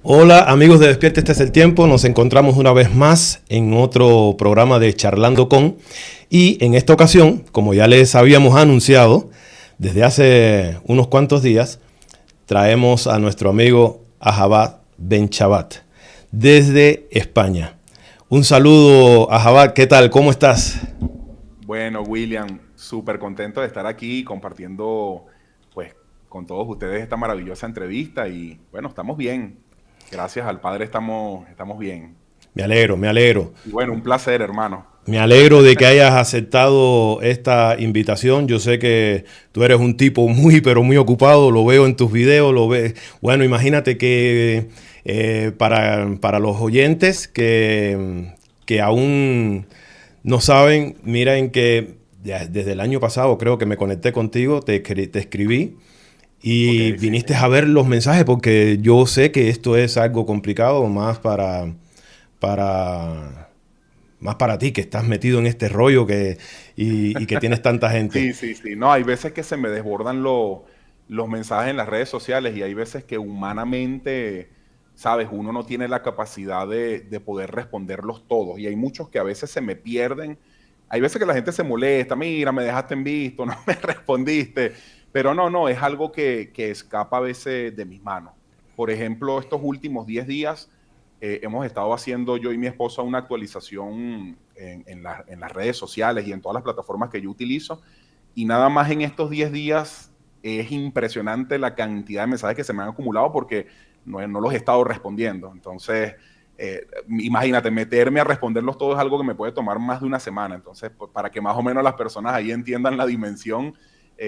Hola amigos de Despierta, este es el tiempo. Nos encontramos una vez más en otro programa de Charlando con. Y en esta ocasión, como ya les habíamos anunciado desde hace unos cuantos días, traemos a nuestro amigo Ahabat Benchabat desde España. Un saludo, Ahabat, ¿qué tal? ¿Cómo estás? Bueno, William, súper contento de estar aquí compartiendo pues con todos ustedes esta maravillosa entrevista y bueno, estamos bien. Gracias al Padre estamos bien. Me alegro, me alegro. Y bueno, un placer, hermano. Me alegro de que hayas aceptado esta invitación. Yo sé que tú eres un tipo muy, pero muy ocupado. Lo veo en tus videos, lo ves. Bueno, imagínate que para los oyentes que aún no saben, miren que desde el año pasado creo que me conecté contigo, te escribí Ok, y sí, viniste a ver los mensajes porque yo sé que esto es algo complicado más para más para ti que estás metido en este rollo y que tienes tanta gente. sí, sí, sí. No, hay veces que se me desbordan los mensajes en las redes sociales y hay veces que humanamente, sabes, uno no tiene la capacidad de poder responderlos todos. Y hay muchos que a veces se me pierden. Hay veces que la gente se molesta, mira, me dejaste en visto, no me respondiste. Pero no, es algo que escapa a veces de mis manos. Por ejemplo, estos últimos 10 días hemos estado haciendo yo y mi esposa una actualización en las redes sociales y en todas las plataformas que yo utilizo. Y nada más en estos 10 días es impresionante la cantidad de mensajes que se me han acumulado porque no los he estado respondiendo. Entonces, imagínate, meterme a responderlos todos es algo que me puede tomar más de una semana. Entonces, pues, para que más o menos las personas ahí entiendan la dimensión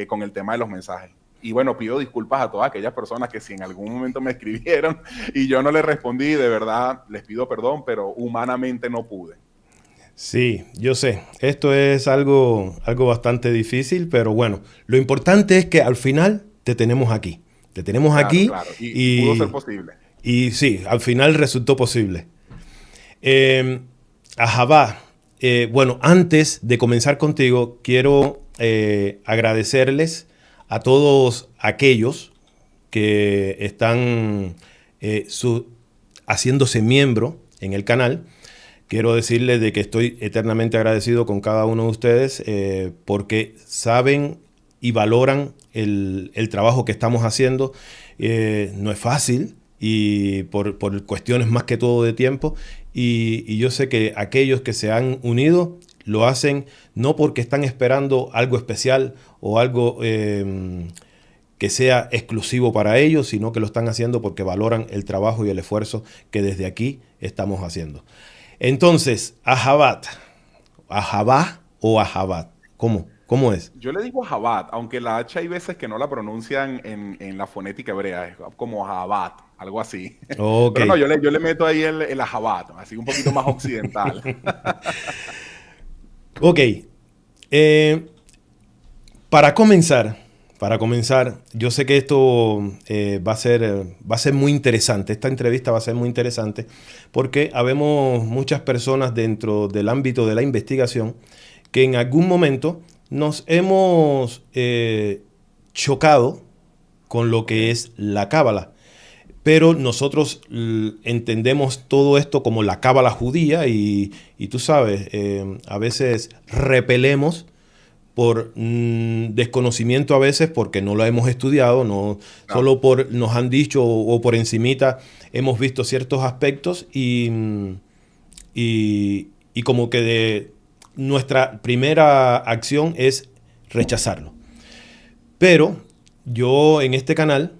con el tema de los mensajes. Y bueno, pido disculpas a todas aquellas personas que si en algún momento me escribieron y yo no les respondí, de verdad les pido perdón, pero humanamente no pude. Sí, yo sé, esto es algo bastante difícil, pero bueno, lo importante es que al final te tenemos aquí. Te tenemos Claro, aquí claro. Y pudo ser y, posible. y sí, al final resultó posible. Eh, Ajabá, bueno, antes de comenzar contigo, quiero agradecerles a todos aquellos que están haciéndose miembro en el canal. Quiero decirles de que estoy eternamente agradecido con cada uno de ustedes porque saben y valoran el trabajo que estamos haciendo. No es fácil y por cuestiones más que todo de tiempo. Y yo sé que aquellos que se han unido lo hacen no porque están esperando algo especial o algo que sea exclusivo para ellos, sino que lo están haciendo porque valoran el trabajo y el esfuerzo que desde aquí estamos haciendo. Entonces, Ahabat, Ahabá o Ahabat, ¿cómo es? Yo le digo Jabat, aunque la H hay veces que no la pronuncian en la fonética hebrea, es como Jabat, algo así. Ok. Pero no, yo le meto ahí el Ahabat, así un poquito más occidental. Ok. Eh, para comenzar, yo sé que esto va a ser muy interesante. Esta entrevista va a ser muy interesante porque habemos muchas personas dentro del ámbito de la investigación que en algún momento nos hemos chocado con lo Ok, que es la cábala. Pero nosotros entendemos todo esto como la cábala judía y tú sabes, a veces repelemos por desconocimiento a veces porque no lo hemos estudiado, no, claro. solo por nos han dicho o por encimita hemos visto ciertos aspectos y como que nuestra primera acción es rechazarlo. Pero yo en este canal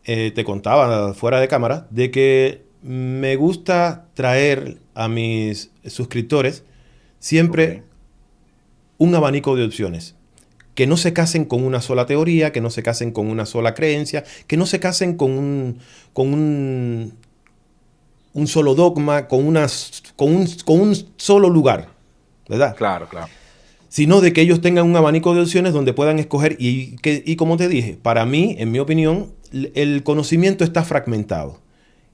te contaba fuera de cámara de que me gusta traer a mis suscriptores Ok, siempre un abanico de opciones. Que no se casen con una sola teoría, que no se casen con una sola creencia, que no se casen con un solo dogma, con un solo lugar, ¿verdad? claro, claro. Sino de que ellos tengan un abanico de opciones donde puedan escoger y como te dije, para mí, en mi opinión, el conocimiento está fragmentado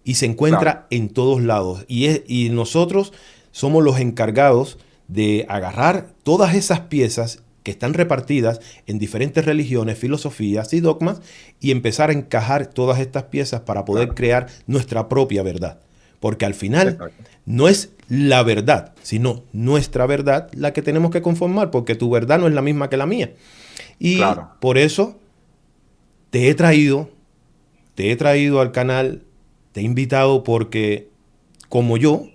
y se Claro, encuentra en todos lados y nosotros somos los encargados de agarrar todas esas piezas que están repartidas en diferentes religiones, filosofías y dogmas, y empezar a encajar todas estas piezas para poder Claro. crear nuestra propia verdad. Porque al final Exacto. no es la verdad, sino nuestra verdad la que tenemos que conformar, porque tu verdad no es la misma que la mía. Y Claro. por eso te he traído al canal, te he invitado porque, como yo,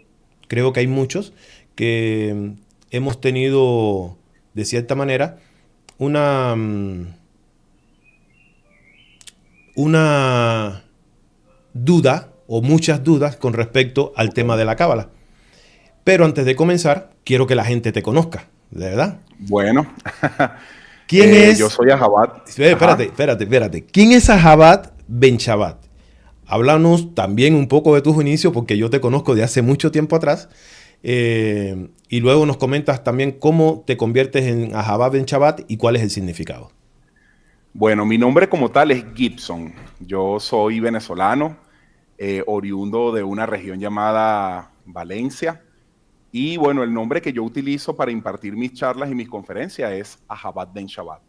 creo que hay muchos que hemos tenido, de cierta manera, una, una duda o muchas dudas con respecto al Ok. tema de la cábala. Pero antes de comenzar, quiero que la gente te conozca, ¿de verdad? Bueno, ¿Quién yo es? soy Ajabat. Espérate, Ajá. espérate, espérate. ¿Quién es Ajabat Benchabat? Háblanos también un poco de tus inicios, porque yo te conozco de hace mucho tiempo atrás. Y luego nos comentas también cómo te conviertes en Ahabat Ben Shabbat y cuál es el significado. Bueno, mi nombre como tal es Gibson. Yo soy venezolano, oriundo de una región llamada Valencia. Y bueno, el nombre que yo utilizo para impartir mis charlas y mis conferencias es Ahabat Ben Shabbat.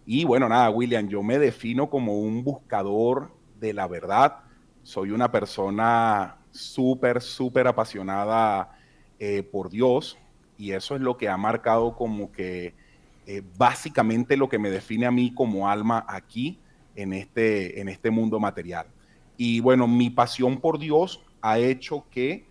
Y bueno, nada, William, yo me defino como un buscador de la verdad. Soy una persona súper, súper apasionada por Dios, y eso es lo que ha marcado como que básicamente lo que me define a mí como alma aquí en este mundo material. Y bueno, mi pasión por Dios ha hecho que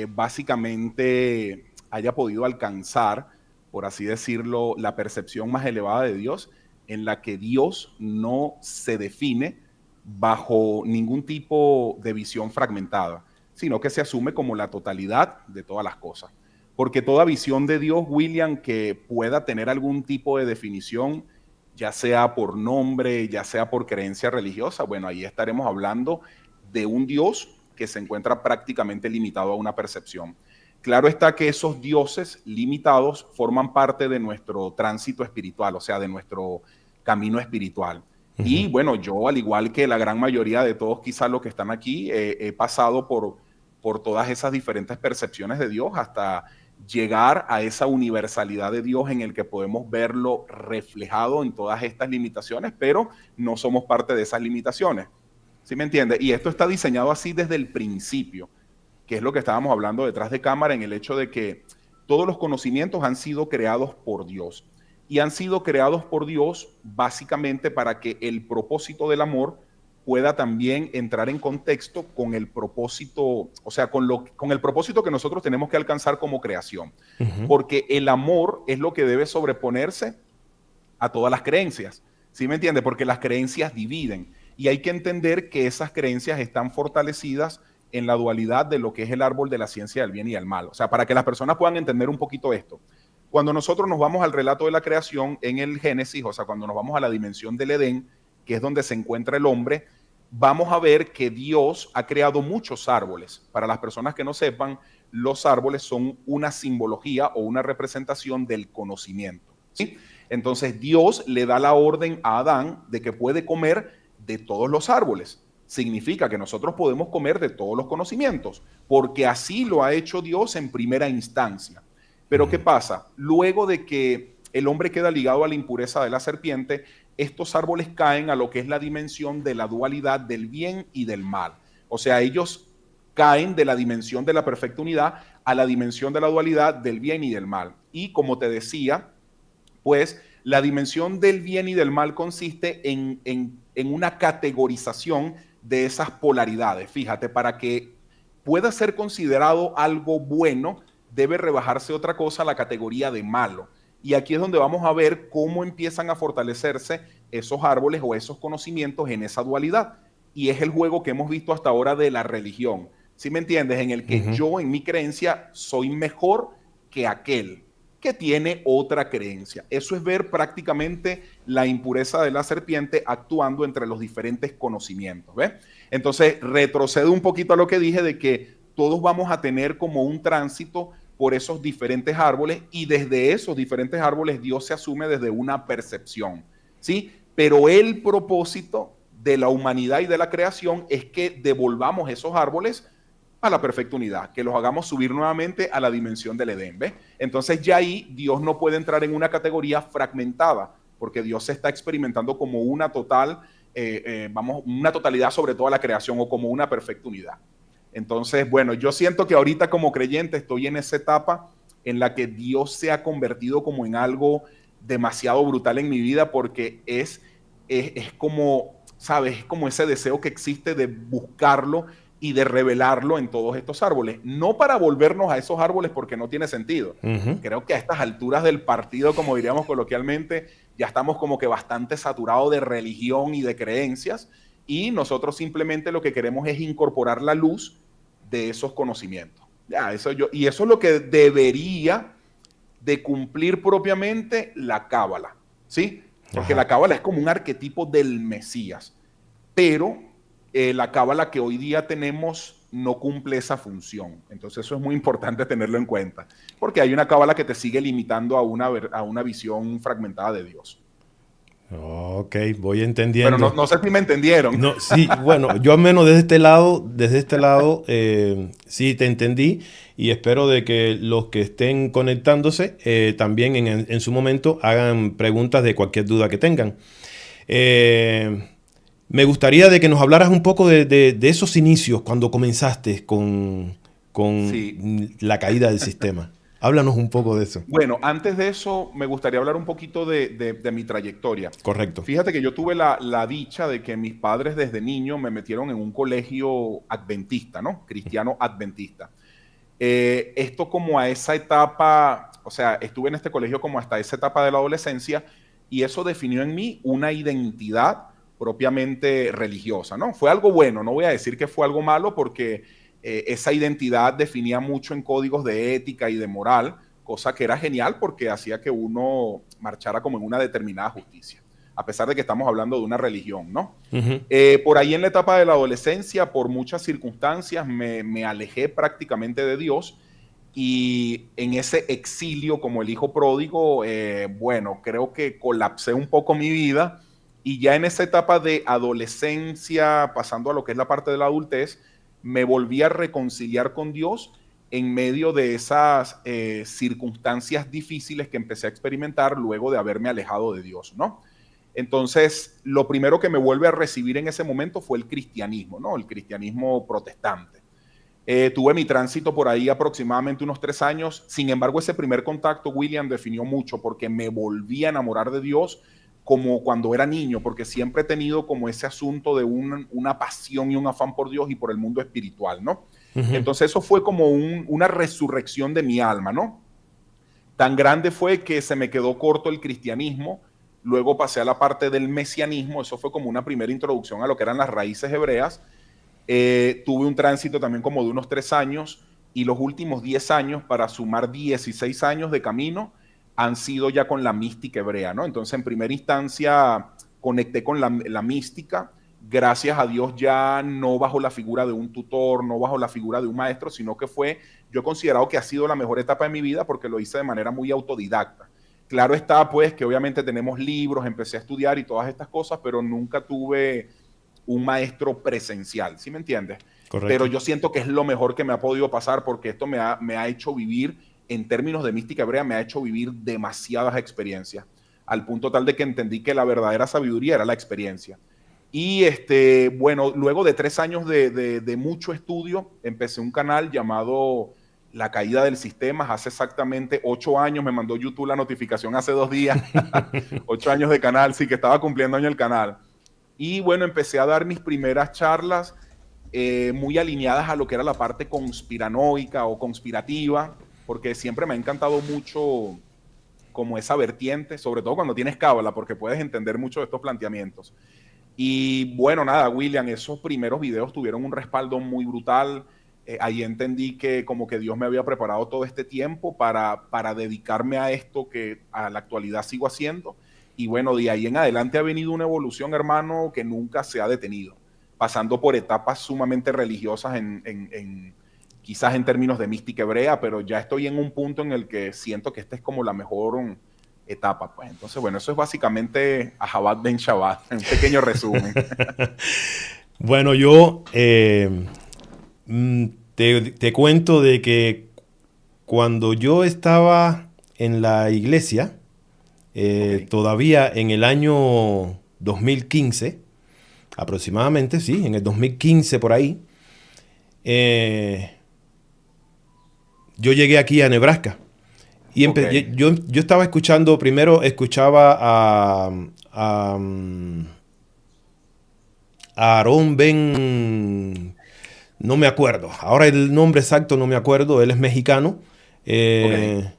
básicamente haya podido alcanzar, por así decirlo, la percepción más elevada de Dios, en la que Dios no se define bajo ningún tipo de visión fragmentada, sino que se asume como la totalidad de todas las cosas. Porque toda visión de Dios, William, que pueda tener algún tipo de definición, ya sea por nombre, ya sea por creencia religiosa, bueno, ahí estaremos hablando de un Dios que se encuentra prácticamente limitado a una percepción. Claro está que esos dioses limitados forman parte de nuestro tránsito espiritual, o sea, de nuestro camino espiritual. Y bueno, yo, al igual que la gran mayoría de todos, quizás los que están aquí, he pasado por todas esas diferentes percepciones de Dios hasta llegar a esa universalidad de Dios en el que podemos verlo reflejado en todas estas limitaciones, pero no somos parte de esas limitaciones. ¿Sí me entiende? Y esto está diseñado así desde el principio, que es lo que estábamos hablando detrás de cámara, en el hecho de que todos los conocimientos han sido creados por Dios. Y han sido creados por Dios básicamente para que el propósito del amor pueda también entrar en contexto con el propósito, o sea, con el propósito que nosotros tenemos que alcanzar como creación. Ujú. Porque el amor es lo que debe sobreponerse a todas las creencias. ¿Sí me entiende? Porque las creencias dividen, y hay que entender que esas creencias están fortalecidas en la dualidad de lo que es el árbol de la ciencia del bien y del mal. O sea, para que las personas puedan entender un poquito esto. Cuando nosotros nos vamos al relato de la creación en el Génesis, o sea, cuando nos vamos a la dimensión del Edén, que es donde se encuentra el hombre, vamos a ver que Dios ha creado muchos árboles. Para las personas que no sepan, los árboles son una simbología o una representación del conocimiento, ¿sí? Entonces Dios le da la orden a Adán de que puede comer de todos los árboles. Significa que nosotros podemos comer de todos los conocimientos, porque así lo ha hecho Dios en primera instancia. Pero ¿qué pasa? Luego de que el hombre queda ligado a la impureza de la serpiente, estos árboles caen a lo que es la dimensión de la dualidad del bien y del mal. O sea, ellos caen de la dimensión de la perfecta unidad a la dimensión de la dualidad del bien y del mal. Y como te decía, pues la dimensión del bien y del mal consiste en una categorización de esas polaridades. Fíjate, para que pueda ser considerado algo bueno, debe rebajarse otra cosa a la categoría de malo. Y aquí es donde vamos a ver cómo empiezan a fortalecerse esos árboles o esos conocimientos en esa dualidad. Y es el juego que hemos visto hasta ahora de la religión. ¿Sí me entiendes? En el que Ujú. yo, en mi creencia, soy mejor que aquel que tiene otra creencia. Eso es ver prácticamente la impureza de la serpiente actuando entre los diferentes conocimientos. ¿Ves? Entonces, retrocedo un poquito a lo que dije de que todos vamos a tener como un tránsito por esos diferentes árboles, y desde esos diferentes árboles Dios se asume desde una percepción, ¿sí? Pero el propósito de la humanidad y de la creación es que devolvamos esos árboles a la perfecta unidad, que los hagamos subir nuevamente a la dimensión del Edén, ¿ves? Entonces ya ahí Dios no puede entrar en una categoría fragmentada, porque Dios se está experimentando como una total, una totalidad sobre toda la creación o como una perfecta unidad. Entonces, bueno, yo siento que ahorita como creyente estoy en esa etapa en la que Dios se ha convertido como en algo demasiado brutal en mi vida porque es como, ¿sabes? Es como ese deseo que existe de buscarlo y de revelarlo en todos estos árboles. No para volvernos a esos árboles porque no tiene sentido. Creo que a estas alturas del partido, como diríamos coloquialmente, ya estamos como que bastante saturados de religión y de creencias y nosotros simplemente lo que queremos es incorporar la luz de esos conocimientos. Ya, y eso es lo que debería de cumplir propiamente la cábala, ¿sí? Porque la cábala es como un arquetipo del Mesías, pero la cábala que hoy día tenemos no cumple esa función. Entonces eso es muy importante tenerlo en cuenta, porque hay una cábala que te sigue limitando a una visión fragmentada de Dios. Ok, voy Pero entendiendo. no sé si me entendieron. No, sí, bueno, yo al menos desde este lado, sí te entendí y espero de que los que estén conectándose también en su momento hagan preguntas de cualquier duda que tengan. Me gustaría de que nos hablaras un poco de esos inicios cuando comenzaste con Sí. la caída del sistema. Háblanos un poco de eso. Bueno, antes de eso, me gustaría hablar un poquito de mi trayectoria. Correcto. Fíjate que yo tuve la dicha de que mis padres desde niño me metieron en un colegio adventista, ¿no? Cristiano adventista. Esto como a esa etapa, o sea, estuve en este colegio como hasta esa etapa de la adolescencia y eso definió en mí una identidad propiamente religiosa, ¿no? Fue algo bueno, no voy a decir que fue algo malo porque esa identidad definía mucho en códigos de ética y de moral, cosa que era genial porque hacía que uno marchara como en una determinada justicia, a pesar de que estamos hablando de una religión, ¿no? Por ahí en la etapa de la adolescencia, por muchas circunstancias, me alejé prácticamente de Dios y en ese exilio como el hijo pródigo, bueno, creo que colapsé un poco mi vida y ya en esa etapa de adolescencia, pasando a lo que es la parte de la adultez, me volví a reconciliar con Dios en medio de esas circunstancias difíciles que empecé a experimentar luego de haberme alejado de Dios, ¿no? Entonces, lo primero que me vuelve a recibir en ese momento fue el cristianismo, ¿no? El cristianismo protestante. Tuve mi tránsito por ahí aproximadamente unos 3 años. Sin embargo, ese primer contacto, William, definió mucho porque me volví a enamorar de Dios como cuando era niño, porque siempre he tenido como ese asunto de una pasión y un afán por Dios y por el mundo espiritual, ¿no? Entonces eso fue como una resurrección de mi alma, ¿no? Tan grande fue que se me quedó corto el cristianismo, luego pasé a la parte del mesianismo, eso fue como una primera introducción a lo que eran las raíces hebreas. Tuve un tránsito también como de unos 3 años y los últimos 10 años, para sumar 16 años de camino, han sido ya con la mística hebrea, ¿no? Entonces, en primera instancia, conecté con la mística, gracias a Dios ya no bajo la figura de un tutor, no bajo la figura de un maestro, sino que yo he considerado que ha sido la mejor etapa de mi vida porque lo hice de manera muy autodidacta. Claro está, pues, que obviamente tenemos libros, empecé a estudiar y todas estas cosas, pero nunca tuve un maestro presencial, ¿sí me entiendes? Correcto. Pero yo siento que es lo mejor que me ha podido pasar porque esto me ha hecho vivir, en términos de mística hebrea, me ha hecho vivir demasiadas experiencias, al punto tal de que entendí que la verdadera sabiduría era la experiencia. Y bueno, luego de 3 años de mucho estudio, empecé un canal llamado La Caída del Sistema. Hace exactamente 8 años, me mandó YouTube la notificación hace 2 días. 8 años de canal, sí, que estaba cumpliendo año el canal. Y bueno, empecé a dar mis primeras charlas muy alineadas a lo que era la parte conspiranoica o conspirativa, porque siempre me ha encantado mucho como esa vertiente, sobre todo cuando tienes cábala, porque puedes entender mucho de estos planteamientos. Y bueno, nada, William, esos primeros videos tuvieron un respaldo muy brutal. Ahí entendí que como que Dios me había preparado todo este tiempo para dedicarme a esto que a la actualidad sigo haciendo. Y bueno, de ahí en adelante ha venido una evolución, hermano, que nunca se ha detenido, pasando por etapas sumamente religiosas quizás en términos de mística hebrea, pero ya estoy en un punto en el que siento que esta es como la mejor etapa, pues. Entonces, bueno, eso es básicamente Ahabat Ben Shabbat, un pequeño resumen. Bueno, yo te cuento de que cuando yo estaba en la iglesia, Ok, todavía en el año 2015, aproximadamente, sí, en el 2015 por ahí, eh, yo llegué aquí a Nebraska. Y ok, yo estaba escuchando, primero escuchaba a Aarón Ben, no me acuerdo, ahora el nombre exacto no me acuerdo, él es mexicano, ok,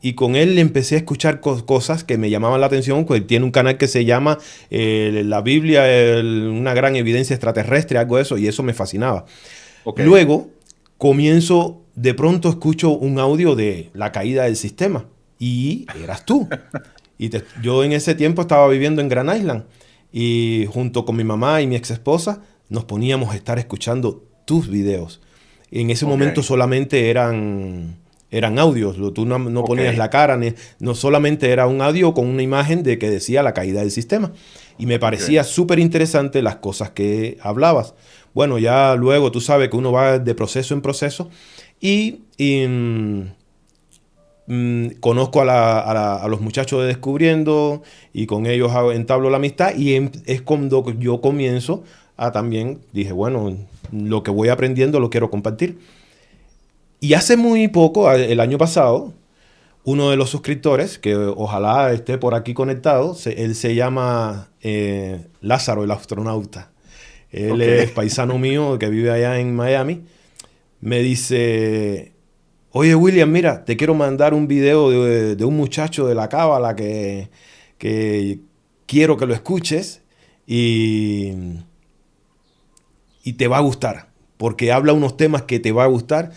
y con él empecé a escuchar cosas que me llamaban la atención, pues tiene un canal que se llama La Biblia, una gran evidencia extraterrestre, algo de eso, y eso me fascinaba. ok, Luego comienzo, de pronto escucho un audio de la caída del sistema, y eras tú. Yo en ese tiempo estaba viviendo en Grand Island y junto con mi mamá y mi ex esposa nos poníamos a estar escuchando tus videos. En ese ok, momento solamente eran audios, tú no ok, ponías la cara, no solamente era un audio con una imagen de que decía la caída del sistema. Y me ok, parecía súper interesante las cosas que hablabas. Bueno, ya luego tú sabes que uno va de proceso en proceso y conozco a los muchachos de Descubriendo y con ellos entablo la amistad y es cuando yo comienzo a también, dije, bueno, lo que voy aprendiendo lo quiero compartir. Y hace muy poco, el año pasado, uno de los suscriptores, que ojalá esté por aquí conectado, él se llama Lázaro, el astronauta. Él ok. es paisano mío que vive allá en Miami. Me dice, oye, William, mira, te quiero mandar un video de un muchacho de la Cábala que quiero que lo escuches y, y te va a gustar, porque habla unos temas que te va a gustar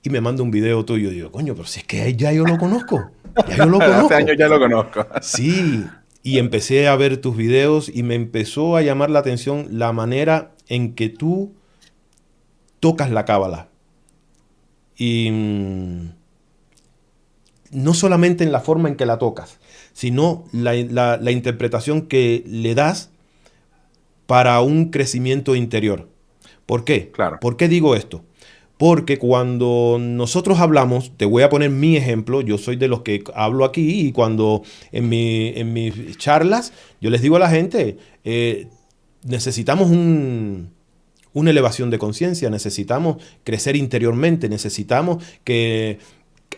y me manda un video tuyo. Digo, coño, pero si es que ya yo lo conozco, ya yo lo Hace conozco. años ya lo conozco. Sí, y empecé a ver tus videos y me empezó a llamar la atención la manera en que tú tocas la Cábala. Y no solamente en la forma en que la tocas, sino la interpretación que le das para un crecimiento interior. ¿Por qué? Claro, ¿Por qué digo esto? Porque cuando nosotros hablamos, te voy a poner mi ejemplo, yo soy de los que hablo aquí y cuando en mis charlas yo les digo a la gente, necesitamos una elevación de conciencia, necesitamos crecer interiormente, necesitamos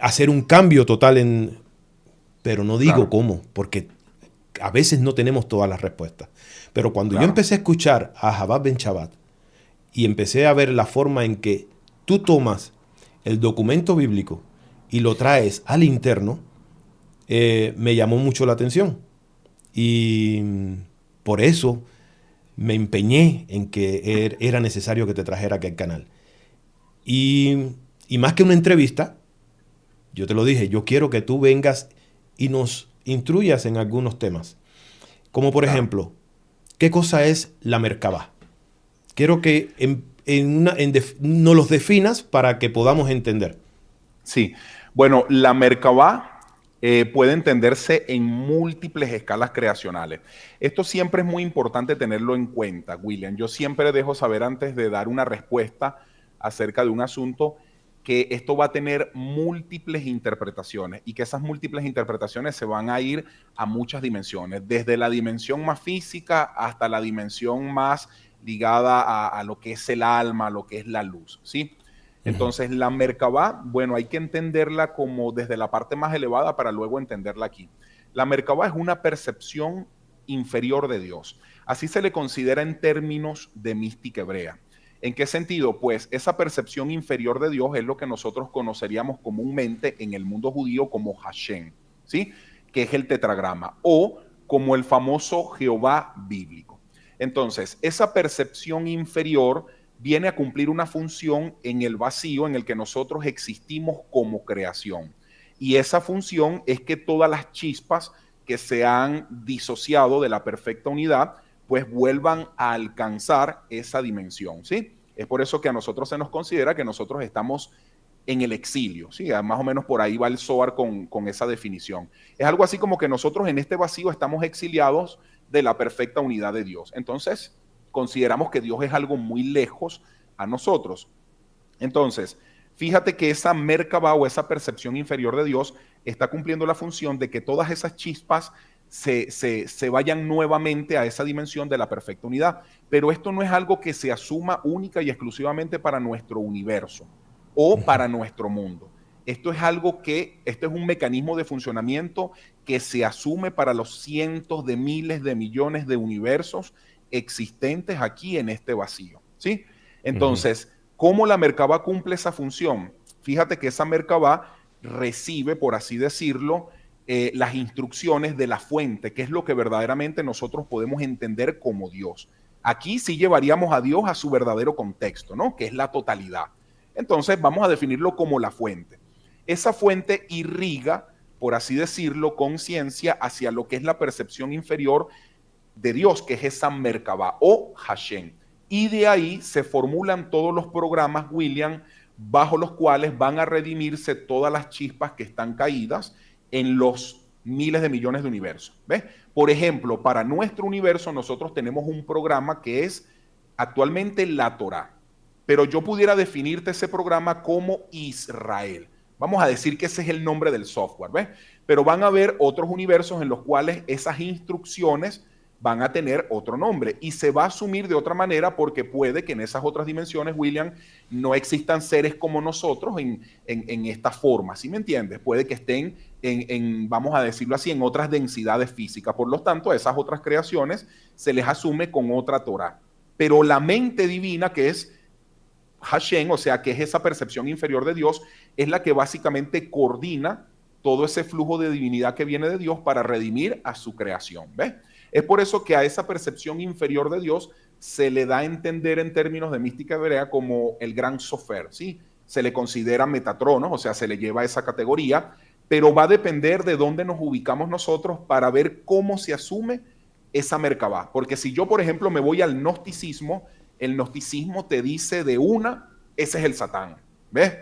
hacer un cambio total pero no digo claro, cómo, porque a veces no tenemos todas las respuestas. Pero cuando yo claro, empecé a escuchar a Jabad Ben Shabbat y empecé a ver la forma en que tú tomas el documento bíblico y lo traes al interno, me llamó mucho la atención. Y por eso me empeñé en que era necesario que te trajera aquí al canal. Y, y más que una entrevista, yo te lo dije, yo quiero que tú vengas y nos instruyas en algunos temas. Como por claro. ejemplo, ¿qué cosa es la Merkabah? Quiero que nos los definas para que podamos entender. Sí. Bueno, la Merkabah puede entenderse en múltiples escalas creacionales. Esto siempre es muy importante tenerlo en cuenta, William. Yo siempre dejo saber antes de dar una respuesta acerca de un asunto que esto va a tener múltiples interpretaciones y que esas múltiples interpretaciones se van a ir a muchas dimensiones, desde la dimensión más física hasta la dimensión más ligada a lo que es el alma, a lo que es la luz, ¿sí? Ujú. Entonces, la Merkabah, bueno, hay que entenderla como desde la parte más elevada para luego entenderla aquí. La Merkabah es una percepción inferior de Dios. Así se le considera en términos de mística hebrea. ¿En qué sentido? Pues esa percepción inferior de Dios es lo que nosotros conoceríamos comúnmente en el mundo judío como Hashem, ¿sí? Que es el tetragrama, o como el famoso Jehová bíblico. Entonces, esa percepción inferior viene a cumplir una función en el vacío en el que nosotros existimos como creación. Y esa función es que todas las chispas que se han disociado de la perfecta unidad, pues vuelvan a alcanzar esa dimensión, ¿sí? Es por eso que a nosotros se nos considera que nosotros estamos en el exilio, ¿sí? Más o menos por ahí va el Zohar con esa definición. Es algo así como que nosotros en este vacío estamos exiliados de la perfecta unidad de Dios. Entonces, consideramos que Dios es algo muy lejos a nosotros. Entonces, fíjate que esa Merkabah o esa percepción inferior de Dios está cumpliendo la función de que todas esas chispas se vayan nuevamente a esa dimensión de la perfecta unidad. Pero esto no es algo que se asuma única y exclusivamente para nuestro universo o para nuestro mundo. Esto es un mecanismo de funcionamiento que se asume para los cientos de miles de millones de universos existentes aquí en este vacío, ¿sí? Entonces, ¿cómo la Merkabah cumple esa función? Fíjate que esa Merkabah recibe, por así decirlo, las instrucciones de la fuente, que es lo que verdaderamente nosotros podemos entender como Dios. Aquí sí llevaríamos a Dios a su verdadero contexto, ¿no? Que es la totalidad. Entonces vamos a definirlo como la fuente. Esa fuente irriga, por así decirlo, conciencia hacia lo que es la percepción inferior de Dios, que es esa Merkabah o Hashem. Y de ahí se formulan todos los programas, William, bajo los cuales van a redimirse todas las chispas que están caídas en los miles de millones de universos. ¿Ves? Por ejemplo, para nuestro universo nosotros tenemos un programa que es actualmente la Torá, pero yo pudiera definirte ese programa como Israel. Vamos a decir que ese es el nombre del software, ¿ves? Pero van a haber otros universos en los cuales esas instrucciones van a tener otro nombre y se va a asumir de otra manera porque puede que en esas otras dimensiones, William, no existan seres como nosotros en esta forma, ¿sí me entiendes? Puede que estén vamos a decirlo así, en otras densidades físicas. Por lo tanto, a esas otras creaciones se les asume con otra Torah. Pero la mente divina, que es Hashem, o sea, que es esa percepción inferior de Dios, es la que básicamente coordina todo ese flujo de divinidad que viene de Dios para redimir a su creación. ¿Ves? Es por eso que a esa percepción inferior de Dios se le da a entender en términos de mística hebrea como el gran sofer, ¿sí? Se le considera Metatronos, o sea, se le lleva a esa categoría, pero va a depender de dónde nos ubicamos nosotros para ver cómo se asume esa Merkabah. Porque si yo, por ejemplo, me voy al gnosticismo, el gnosticismo te dice de una, ese es el Satán. ¿Ves?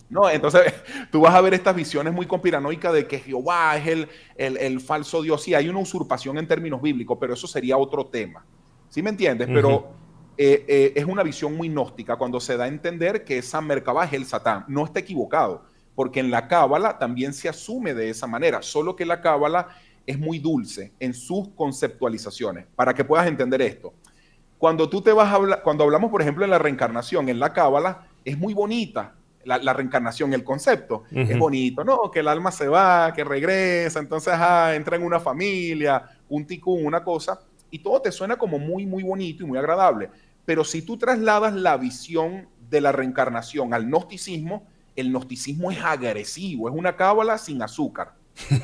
No, entonces tú vas a ver estas visiones muy conspiranoicas de que Jehová es el falso Dios. Sí, hay una usurpación en términos bíblicos, pero eso sería otro tema. ¿Sí me entiendes? Pero es una visión muy gnóstica cuando se da a entender que esa Merkabah es el Satán. No está equivocado, porque en la Cábala también se asume de esa manera, solo que la Cábala es muy dulce en sus conceptualizaciones. Para que puedas entender esto. Cuando tú te vas a hablar, cuando hablamos, por ejemplo, de la reencarnación en la Cábala, es muy bonita la reencarnación, el concepto. Es bonito, ¿no? Que el alma se va, que regresa, entonces entra en una familia, un ticún, una cosa, y todo te suena como muy, muy bonito y muy agradable. Pero si tú trasladas la visión de la reencarnación al gnosticismo, el gnosticismo es agresivo, es una Cábala sin azúcar.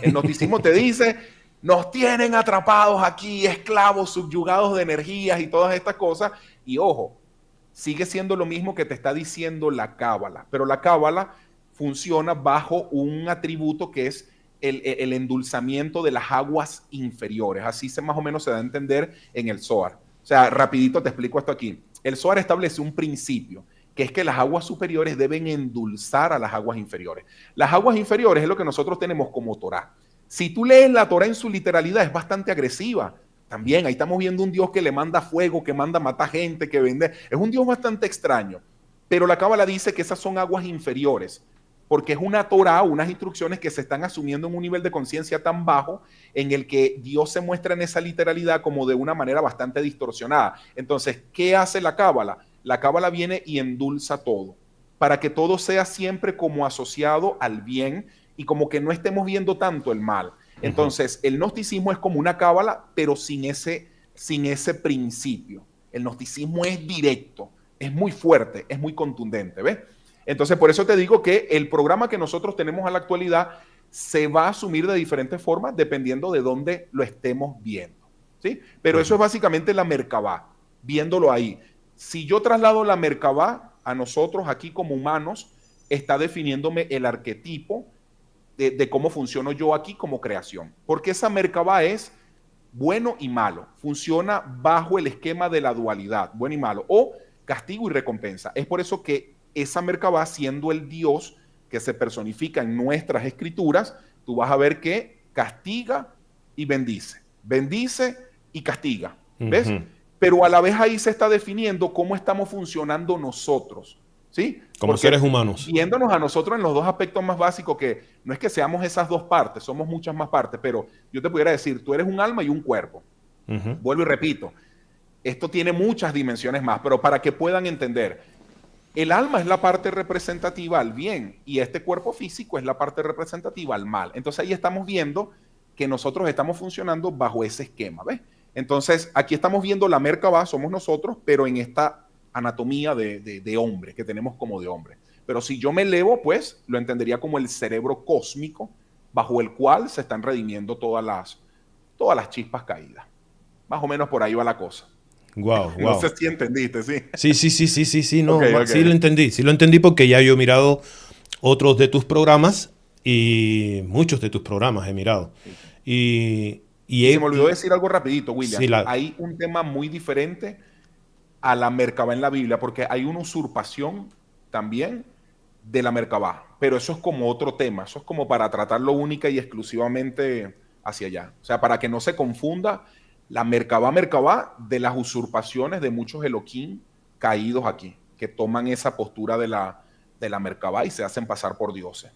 El gnosticismo te dice, nos tienen atrapados aquí, esclavos, subyugados de energías y todas estas cosas. Y ojo, sigue siendo lo mismo que te está diciendo la Cábala, pero la Cábala funciona bajo un atributo que es el endulzamiento de las aguas inferiores. Así más o menos se da a entender en el Zohar. O sea, rapidito te explico esto aquí. El Zohar establece un principio, que es que las aguas superiores deben endulzar a las aguas inferiores. Las aguas inferiores es lo que nosotros tenemos como Torah. Si tú lees la Torah en su literalidad, es bastante agresiva. También ahí estamos viendo un Dios que le manda fuego, que manda matar gente, que vende. Es un Dios bastante extraño. Pero la Cábala dice que esas son aguas inferiores, porque es una Torah, unas instrucciones que se están asumiendo en un nivel de conciencia tan bajo en el que Dios se muestra en esa literalidad como de una manera bastante distorsionada. Entonces, ¿qué hace la Cábala? La Cábala viene y endulza todo, para que todo sea siempre como asociado al bien y como que no estemos viendo tanto el mal. Entonces, el gnosticismo es como una Cábala, pero sin ese principio. El gnosticismo es directo, es muy fuerte, es muy contundente, ¿ves? Entonces, por eso te digo que el programa que nosotros tenemos a la actualidad se va a asumir de diferentes formas dependiendo de dónde lo estemos viendo, ¿sí? Pero eso es básicamente la Merkabah, viéndolo ahí. Si yo traslado la Merkabah a nosotros aquí como humanos, está definiéndome el arquetipo de cómo funciono yo aquí como creación. Porque esa Merkabah es bueno y malo. Funciona bajo el esquema de la dualidad, bueno y malo, o castigo y recompensa. Es por eso que esa Merkabah, siendo el Dios que se personifica en nuestras escrituras, tú vas a ver que castiga y bendice. Bendice y castiga. ¿Ves? Pero a la vez ahí se está definiendo cómo estamos funcionando nosotros. ¿sí? Como Porque seres humanos. viéndonos a nosotros en los dos aspectos más básicos, que no es que seamos esas dos partes, somos muchas más partes, pero yo te pudiera decir, tú eres un alma y un cuerpo. Vuelvo y repito, esto tiene muchas dimensiones más, pero para que puedan entender, el alma es la parte representativa al bien y este cuerpo físico es la parte representativa al mal. Entonces ahí estamos viendo que nosotros estamos funcionando bajo ese esquema, ¿ves? Entonces aquí estamos viendo la Merkabah, somos nosotros, pero en esta anatomía de hombre, que tenemos como de hombre. Pero si yo me elevo, pues lo entendería como el cerebro cósmico bajo el cual se están redimiendo todas las chispas caídas. Más o menos por ahí va la cosa. Wow, No wow. sé si entendiste, sí. Sí, no, Ok, sí lo ok. entendí. Sí lo entendí porque ya yo he mirado otros de tus programas y muchos de tus programas he mirado. Sí. Y, Y se me he, olvidó decir algo rapidito, sí, William. Hay un tema muy diferente a la Merkabah en la Biblia, porque hay una usurpación también de la Merkabah. Pero eso es como otro tema. Eso es como para tratarlo única y exclusivamente hacia allá. O sea, para que no se confunda la Merkabah de las usurpaciones de muchos Elohim caídos aquí, que toman esa postura de la Merkabah y se hacen pasar por dioses.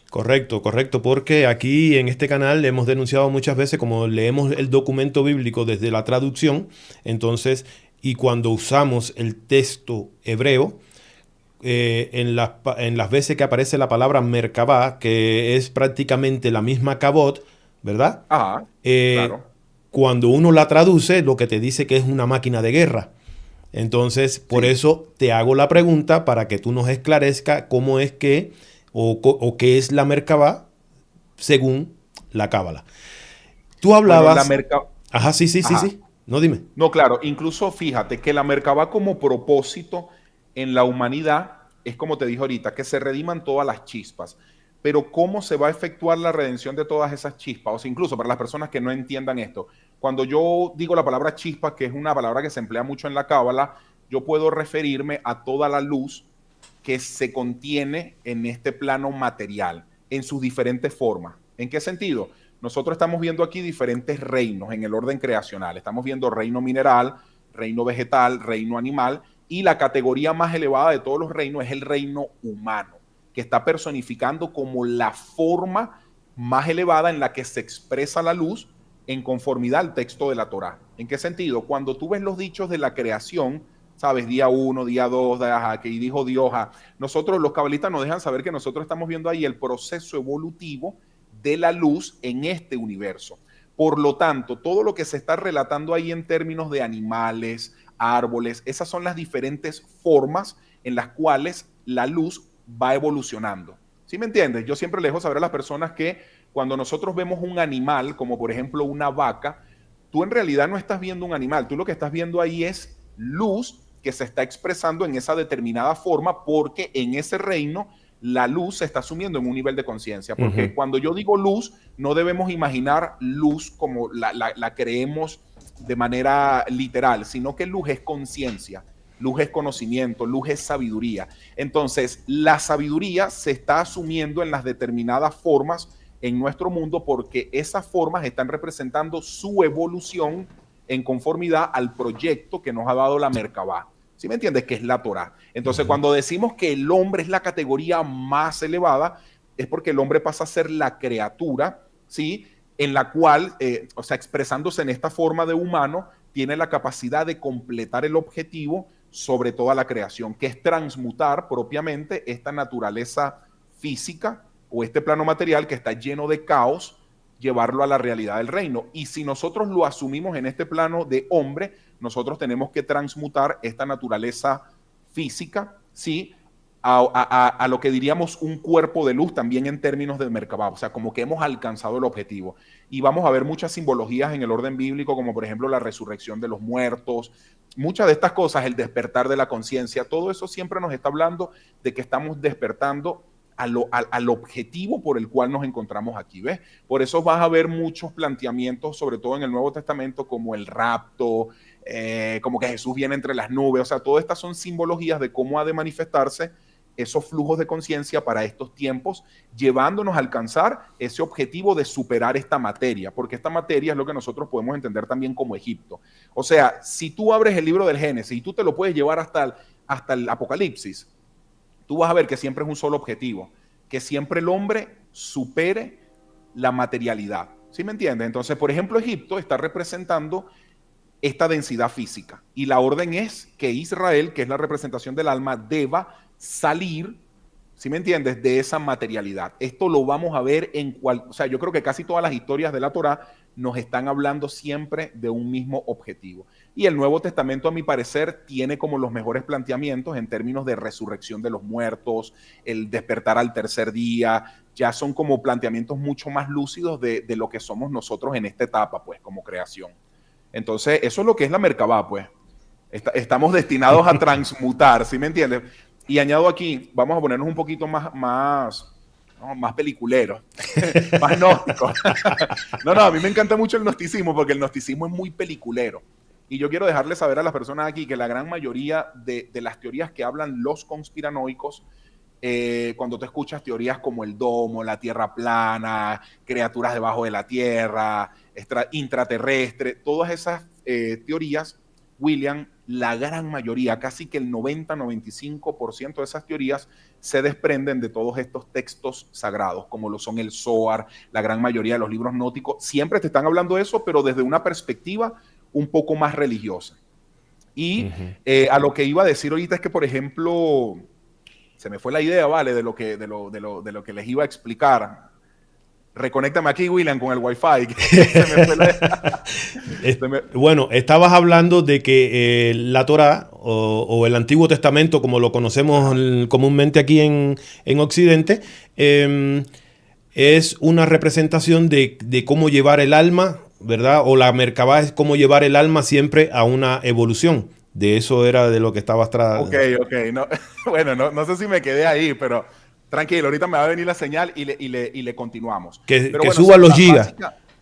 correcto, correcto, porque aquí en este canal hemos denunciado muchas veces, como leemos el documento bíblico desde la traducción, entonces, y cuando usamos el texto hebreo, en las veces que aparece la palabra Merkabah, que es prácticamente la misma Kabot, ¿verdad? Ajá, Eh, claro. Cuando uno la traduce, lo que te dice que es una máquina de guerra. Entonces, por Sí. eso te hago la pregunta para que tú nos esclarezca cómo es que o qué es la Merkabah según la Cábala. Tú Bueno, la hablabas, Merkabah. ajá, Ajá. sí. No, dime. No, claro, incluso fíjate que la Merkabah como propósito en la humanidad es como te dije ahorita, que se rediman todas las chispas. Pero ¿cómo se va a efectuar la redención de todas esas chispas? O sea, incluso para las personas que no entiendan esto, cuando yo digo la palabra chispa, que es una palabra que se emplea mucho en la Cábala, yo puedo referirme a toda la luz que se contiene en este plano material, en sus diferentes formas. ¿En qué sentido? Nosotros estamos viendo aquí diferentes reinos en el orden creacional. Estamos viendo reino mineral, reino vegetal, reino animal, y la categoría más elevada de todos los reinos es el reino humano, que está personificando como la forma más elevada en la que se expresa la luz en conformidad al texto de la Torá. ¿En qué sentido? Cuando tú ves los dichos de la creación, ¿sabes? Día 1, día 2, que dijo Dios. Nosotros, los cabalistas, nos dejan saber que nosotros estamos viendo ahí el proceso evolutivo de la luz en este universo. Por lo tanto, todo lo que se está relatando ahí en términos de animales, árboles, esas son las diferentes formas en las cuales la luz va evolucionando. ¿Sí me entiendes? Yo siempre le dejo saber a las personas que cuando nosotros vemos un animal, como por ejemplo una vaca, tú en realidad no estás viendo un animal, tú lo que estás viendo ahí es luz que se está expresando en esa determinada forma porque en ese reino la luz se está asumiendo en un nivel de conciencia. Porque Ujú. cuando yo digo luz, no debemos imaginar luz como la creemos de manera literal, sino que luz es conciencia, luz es conocimiento, luz es sabiduría. Entonces, la sabiduría se está asumiendo en las determinadas formas en nuestro mundo porque esas formas están representando su evolución en conformidad al proyecto que nos ha dado la Merkabah. ¿Sí me entiendes? Que es la Torah. Entonces, Ujú. cuando decimos que el hombre es la categoría más elevada, es porque el hombre pasa a ser la criatura, ¿sí? En la cual, o sea, expresándose en esta forma de humano, tiene la capacidad de completar el objetivo sobre toda la creación, que es transmutar propiamente esta naturaleza física o este plano material que está lleno de caos, llevarlo a la realidad del reino. Y si nosotros lo asumimos en este plano de hombre, nosotros tenemos que transmutar esta naturaleza física, ¿sí? A lo que diríamos un cuerpo de luz también en términos de Merkabah, o sea, como que hemos alcanzado el objetivo. Y vamos a ver muchas simbologías en el orden bíblico, como por ejemplo la resurrección de los muertos, muchas de estas cosas, el despertar de la conciencia, todo eso siempre nos está hablando de que estamos despertando al objetivo por el cual nos encontramos aquí, ¿ves? Por eso vas a ver muchos planteamientos, sobre todo en el Nuevo Testamento, como el rapto, como que Jesús viene entre las nubes, o sea, todas estas son simbologías de cómo ha de manifestarse esos flujos de conciencia para estos tiempos, llevándonos a alcanzar ese objetivo de superar esta materia, porque esta materia es lo que nosotros podemos entender también como Egipto. O sea, si tú abres el libro del Génesis y tú te lo puedes llevar hasta el Apocalipsis, tú vas a ver que siempre es un solo objetivo, que siempre el hombre supere la materialidad. ¿Sí me entiendes? Entonces, por ejemplo, Egipto está representando esta densidad física y la orden es que Israel, que es la representación del alma, deba salir, ¿sí me entiendes?, de esa materialidad. Esto lo vamos a ver o sea, yo creo que casi todas las historias de la Torá nos están hablando siempre de un mismo objetivo. Y el Nuevo Testamento, a mi parecer, tiene como los mejores planteamientos en términos de resurrección de los muertos, el despertar al tercer día, ya son como planteamientos mucho más lúcidos de lo que somos nosotros en esta etapa, pues, como creación. Entonces, eso es lo que es la Merkabah, pues. Estamos destinados a transmutar, ¿sí me entiendes? Y añado aquí, vamos a ponernos un poquito más peliculeros, más gnósticos. No, a mí me encanta mucho el gnosticismo porque el gnosticismo es muy peliculero. Y yo quiero dejarles saber a las personas aquí que la gran mayoría de las teorías que hablan los conspiranoicos, cuando tú escuchas teorías como el domo, la tierra plana, criaturas debajo de la tierra, intraterrestre, todas esas teorías, William, la gran mayoría, casi que el 90-95% de esas teorías se desprenden de todos estos textos sagrados, como lo son el Zohar, la gran mayoría de los libros gnósticos. Siempre te están hablando de eso, pero desde una perspectiva un poco más religiosa. Y a lo que iba a decir ahorita es que, por ejemplo, se me fue la idea, ¿vale? De lo que les iba a explicar. Reconéctame aquí, William, con el Wi-Fi. Bueno, estabas hablando de que la Torá o el Antiguo Testamento, como lo conocemos comúnmente aquí en Occidente, es una representación de cómo llevar el alma, ¿verdad? O la Merkabah es cómo llevar el alma siempre a una evolución. De eso era de lo que estabas tratando. Ok. No, bueno, no sé si me quedé ahí, pero tranquilo, ahorita me va a venir la señal y le continuamos. Que bueno, suban los gigas.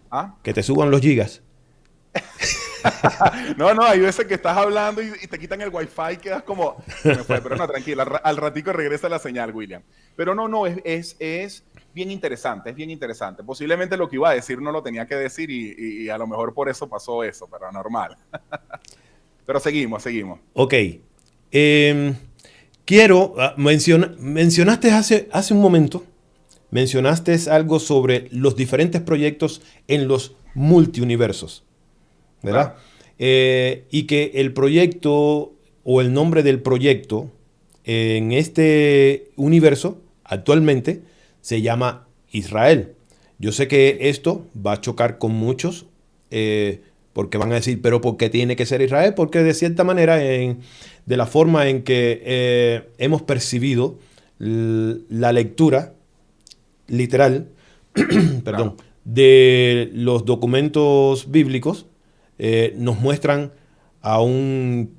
¿Ah? Que te suban los gigas. No, hay veces que estás hablando y te quitan el wifi y quedas como... Se me fue, pero no, tranquila, al ratico regresa la señal, William. Pero no, es bien interesante, es bien interesante. Posiblemente lo que iba a decir no lo tenía que decir y a lo mejor por eso pasó eso, pero normal. Pero seguimos. Ok. Quiero mencionaste hace un momento, mencionaste algo sobre los diferentes proyectos en los multiuniversos, ¿verdad? Y que el proyecto o el nombre del proyecto en este universo actualmente se llama Israel. Yo sé que esto va a chocar con muchos, porque van a decir, pero ¿por qué tiene que ser Israel? Porque de cierta manera, de la forma en que hemos percibido la lectura literal, perdón, de los documentos bíblicos, nos muestran a un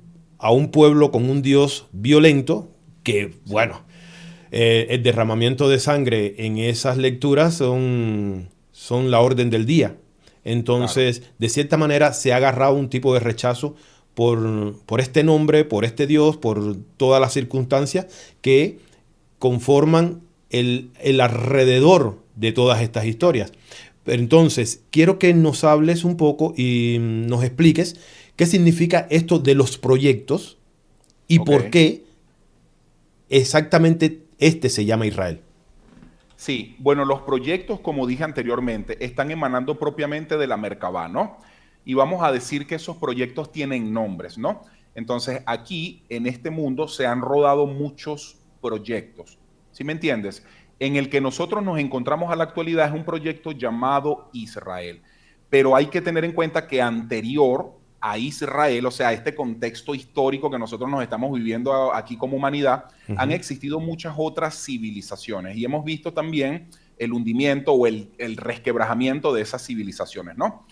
pueblo con un Dios violento que, bueno, el derramamiento de sangre en esas lecturas son la orden del día. Entonces, de cierta manera, se ha agarrado un tipo de rechazo por este nombre, por este Dios, por todas las circunstancias que conforman el alrededor de todas estas historias. Entonces, quiero que nos hables un poco y nos expliques qué significa esto de los proyectos y por qué exactamente este se llama Israel. Sí, bueno, los proyectos, como dije anteriormente, están emanando propiamente de la Merkabah, ¿no? Y vamos a decir que esos proyectos tienen nombres, ¿no? Entonces, aquí, en este mundo, se han rodado muchos proyectos, ¿sí me entiendes? En el que nosotros nos encontramos a la actualidad es un proyecto llamado Israel. Pero hay que tener en cuenta que anterior a Israel, o sea, este contexto histórico que nosotros nos estamos viviendo aquí como humanidad, han existido muchas otras civilizaciones y hemos visto también el hundimiento o el resquebrajamiento de esas civilizaciones, ¿no?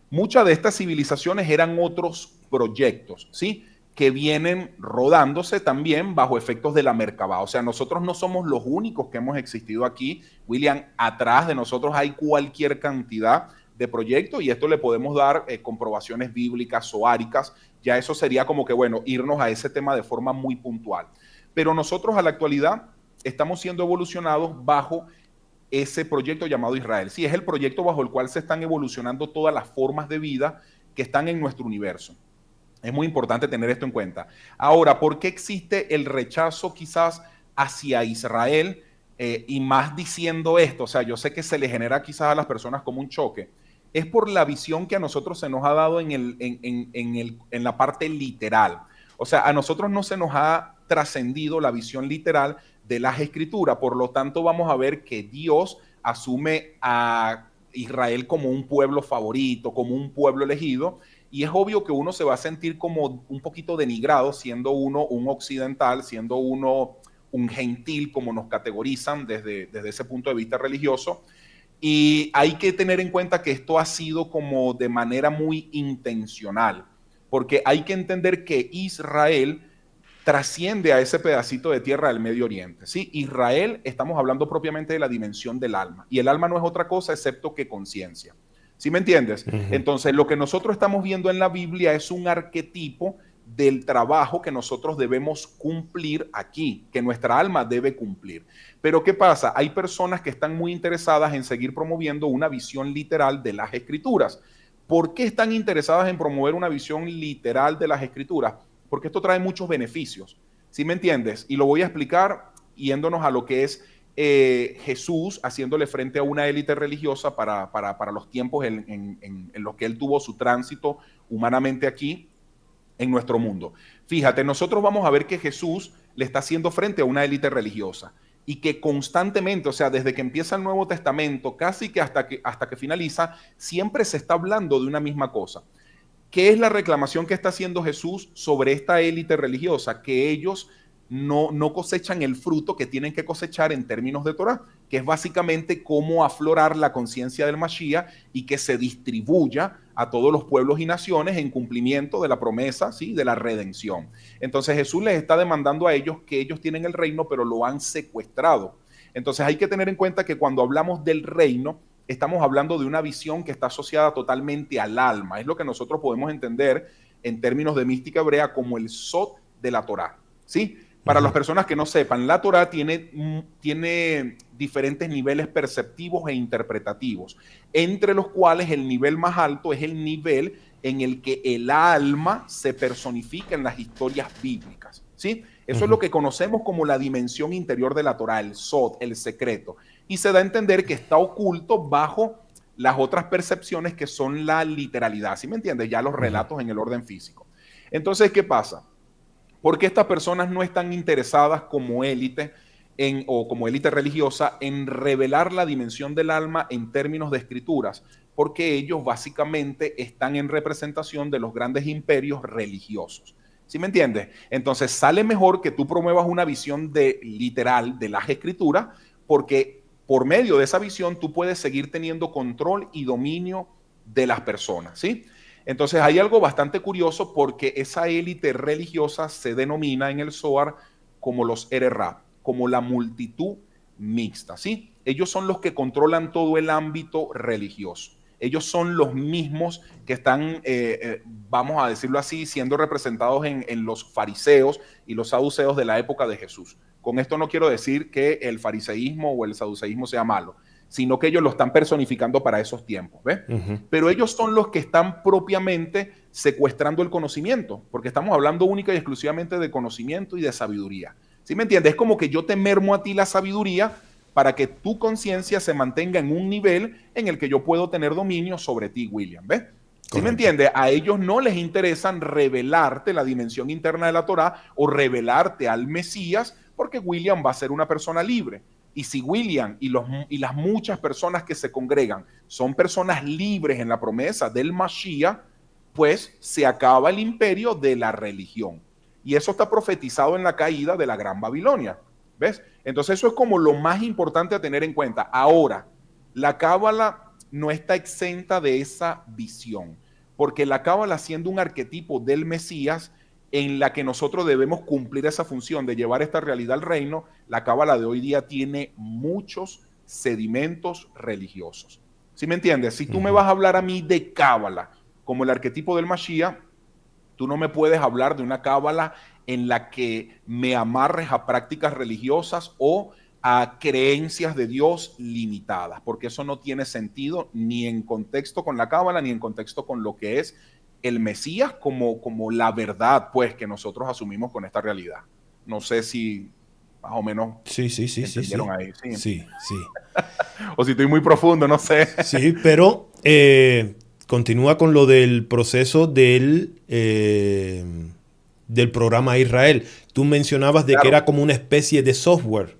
Muchas de estas civilizaciones eran otros proyectos, ¿sí?, que vienen rodándose también bajo efectos de la Merkabah. O sea, nosotros no somos los únicos que hemos existido aquí. William, atrás de nosotros hay cualquier cantidad de proyectos y esto le podemos dar comprobaciones bíblicas, zoáricas. Ya eso sería como que, bueno, irnos a ese tema de forma muy puntual. Pero nosotros a la actualidad estamos siendo evolucionados bajo ese proyecto llamado Israel. Sí, es el proyecto bajo el cual se están evolucionando todas las formas de vida que están en nuestro universo. Es muy importante tener esto en cuenta. Ahora, ¿por qué existe el rechazo quizás hacia Israel, y más diciendo esto, o sea, yo sé que se le genera quizás a las personas como un choque, es por la visión que a nosotros se nos ha dado en la parte literal. O sea, a nosotros no se nos ha trascendido la visión literal de las escrituras, por lo tanto vamos a ver que Dios asume a Israel como un pueblo favorito, como un pueblo elegido, y es obvio que uno se va a sentir como un poquito denigrado siendo uno un occidental, siendo uno un gentil, como nos categorizan desde ese punto de vista religioso. Y hay que tener en cuenta que esto ha sido como de manera muy intencional, porque hay que entender que Israel trasciende a ese pedacito de tierra del Medio Oriente. ¿Sí? Israel, estamos hablando propiamente de la dimensión del alma, y el alma no es otra cosa excepto que conciencia. ¿Sí me entiendes? Entonces, lo que nosotros estamos viendo en la Biblia es un arquetipo del trabajo que nosotros debemos cumplir aquí, que nuestra alma debe cumplir. Pero ¿qué pasa? Hay personas que están muy interesadas en seguir promoviendo una visión literal de las escrituras. ¿Por qué están interesadas en promover una visión literal de las escrituras? Porque esto trae muchos beneficios. ¿Sí me entiendes? Y lo voy a explicar yéndonos a lo que es Jesús haciéndole frente a una élite religiosa para los tiempos en los que él tuvo su tránsito humanamente aquí en nuestro mundo. Fíjate, nosotros vamos a ver que Jesús le está haciendo frente a una élite religiosa y que constantemente, o sea, desde que empieza el Nuevo Testamento, casi que hasta que finaliza, siempre se está hablando de una misma cosa. ¿Qué es la reclamación que está haciendo Jesús sobre esta élite religiosa? Que ellos no cosechan el fruto que tienen que cosechar en términos de Torah, que es básicamente cómo aflorar la conciencia del Mashiach y que se distribuya a todos los pueblos y naciones en cumplimiento de la promesa, ¿sí?, de la redención. Entonces Jesús les está demandando a ellos que ellos tienen el reino, pero lo han secuestrado. Entonces hay que tener en cuenta que cuando hablamos del reino, estamos hablando de una visión que está asociada totalmente al alma. Es lo que nosotros podemos entender en términos de mística hebrea como el Sod de la Torá, ¿sí? Para las personas que no sepan, la Torá tiene diferentes niveles perceptivos e interpretativos, entre los cuales el nivel más alto es el nivel en el que el alma se personifica en las historias bíblicas, ¿sí? Eso es lo que conocemos como la dimensión interior de la Torá, el Sod, el secreto. Y se da a entender que está oculto bajo las otras percepciones que son la literalidad, ¿sí me entiendes? Ya los relatos en el orden físico. Entonces, ¿qué pasa? Porque estas personas no están interesadas como élite o como élite religiosa en revelar la dimensión del alma en términos de escrituras, porque ellos básicamente están en representación de los grandes imperios religiosos. ¿Sí me entiendes? Entonces sale mejor que tú promuevas una visión literal de las escrituras, porque por medio de esa visión tú puedes seguir teniendo control y dominio de las personas, ¿sí? Entonces hay algo bastante curioso porque esa élite religiosa se denomina en el Zohar como los Ererá, como la multitud mixta, ¿sí? Ellos son los que controlan todo el ámbito religioso. Ellos son los mismos que están, vamos a decirlo así, siendo representados en los fariseos y los saduceos de la época de Jesús. Con esto no quiero decir que el fariseísmo o el saduceísmo sea malo, sino que ellos lo están personificando para esos tiempos, ¿ves? Pero ellos son los que están propiamente secuestrando el conocimiento, porque estamos hablando única y exclusivamente de conocimiento y de sabiduría. ¿Sí me entiendes? Es como que yo te mermo a ti la sabiduría para que tu conciencia se mantenga en un nivel en el que yo puedo tener dominio sobre ti, William, ¿ves? ¿Sí me entiendes? A ellos no les interesa revelarte la dimensión interna de la Torá o revelarte al Mesías, porque William va a ser una persona libre. Y si William y las muchas personas que se congregan son personas libres en la promesa del Mashiach, pues se acaba el imperio de la religión. Y eso está profetizado en la caída de la Gran Babilonia. ¿Ves? Entonces eso es como lo más importante a tener en cuenta. Ahora, la Cábala no está exenta de esa visión, porque la Cábala, siendo un arquetipo del Mesías, en la que nosotros debemos cumplir esa función de llevar esta realidad al reino, la Cábala de hoy día tiene muchos sedimentos religiosos. ¿Sí me entiendes? Si tú me vas a hablar a mí de Cábala como el arquetipo del Mashiach, tú no me puedes hablar de una Cábala en la que me amarres a prácticas religiosas o a creencias de Dios limitadas, porque eso no tiene sentido ni en contexto con la Cábala, ni en contexto con lo que es el Mesías como la verdad, pues, que nosotros asumimos con esta realidad. No sé si Más o menos Sí, sí, sí, sí, entendieron sí. ahí, sí. Sí, sí. O si estoy muy profundo, no sé. Sí, pero continúa con lo del proceso del programa Israel. Tú mencionabas de que Claro, era como una especie de software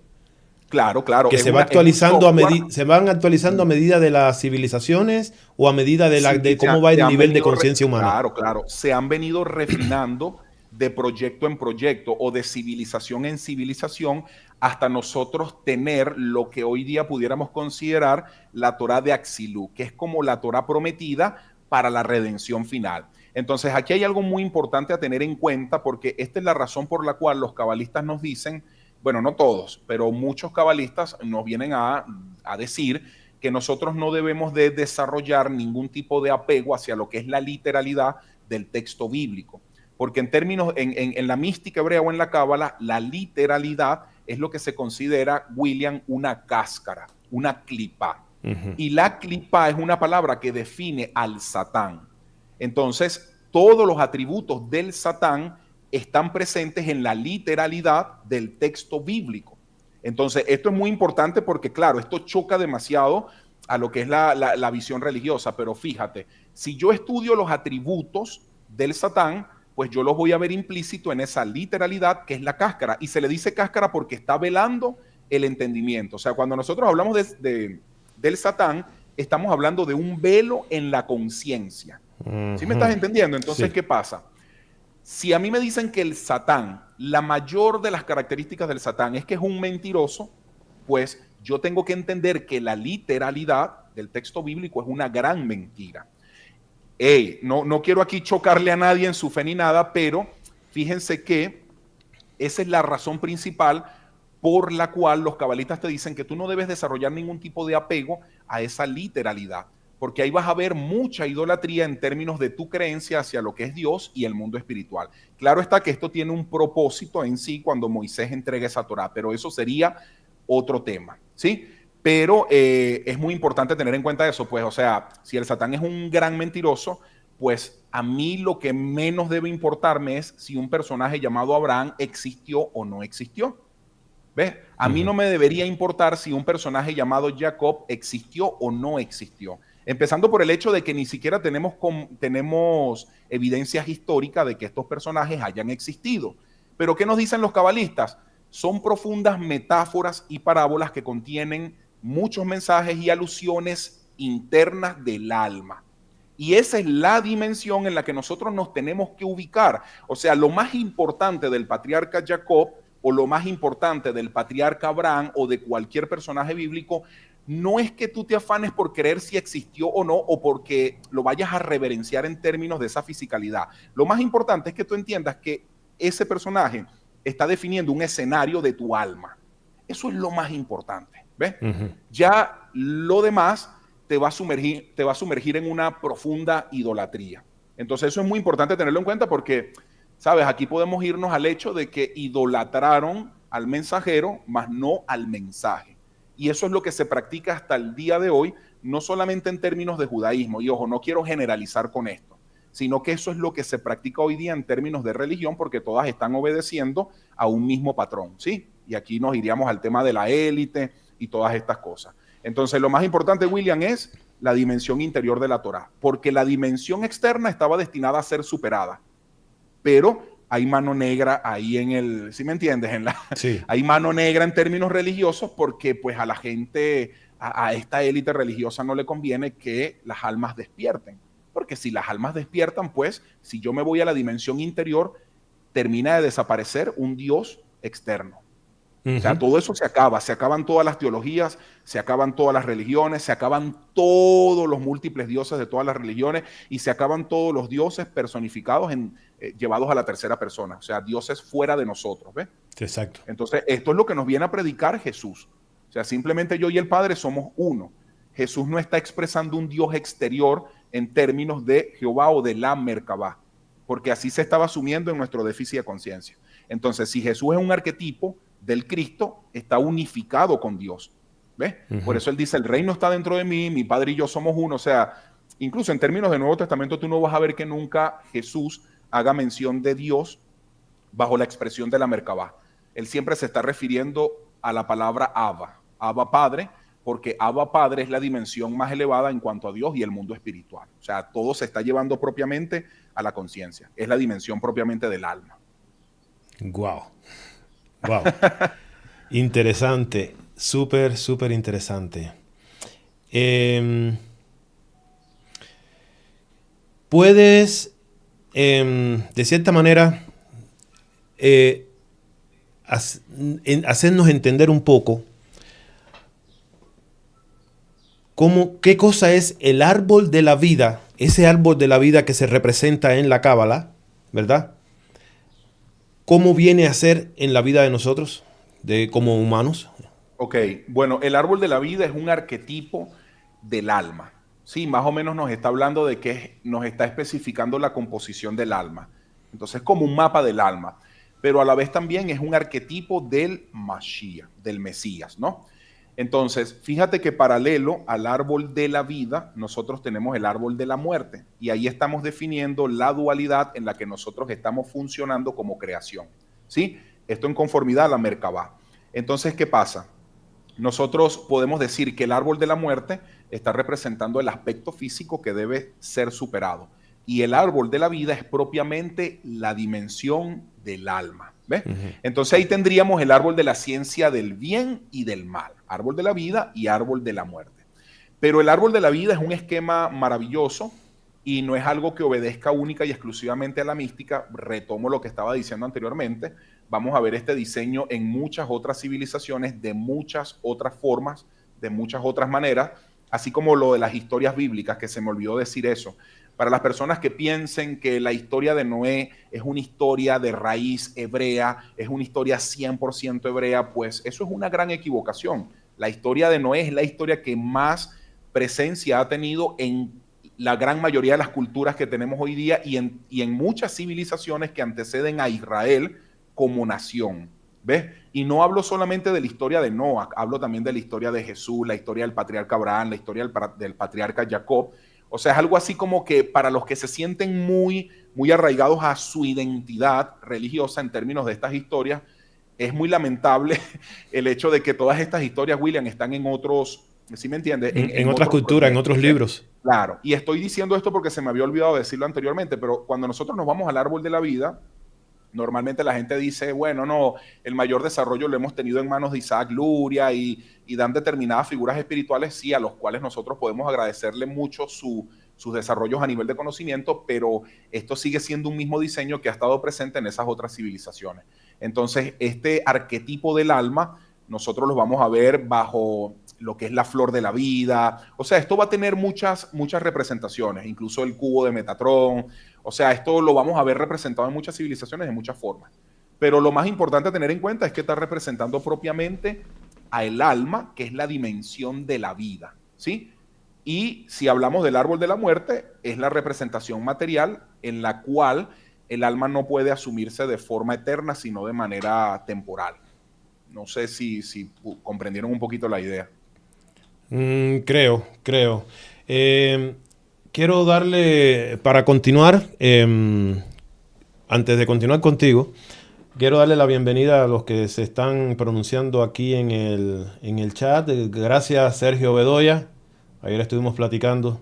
claro, claro. que se va Es un actualizando software. se van actualizando a mm, medida de las civilizaciones o a medida Sí, de cómo va se el han nivel de venido, conciencia humana. claro, claro, se han venido refinando de proyecto en proyecto o de civilización en civilización hasta nosotros tener lo que hoy día pudiéramos considerar la Torá de Axilú, que es como la Torá prometida para la redención final. Entonces, aquí hay algo muy importante a tener en cuenta porque esta es la razón por la cual los cabalistas nos dicen, bueno, no todos, pero muchos cabalistas nos vienen a decir que nosotros no debemos de desarrollar ningún tipo de apego hacia lo que es la literalidad del texto bíblico. Porque en términos, en la mística hebrea o en la cábala, la literalidad es lo que se considera, William, una cáscara, una clipa. Ujú. Y la clipa es una palabra que define al Satán. Entonces, todos los atributos del Satán están presentes en la literalidad del texto bíblico. Entonces, esto es muy importante porque, claro, esto choca demasiado a lo que es la visión religiosa, pero fíjate, si yo estudio los atributos del Satán, pues yo los voy a ver implícito en esa literalidad que es la cáscara. Y se le dice cáscara porque está velando el entendimiento. O sea, cuando nosotros hablamos del Satán, estamos hablando de un velo en la conciencia. ¿Sí me estás Ujú. entendiendo? Entonces, Sí. ¿qué pasa? Si a mí me dicen que el Satán, la mayor de las características del Satán es que es un mentiroso, pues yo tengo que entender que la literalidad del texto bíblico es una gran mentira. Hey, no quiero aquí chocarle a nadie en su fe ni nada, pero fíjense que esa es la razón principal por la cual los cabalistas te dicen que tú no debes desarrollar ningún tipo de apego a esa literalidad, porque ahí vas a ver mucha idolatría en términos de tu creencia hacia lo que es Dios y el mundo espiritual. Claro está que esto tiene un propósito en sí cuando Moisés entrega esa Torá, pero eso sería otro tema, ¿sí? Pero es muy importante tener en cuenta eso, pues, o sea, si el Satán es un gran mentiroso, pues a mí lo que menos debe importarme es si un personaje llamado Abraham existió o no existió. ¿Ves? A mí Ujú. no me debería importar si un personaje llamado Jacob existió o no existió. Empezando por el hecho de que ni siquiera tenemos evidencias históricas de que estos personajes hayan existido. Pero ¿qué nos dicen los cabalistas? Son profundas metáforas y parábolas que contienen muchos mensajes y alusiones internas del alma. Y esa es la dimensión en la que nosotros nos tenemos que ubicar. O sea, lo más importante del patriarca Jacob o lo más importante del patriarca Abraham o de cualquier personaje bíblico no es que tú te afanes por creer si existió o no o porque lo vayas a reverenciar en términos de esa fisicalidad. Lo más importante es que tú entiendas que ese personaje está definiendo un escenario de tu alma. Eso es lo más importante. ¿Ves? Ujú. Ya lo demás te va a sumergir en una profunda idolatría. Entonces eso es muy importante tenerlo en cuenta porque, ¿sabes? Aquí podemos irnos al hecho de que idolatraron al mensajero, mas no al mensaje. Y eso es lo que se practica hasta el día de hoy, no solamente en términos de judaísmo, y ojo, no quiero generalizar con esto, sino que eso es lo que se practica hoy día en términos de religión, porque todas están obedeciendo a un mismo patrón, ¿sí? Y aquí nos iríamos al tema de la élite y todas estas cosas. Entonces, lo más importante, William, es la dimensión interior de la Torá, porque la dimensión externa estaba destinada a ser superada, pero hay mano negra ahí en el, ¿sí me entiendes? Sí. Hay mano negra en términos religiosos porque pues a la gente, a esta élite religiosa no le conviene que las almas despierten, porque si las almas despiertan, pues si yo me voy a la dimensión interior, termina de desaparecer un Dios externo. O sea, Ujú. todo eso se acaba, se acaban todas las teologías, se acaban todas las religiones, se acaban todos los múltiples dioses de todas las religiones y se acaban todos los dioses personificados llevados a la tercera persona, o sea, dioses fuera de nosotros, ¿ves? Exacto. Entonces, esto es lo que nos viene a predicar Jesús. O sea, simplemente yo y el Padre somos uno. Jesús no está expresando un Dios exterior en términos de Jehová o de la Merkabah, porque así se estaba asumiendo en nuestro déficit de conciencia. Entonces, si Jesús es un arquetipo del Cristo, está unificado con Dios. ¿Ves? Por Ujú. eso él dice, el reino está dentro de mí, mi Padre y yo somos uno. O sea, incluso en términos del Nuevo Testamento, tú no vas a ver que nunca Jesús haga mención de Dios bajo la expresión de la Merkabah. él siempre se está refiriendo a la palabra Abba, Abba Padre, porque Abba Padre es la dimensión más elevada en cuanto a Dios y el mundo espiritual. O sea, todo se está llevando propiamente a la conciencia. Es la dimensión propiamente del alma. Wow. Wow. Interesante. Súper, súper interesante. Puedes, de cierta manera, hacernos entender un poco qué cosa es el árbol de la vida, ese árbol de la vida que se representa en la Cábala, ¿verdad? ¿Cómo viene a ser en la vida de nosotros, como humanos? Ok, bueno, el árbol de la vida es un arquetipo del alma. Sí, más o menos nos está hablando de que nos está especificando la composición del alma. Entonces, como un mapa del alma, pero a la vez también es un arquetipo del Mashiach, del Mesías, ¿no? Entonces, fíjate que paralelo al árbol de la vida, nosotros tenemos el árbol de la muerte. Y ahí estamos definiendo la dualidad en la que nosotros estamos funcionando como creación. ¿Sí? Esto en conformidad a la Merkabah. Entonces, ¿qué pasa? Nosotros podemos decir que el árbol de la muerte está representando el aspecto físico que debe ser superado. Y el árbol de la vida es propiamente la dimensión del alma. ¿Ves? Entonces ahí tendríamos el árbol de la ciencia del bien y del mal. Árbol de la vida y árbol de la muerte. Pero el árbol de la vida es un esquema maravilloso y no es algo que obedezca única y exclusivamente a la mística. Retomo lo que estaba diciendo anteriormente. Vamos a ver este diseño en muchas otras civilizaciones, de muchas otras formas, de muchas otras maneras, así como lo de las historias bíblicas, que se me olvidó decir eso. Para las personas que piensen que la historia de Noé es una historia de raíz hebrea, es una historia 100% hebrea, pues eso es una gran equivocación. La historia de Noé es la historia que más presencia ha tenido en la gran mayoría de las culturas que tenemos hoy día y en muchas civilizaciones que anteceden a Israel como nación. ¿Ves? Y no hablo solamente de la historia de Noah, hablo también de la historia de Jesús, la historia del patriarca Abraham, la historia del patriarca Jacob. O sea, es algo así como que para los que se sienten muy, muy arraigados a su identidad religiosa en términos de estas historias, es muy lamentable el hecho de que todas estas historias, William, están en otros, ¿sí me entiendes? En otras culturas, en otros libros. Claro, y estoy diciendo esto porque se me había olvidado decirlo anteriormente, pero cuando nosotros nos vamos al árbol de la vida, normalmente la gente dice, bueno, no, el mayor desarrollo lo hemos tenido en manos de Isaac Luria y dan determinadas figuras espirituales, sí, a los cuales nosotros podemos agradecerle mucho sus desarrollos a nivel de conocimiento, pero esto sigue siendo un mismo diseño que ha estado presente en esas otras civilizaciones. Entonces, este arquetipo del alma, nosotros lo vamos a ver bajo lo que es la flor de la vida. O sea, esto va a tener muchas representaciones, incluso el cubo de Metatron. O sea, esto lo vamos a ver representado en muchas civilizaciones de muchas formas. Pero lo más importante a tener en cuenta es que está representando propiamente al alma, que es la dimensión de la vida, ¿sí? Y si hablamos del árbol de la muerte, es la representación material en la cual el alma no puede asumirse de forma eterna, sino de manera temporal. No sé si comprendieron un poquito la idea. Creo. Quiero darle, para continuar, antes de continuar contigo, quiero darle la bienvenida a los que se están pronunciando aquí en el chat. Gracias, Sergio Bedoya. Ayer estuvimos platicando.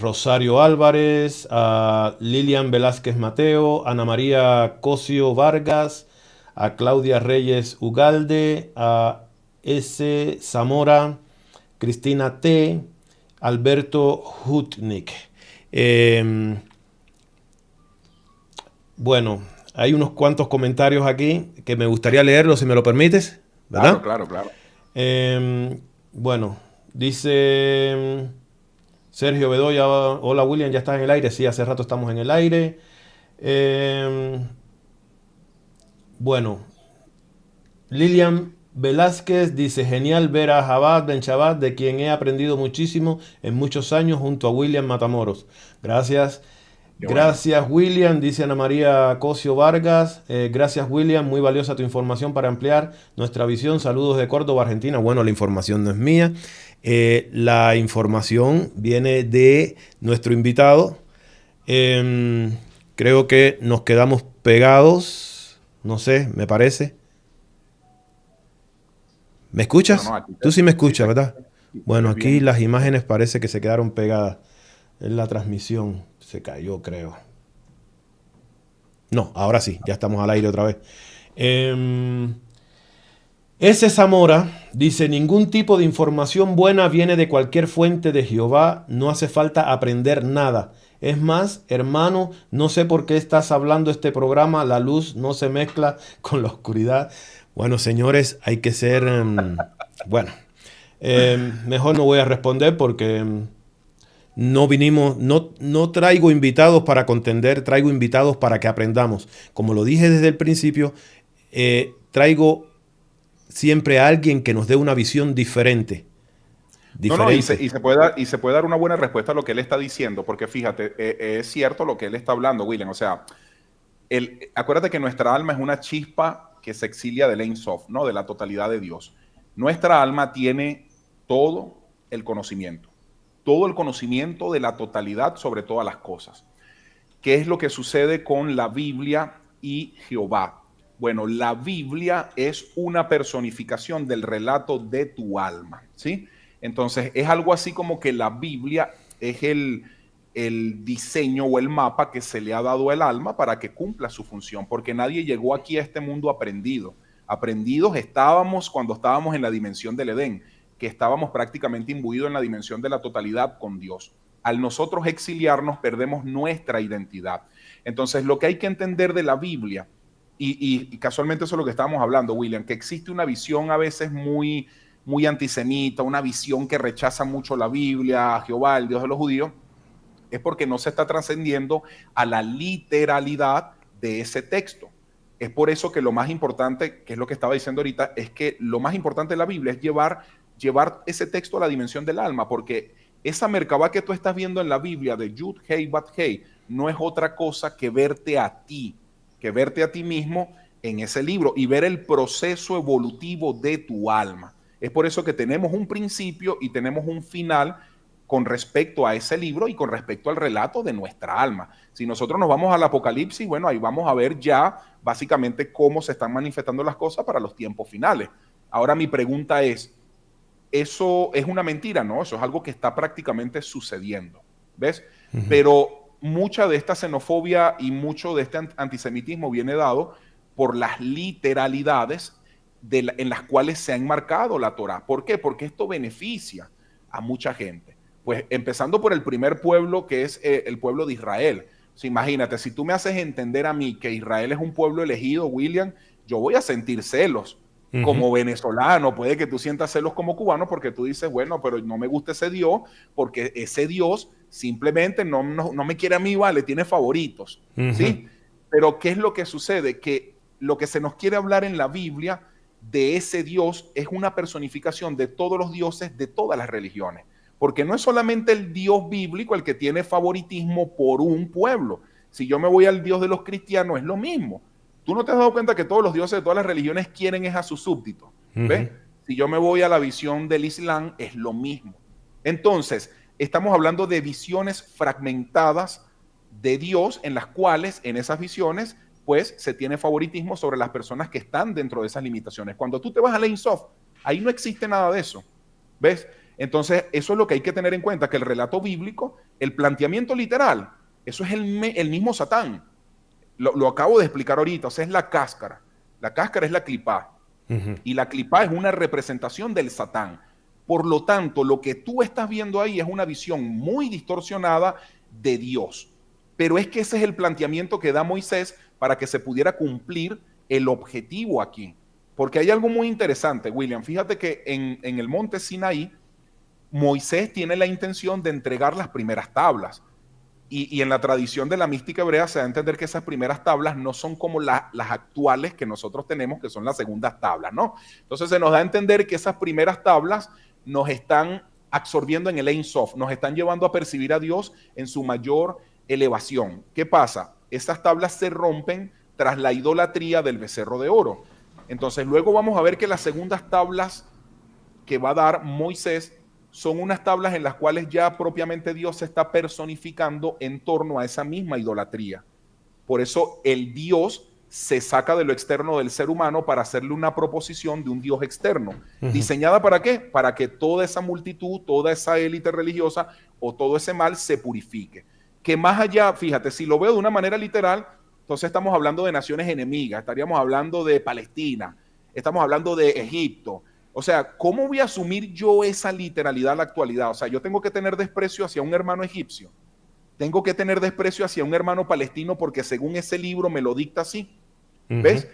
Rosario Álvarez, a Lilian Velázquez Mateo, Ana María Cosio Vargas, a Claudia Reyes Ugalde, a S. Zamora, Cristina T., Alberto Hutnik. Bueno, hay unos cuantos comentarios aquí que me gustaría leerlos, si me lo permites, ¿verdad? Claro. Bueno, dice Sergio Bedoya, hola William, ¿ya estás en el aire? Sí, hace rato estamos en el aire. Bueno, Lilian Velázquez dice, genial ver a Jabad Ben Shabbat, de quien he aprendido muchísimo en muchos años junto a William Matamoros. Gracias. Gracias, William, dice Ana María Cosio Vargas. Gracias, William, muy valiosa tu información para ampliar nuestra visión. Saludos de Córdoba, Argentina. Bueno, la información no es mía. La información viene de nuestro invitado. Creo que nos quedamos pegados. No sé, me parece. ¿Me Bueno, no, escuchas? aquí Tú sí me sí escuchas, ¿verdad? sí, te Bueno, ves aquí bien. las imágenes parece que se quedaron pegadas. En la transmisión se cayó, creo. No, ahora sí, ya estamos al aire otra vez. Eh, Ese Zamora dice, ningún tipo de información buena viene de cualquier fuente de Jehová, no hace falta aprender nada. Es más, hermano, no sé por qué estás hablando este programa, la luz no se mezcla con la oscuridad. Bueno, señores, hay que ser... bueno, mejor no voy a responder porque no vinimos, no traigo invitados para contender, traigo invitados para que aprendamos. Como lo dije desde el principio, traigo siempre a alguien que nos dé una visión diferente. No, no, Diferente. y se puede dar una buena respuesta a lo que él está diciendo, porque fíjate, es cierto lo que él está hablando, William. O sea, acuérdate que nuestra alma es una chispa que se exilia del Ein Sof, ¿no? De la totalidad de Dios. Nuestra alma tiene todo el conocimiento de la totalidad sobre todas las cosas. ¿Qué es lo que sucede con la Biblia y Jehová? Bueno, la Biblia es una personificación del relato de tu alma, ¿sí? Entonces, es algo así como que la Biblia es el diseño o el mapa que se le ha dado al alma para que cumpla su función, porque nadie llegó aquí a este mundo aprendido. Aprendidos estábamos cuando estábamos en la dimensión del Edén, que estábamos prácticamente imbuidos en la dimensión de la totalidad con Dios. Al nosotros exiliarnos, perdemos nuestra identidad. Entonces, lo que hay que entender de la Biblia, y casualmente eso es lo que estábamos hablando, William, que existe una visión a veces muy antisemita, una visión que rechaza mucho la Biblia, a Jehová, el Dios de los judíos, es porque no se está trascendiendo a la literalidad de ese texto. Es por eso que lo más importante, que es lo que estaba diciendo ahorita, es que lo más importante de la Biblia es llevar ese texto a la dimensión del alma, porque esa Merkabah que tú estás viendo en la Biblia de Yud, Hei, Bat, Hei, no es otra cosa que verte a ti mismo en ese libro y ver el proceso evolutivo de tu alma. Es por eso que tenemos un principio y tenemos un final con respecto a ese libro y con respecto al relato de nuestra alma. Si nosotros nos vamos al Apocalipsis, bueno, ahí vamos a ver ya básicamente cómo se están manifestando las cosas para los tiempos finales. Ahora mi pregunta es, ¿eso es una mentira? No, eso es algo que está prácticamente sucediendo, ¿ves? Uh -huh. Pero mucha de esta xenofobia y mucho de este antisemitismo viene dado por las literalidades en las cuales se ha enmarcado la Torah. ¿Por qué? Porque esto beneficia a mucha gente. Pues empezando por el primer pueblo, que es el pueblo de Israel. O sea, imagínate, si tú me haces entender a mí que Israel es un pueblo elegido, William, yo voy a sentir celos. Como venezolano, puede que tú sientas celos como cubano porque tú dices, bueno, pero no me gusta ese Dios, porque ese Dios simplemente no me quiere a mí, vale, tiene favoritos, ¿sí? Pero ¿qué es lo que sucede? Que lo que se nos quiere hablar en la Biblia de ese Dios es una personificación de todos los dioses de todas las religiones. Porque no es solamente el Dios bíblico el que tiene favoritismo por un pueblo. Si yo me voy al Dios de los cristianos, es lo mismo. Tú no te has dado cuenta que todos los dioses de todas las religiones quieren es a sus súbditos. ¿Ves? Si yo me voy a la visión del Islam, es lo mismo. Entonces, estamos hablando de visiones fragmentadas de Dios en las cuales, en esas visiones, pues se tiene favoritismo sobre las personas que están dentro de esas limitaciones. Cuando tú te vas a Ein Sof, ahí no existe nada de eso. ¿Ves? Entonces, eso es lo que hay que tener en cuenta, que el relato bíblico, el planteamiento literal, eso es el mismo Satán. Lo acabo de explicar ahorita, o sea, es la cáscara. La cáscara es la clipá. Y la clipá es una representación del Satán. Por lo tanto, lo que tú estás viendo ahí es una visión muy distorsionada de Dios. Pero es que ese es el planteamiento que da Moisés para que se pudiera cumplir el objetivo aquí. Porque hay algo muy interesante, William. Fíjate que en el monte Sinaí, Moisés tiene la intención de entregar las primeras tablas. Y en la tradición de la mística hebrea se da a entender que esas primeras tablas no son como las actuales que nosotros tenemos, que son las segundas tablas, ¿no? Entonces se nos da a entender que esas primeras tablas nos están absorbiendo en el Ein Sof, nos están llevando a percibir a Dios en su mayor elevación. ¿Qué pasa? Esas tablas se rompen tras la idolatría del becerro de oro. Entonces luego vamos a ver que las segundas tablas que va a dar Moisés son unas tablas en las cuales ya propiamente Dios se está personificando en torno a esa misma idolatría. Por eso el Dios se saca de lo externo del ser humano para hacerle una proposición de un Dios externo. Ujú. ¿Diseñada para qué? Para que toda esa multitud, toda esa élite religiosa o todo ese mal se purifique. Que más allá, fíjate, si lo veo de una manera literal, entonces estamos hablando de naciones enemigas, estaríamos hablando de Palestina, estamos hablando de Egipto. O sea, ¿cómo voy a asumir yo esa literalidad a la actualidad? O sea, yo tengo que tener desprecio hacia un hermano egipcio. Tengo que tener desprecio hacia un hermano palestino porque según ese libro me lo dicta así. Ujú. ¿Ves?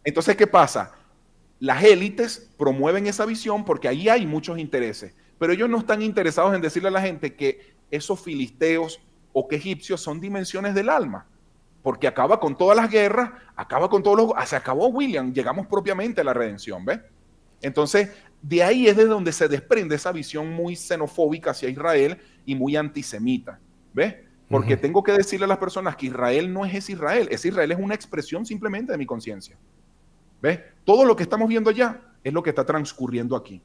Entonces, ¿qué pasa? Las élites promueven esa visión porque ahí hay muchos intereses, pero ellos no están interesados en decirle a la gente que esos filisteos o que egipcios son dimensiones del alma, porque acaba con todas las guerras, acaba con todos los... Se acabó, William, llegamos propiamente a la redención, ¿ves? Entonces, de ahí es de donde se desprende esa visión muy xenofóbica hacia Israel y muy antisemita, ¿ves? Porque Ujú. tengo que decirle a las personas que Israel no es Israel, es Israel, es una expresión simplemente de mi conciencia. ¿Ves? Todo lo que estamos viendo allá es lo que está transcurriendo aquí.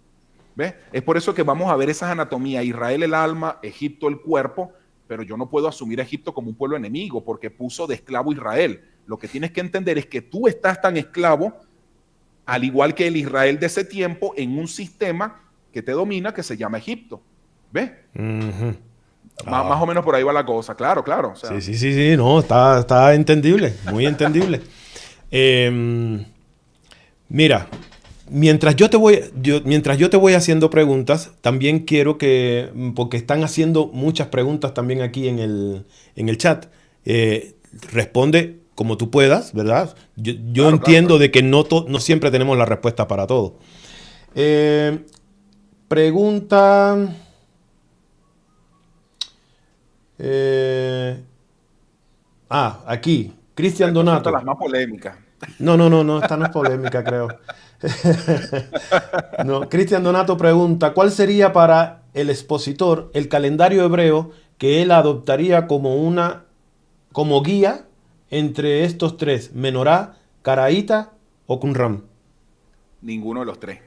¿Ves? Es por eso que vamos a ver esas anatomías, Israel el alma, Egipto el cuerpo, pero yo no puedo asumir a Egipto como un pueblo enemigo porque puso de esclavo a Israel. Lo que tienes que entender es que tú estás tan esclavo, al igual que el Israel de ese tiempo, en un sistema que te domina que se llama Egipto. ¿Ves? Ujú. Más o menos por ahí va la cosa, claro, claro. O Sí, sea, sí, sí, sí, no, está entendible, muy entendible. Em, Mira, mientras yo te voy haciendo preguntas, también quiero que, porque están haciendo muchas preguntas también aquí en el chat, responde como tú puedas, ¿verdad? Yo claro, claro, entiendo claro. de que no siempre tenemos la respuesta para todo. Eh, pregunta... eh, aquí, Cristian Estas son de las Donato. más polémicas. No, no, no, no, esta no es polémica, creo. No, Cristian Donato pregunta, ¿cuál sería para el expositor el calendario hebreo que él adoptaría como guía entre estos tres, Menorá, Caraíta o Qumran? Ninguno de los tres.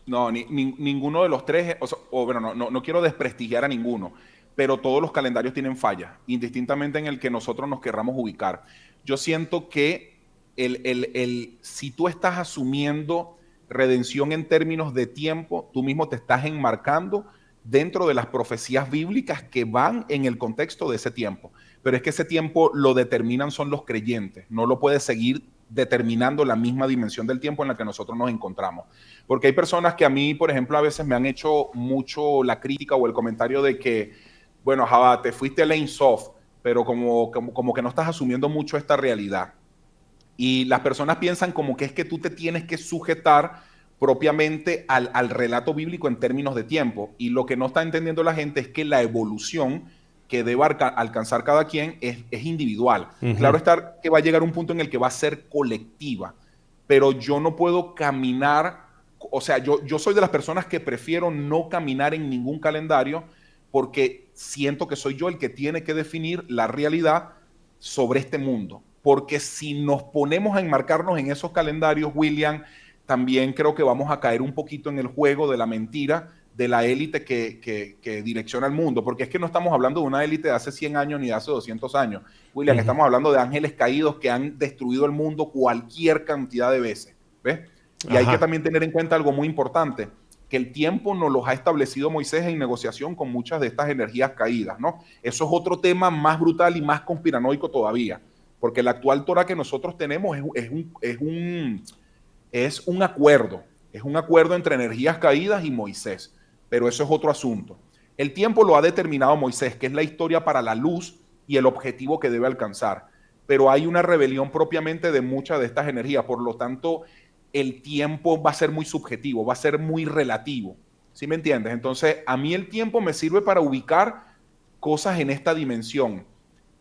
No, ninguno de los tres, bueno, no quiero desprestigiar a ninguno, pero todos los calendarios tienen fallas, indistintamente en el que nosotros nos querramos ubicar. Yo siento que si tú estás asumiendo redención en términos de tiempo, tú mismo te estás enmarcando dentro de las profecías bíblicas que van en el contexto de ese tiempo. Pero es que ese tiempo lo determinan son los creyentes, no lo puedes seguir determinando la misma dimensión del tiempo en la que nosotros nos encontramos. Porque hay personas que a mí, por ejemplo, a veces me han hecho mucho la crítica o el comentario de que, bueno, Java, te fuiste a Lane Soft, pero como que no estás asumiendo mucho esta realidad. Y las personas piensan como que es que tú te tienes que sujetar propiamente al relato bíblico en términos de tiempo. Y lo que no está entendiendo la gente es que la evolución que debe alcanzar cada quien es individual. Ujú. Claro está que va a llegar un punto en el que va a ser colectiva, pero yo no puedo caminar, o sea, yo soy de las personas que prefiero no caminar en ningún calendario porque siento que soy yo el que tiene que definir la realidad sobre este mundo. Porque si nos ponemos a enmarcarnos en esos calendarios, William, también creo que vamos a caer un poquito en el juego de la mentira de la élite que direcciona el mundo, porque es que no estamos hablando de una élite de hace 100 años ni de hace 200 años. William, Ujú. estamos hablando de ángeles caídos que han destruido el mundo cualquier cantidad de veces. ¿Ves? Y hay que Ajá. también tener en cuenta algo muy importante, que el tiempo nos los ha establecido Moisés en negociación con muchas de estas energías caídas, ¿no? Eso es otro tema más brutal y más conspiranoico todavía, porque la actual Torah que nosotros tenemos es un acuerdo entre energías caídas y Moisés, pero eso es otro asunto. El tiempo lo ha determinado Moisés, que es la historia para la luz y el objetivo que debe alcanzar, pero hay una rebelión propiamente de muchas de estas energías, por lo tanto, el tiempo va a ser muy subjetivo, va a ser muy relativo, ¿sí me entiendes? Entonces, a mí el tiempo me sirve para ubicar cosas en esta dimensión,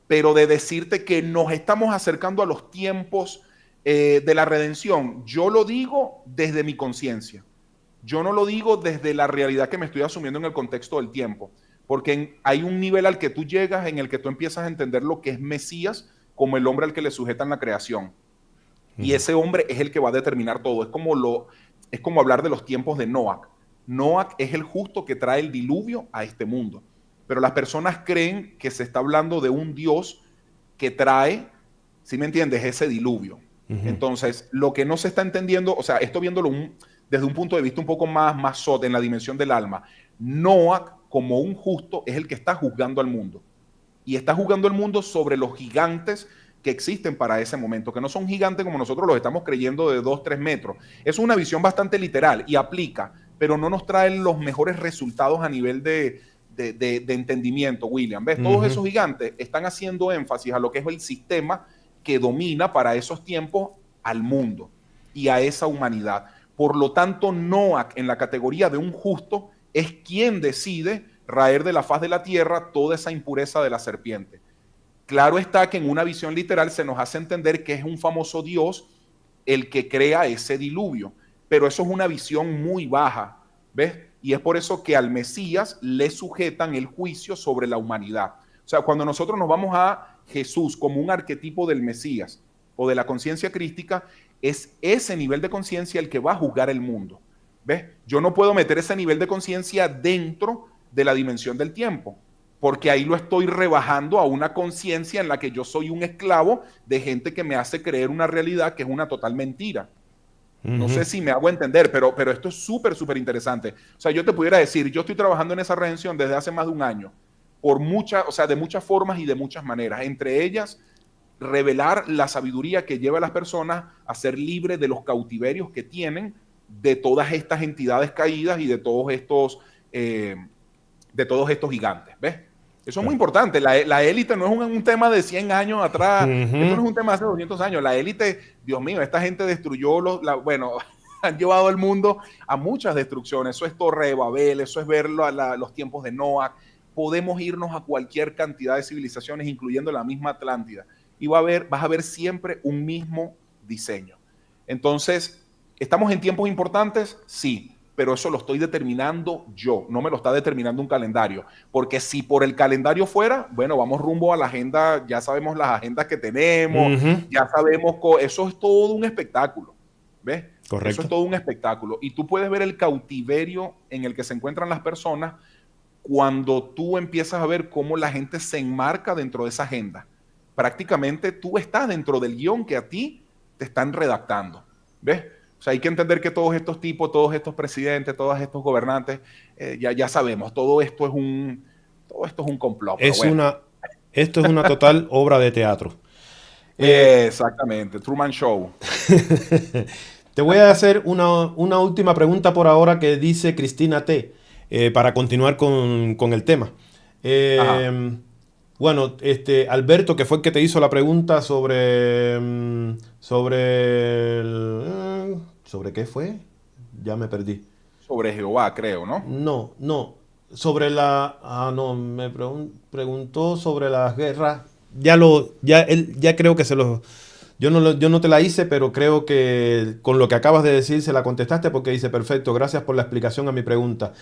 pero de decirte que nos estamos acercando a los tiempos de la redención, yo lo digo desde mi conciencia. Yo no lo digo desde la realidad que me estoy asumiendo en el contexto del tiempo, porque hay un nivel al que tú llegas en el que tú empiezas a entender lo que es Mesías como el hombre al que le sujetan la creación. Y Ujú. ese hombre es el que va a determinar todo. Es como hablar de los tiempos de Noac. Noac es el justo que trae el diluvio a este mundo. Pero las personas creen que se está hablando de un Dios que trae ¿Sí me entiendes? Ese diluvio. Entonces, lo que no se está entendiendo, o sea, esto viéndolo desde un punto de vista un poco más sot, en la dimensión del alma, Noah, como un justo, es el que está juzgando al mundo. Y está juzgando al mundo sobre los gigantes que existen para ese momento, que no son gigantes como nosotros los estamos creyendo de 2, 3 metros. Es una visión bastante literal y aplica, pero no nos trae los mejores resultados a nivel de entendimiento, William. ¿Ves? Todos esos gigantes están haciendo énfasis a lo que es el sistema que domina para esos tiempos al mundo y a esa humanidad. Por lo tanto, Noah, en la categoría de un justo, es quien decide raer de la faz de la tierra toda esa impureza de la serpiente. Claro está que en una visión literal se nos hace entender que es un famoso Dios el que crea ese diluvio, pero eso es una visión muy baja, ¿ves? Y es por eso que al Mesías le sujetan el juicio sobre la humanidad. O sea, cuando nosotros nos vamos a Jesús como un arquetipo del Mesías o de la conciencia crística, es ese nivel de conciencia el que va a juzgar el mundo. ¿Ves? Yo no puedo meter ese nivel de conciencia dentro de la dimensión del tiempo, porque ahí lo estoy rebajando a una conciencia en la que yo soy un esclavo de gente que me hace creer una realidad que es una total mentira. No sé si me hago entender, pero esto es súper, súper interesante. O sea, yo te pudiera decir, yo estoy trabajando en esa redención desde hace más de un año, o sea, de muchas formas y de muchas maneras. Entre ellas, revelar la sabiduría que lleva a las personas a ser libres de los cautiverios que tienen de todas estas entidades caídas y de todos estos gigantes, ¿ves? Eso es muy importante. La élite no es un tema de 100 años atrás. Esto no es un tema de hace 200 años. La élite, Dios mío, esta gente destruyó bueno, han llevado al mundo a muchas destrucciones. Eso es Torre de Babel, eso es ver los tiempos de Noah. Podemos irnos a cualquier cantidad de civilizaciones, incluyendo la misma Atlántida. Y vas a ver siempre un mismo diseño. Entonces, ¿estamos en tiempos importantes? Sí. Pero eso lo estoy determinando yo, no me lo está determinando un calendario. Porque si por el calendario fuera, bueno, vamos rumbo a la agenda, ya sabemos las agendas que tenemos, ya sabemos, eso es todo un espectáculo, ¿ves? Correcto. Eso es todo un espectáculo. Y tú puedes ver el cautiverio en el que se encuentran las personas cuando tú empiezas a ver cómo la gente se enmarca dentro de esa agenda. Prácticamente tú estás dentro del guión que a ti te están redactando, ¿ves? O sea, hay que entender que todos estos tipos, todos estos presidentes, todos estos gobernantes, ya sabemos, todo esto es un complot. Esto es una total obra de teatro. Exactamente, Truman Show. Te voy a hacer una última pregunta por ahora que dice Cristina T. Para continuar con el tema. Bueno, Alberto, que fue el que te hizo la pregunta sobre ¿sobre qué fue? Ya me perdí. Sobre Jehová, creo, ¿no? No. Sobre me preguntó sobre las guerras. Ya creo que yo no te la hice, pero creo que con lo que acabas de decir se la contestaste porque dice, perfecto, gracias por la explicación a mi pregunta.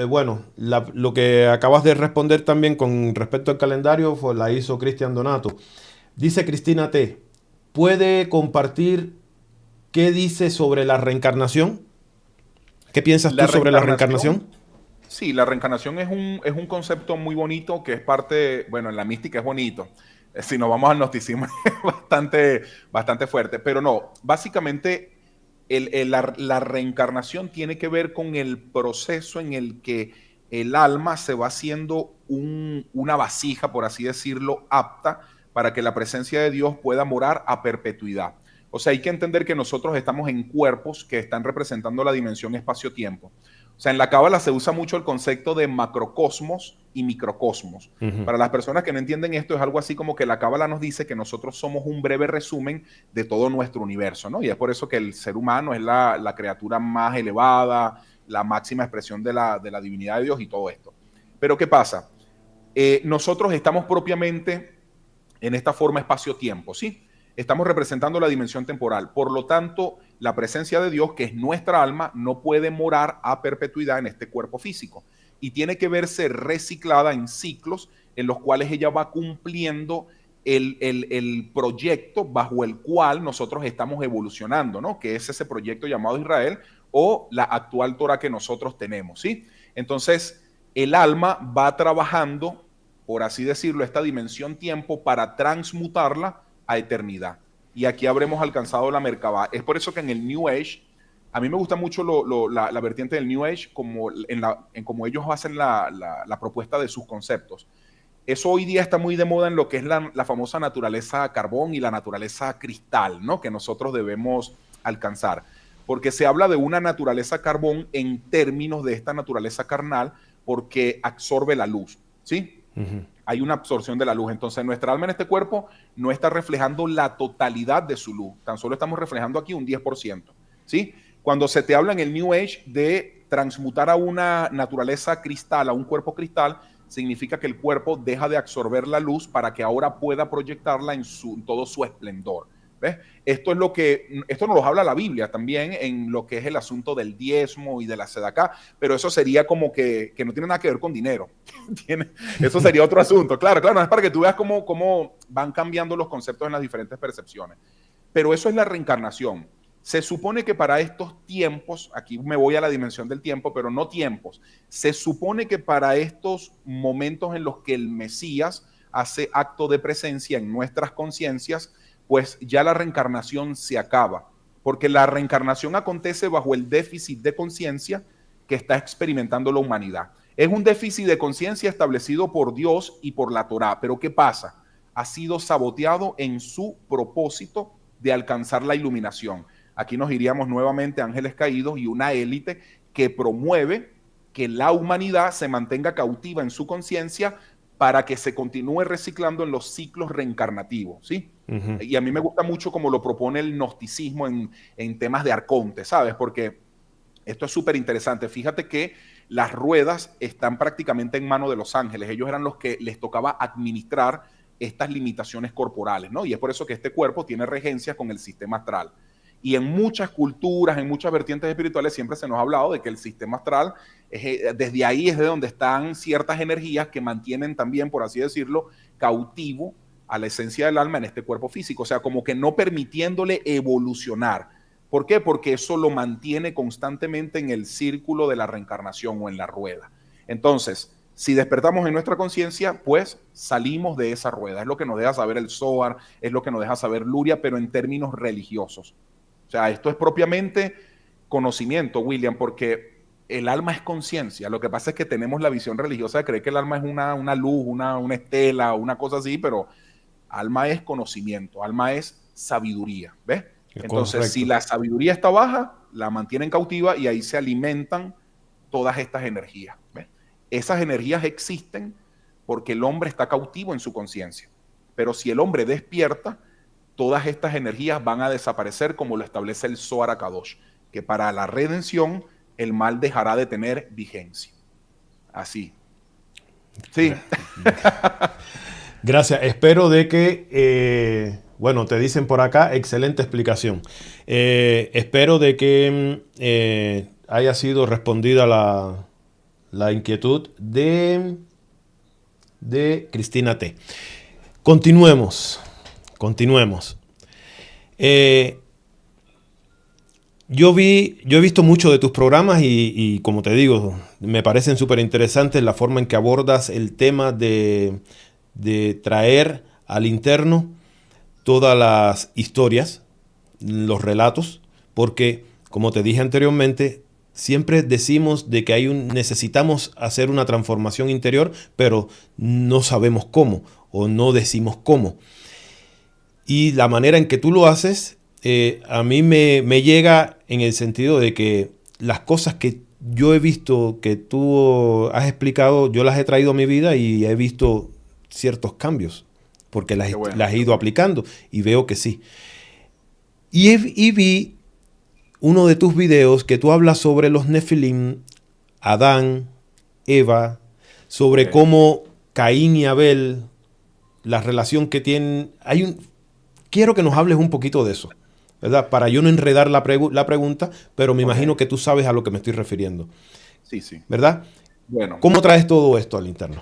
Bueno, lo que acabas de responder también con respecto al calendario la hizo Cristian Donato. Dice Cristina T. ¿Puede compartir qué dice sobre la reencarnación? ¿Qué piensas tú sobre la reencarnación? Sí, la reencarnación es un concepto muy bonito que es parte, bueno, en la mística es bonito. Si nos vamos al gnosticismo es bastante fuerte, pero no, básicamente la reencarnación tiene que ver con el proceso en el que el alma se va haciendo una vasija, por así decirlo, apta para que la presencia de Dios pueda morar a perpetuidad. O sea, hay que entender que nosotros estamos en cuerpos que están representando la dimensión espacio-tiempo. O sea, en la Cábala se usa mucho el concepto de macrocosmos y microcosmos. Para las personas que no entienden esto, es algo así como que la Cábala nos dice que nosotros somos un breve resumen de todo nuestro universo, ¿no? Y es por eso que el ser humano es la criatura más elevada, la máxima expresión de la divinidad de Dios y todo esto. Pero ¿qué pasa? Nosotros estamos propiamente en esta forma espacio-tiempo, ¿sí? Estamos representando la dimensión temporal. Por lo tanto, la presencia de Dios, que es nuestra alma, no puede morar a perpetuidad en este cuerpo físico y tiene que verse reciclada en ciclos en los cuales ella va cumpliendo el proyecto bajo el cual nosotros estamos evolucionando, ¿no? Que es ese proyecto llamado Israel o la actual Torah que nosotros tenemos, ¿sí? Entonces, el alma va trabajando por así decirlo, esta dimensión tiempo para transmutarla a eternidad. Y aquí habremos alcanzado la Merkabah. Es por eso que en el New Age, a mí me gusta mucho la vertiente del New Age, como en cómo ellos hacen la propuesta de sus conceptos. Eso hoy día está muy de moda en lo que es la famosa naturaleza carbón y la naturaleza cristal, ¿no? Que nosotros debemos alcanzar. Porque se habla de una naturaleza carbón en términos de esta naturaleza carnal, porque absorbe la luz, ¿sí? Hay una absorción de la luz. Entonces, nuestra alma en este cuerpo no está reflejando la totalidad de su luz. Tan solo estamos reflejando aquí un 10%, ¿sí? Cuando se te habla en el New Age de transmutar a una naturaleza cristal, a un cuerpo cristal, significa que el cuerpo deja de absorber la luz para que ahora pueda proyectarla en todo su esplendor. ¿Ves? Esto nos lo habla la Biblia también en lo que es el asunto del diezmo y de la sedacá, pero eso sería como que no tiene nada que ver con dinero. Eso sería otro asunto. Claro, no es para que tú veas cómo van cambiando los conceptos en las diferentes percepciones. Pero eso es la reencarnación. Se supone que para estos tiempos, aquí me voy a la dimensión del tiempo, pero no tiempos, se supone que para estos momentos en los que el Mesías hace acto de presencia en nuestras conciencias, pues ya la reencarnación se acaba, porque la reencarnación acontece bajo el déficit de conciencia que está experimentando la humanidad. Es un déficit de conciencia establecido por Dios y por la Torá, pero ¿qué pasa? Ha sido saboteado en su propósito de alcanzar la iluminación. Aquí nos iríamos nuevamente a ángeles caídos y una élite que promueve que la humanidad se mantenga cautiva en su conciencia para que se continúe reciclando en los ciclos reencarnativos, ¿sí? Y a mí me gusta mucho como lo propone el gnosticismo en temas de arconte, ¿sabes? Porque esto es súper interesante. Fíjate que las ruedas están prácticamente en manos de los ángeles. Ellos eran los que les tocaba administrar estas limitaciones corporales, ¿no? Y es por eso que este cuerpo tiene regencia con el sistema astral. Y en muchas culturas, en muchas vertientes espirituales, siempre se nos ha hablado de que el sistema astral, desde ahí es de donde están ciertas energías que mantienen también, por así decirlo, cautivo a la esencia del alma en este cuerpo físico. O sea, como que no permitiéndole evolucionar. ¿Por qué? Porque eso lo mantiene constantemente en el círculo de la reencarnación o en la rueda. Entonces, si despertamos en nuestra conciencia, pues salimos de esa rueda. Es lo que nos deja saber el Zohar, es lo que nos deja saber Luria, pero en términos religiosos. O sea, esto es propiamente conocimiento, William, porque el alma es conciencia. Lo que pasa es que tenemos la visión religiosa de creer que el alma es una luz, una estela, una cosa así, pero alma es conocimiento, alma es sabiduría, ¿ves? Entonces, correcto. Si la sabiduría está baja, la mantienen cautiva y ahí se alimentan todas estas energías, ¿ves? Esas energías existen porque el hombre está cautivo en su conciencia. Pero si el hombre despierta, todas estas energías van a desaparecer como lo establece el Zohar HaKadosh, que para la redención el mal dejará de tener vigencia. Así. Sí. Gracias. Espero de que, bueno, te dicen por acá, excelente explicación. Espero de que haya sido respondida la inquietud de Cristina T. Continuemos. Yo he visto mucho de tus programas y como te digo, me parecen súper interesantes la forma en que abordas el tema de traer al interno todas las historias, los relatos, porque como te dije anteriormente, siempre decimos de que necesitamos hacer una transformación interior, pero no sabemos cómo o no decimos cómo. Y la manera en que tú lo haces, a mí me llega en el sentido de que las cosas que yo he visto que tú has explicado, yo las he traído a mi vida y he visto ciertos cambios, porque las he ido aplicando y veo que sí. Y vi uno de tus videos que tú hablas sobre los Nefilim, Adán, Eva, sobre cómo Caín y Abel, la relación que tienen. Quiero que nos hables un poquito de eso, ¿verdad? Para yo no enredar la pregunta, pero me imagino que tú sabes a lo que me estoy refiriendo. Sí, sí. ¿Verdad? Bueno. ¿Cómo traes todo esto al interno?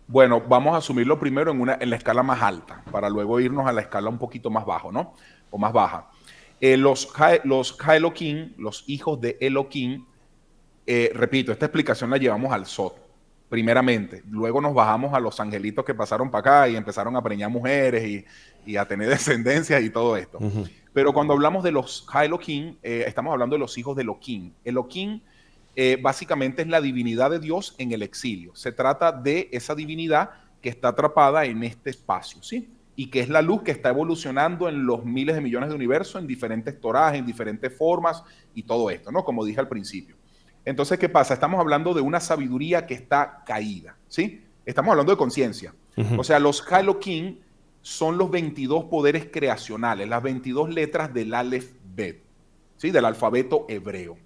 Bueno, vamos a asumirlo primero en la escala más alta, para luego irnos a la escala un poquito más bajo, ¿no? O más baja. Los Elohim, los hijos de Elohim, repito, esta explicación la llevamos al Sot, primeramente. Luego nos bajamos a los angelitos que pasaron para acá y empezaron a preñar mujeres y a tener descendencias y todo esto. Pero cuando hablamos de los Ha-Elohim, estamos hablando de los hijos de Elohim. Elohim básicamente es la divinidad de Dios en el exilio. Se trata de esa divinidad que está atrapada en este espacio, ¿sí? Y que es la luz que está evolucionando en los miles de millones de universos, en diferentes torajes, en diferentes formas y todo esto, ¿no? Como dije al principio. Entonces, ¿qué pasa? Estamos hablando de una sabiduría que está caída, ¿sí? Estamos hablando de conciencia. O sea, los Ha-Elohim son los 22 poderes creacionales, las 22 letras del Aleph Bet, ¿sí? Del alfabeto hebreo.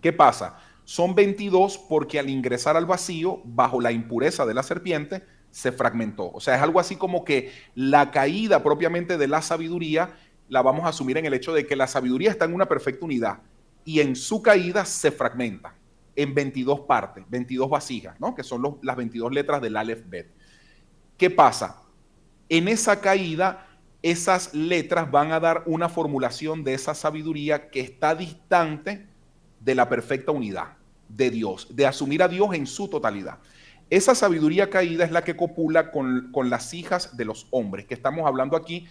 ¿Qué pasa? Son 22 porque al ingresar al vacío, bajo la impureza de la serpiente, se fragmentó. O sea, es algo así como que la caída propiamente de la sabiduría la vamos a asumir en el hecho de que la sabiduría está en una perfecta unidad y en su caída se fragmenta en 22 partes, 22 vasijas, ¿no? Que son las 22 letras del Aleph Bet. ¿Qué pasa? En esa caída, esas letras van a dar una formulación de esa sabiduría que está distante de la perfecta unidad de Dios, de asumir a Dios en su totalidad. Esa sabiduría caída es la que copula con las hijas de los hombres, que estamos hablando aquí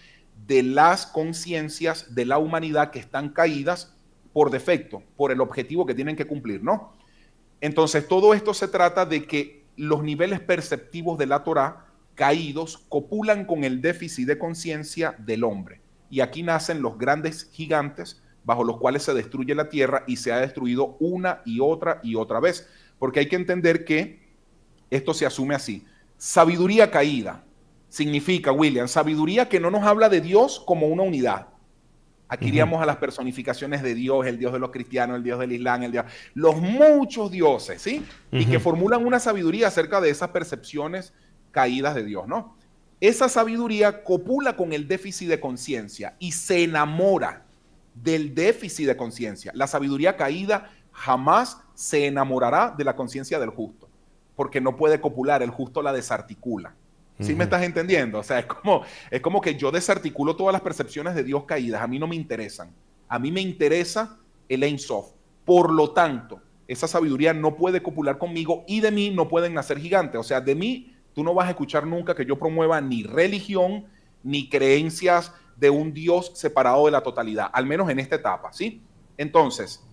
de las conciencias de la humanidad que están caídas por defecto, por el objetivo que tienen que cumplir, ¿no? Entonces, todo esto se trata de que los niveles perceptivos de la Torá caídos copulan con el déficit de conciencia del hombre. Y aquí nacen los grandes gigantes bajo los cuales se destruye la tierra y se ha destruido una y otra vez. Porque hay que entender que esto se asume así. Sabiduría caída significa, William, sabiduría que no nos habla de Dios como una unidad. Aquí iríamos a las personificaciones de Dios, el Dios de los cristianos, el Dios del Islam, los muchos dioses, ¿sí? Y que formulan una sabiduría acerca de esas percepciones caídas de Dios, ¿no? Esa sabiduría copula con el déficit de conciencia y se enamora del déficit de conciencia. La sabiduría caída jamás se enamorará de la conciencia del justo, porque no puede copular, el justo la desarticula. ¿Sí me estás entendiendo? O sea, es como que yo desarticulo todas las percepciones de Dios caídas, a mí no me interesan. A mí me interesa el Ein Sof. Por lo tanto, esa sabiduría no puede copular conmigo y de mí no pueden nacer gigantes. O sea, de mí tú no vas a escuchar nunca que yo promueva ni religión, ni creencias de un Dios separado de la totalidad, al menos en esta etapa, ¿sí? Entonces,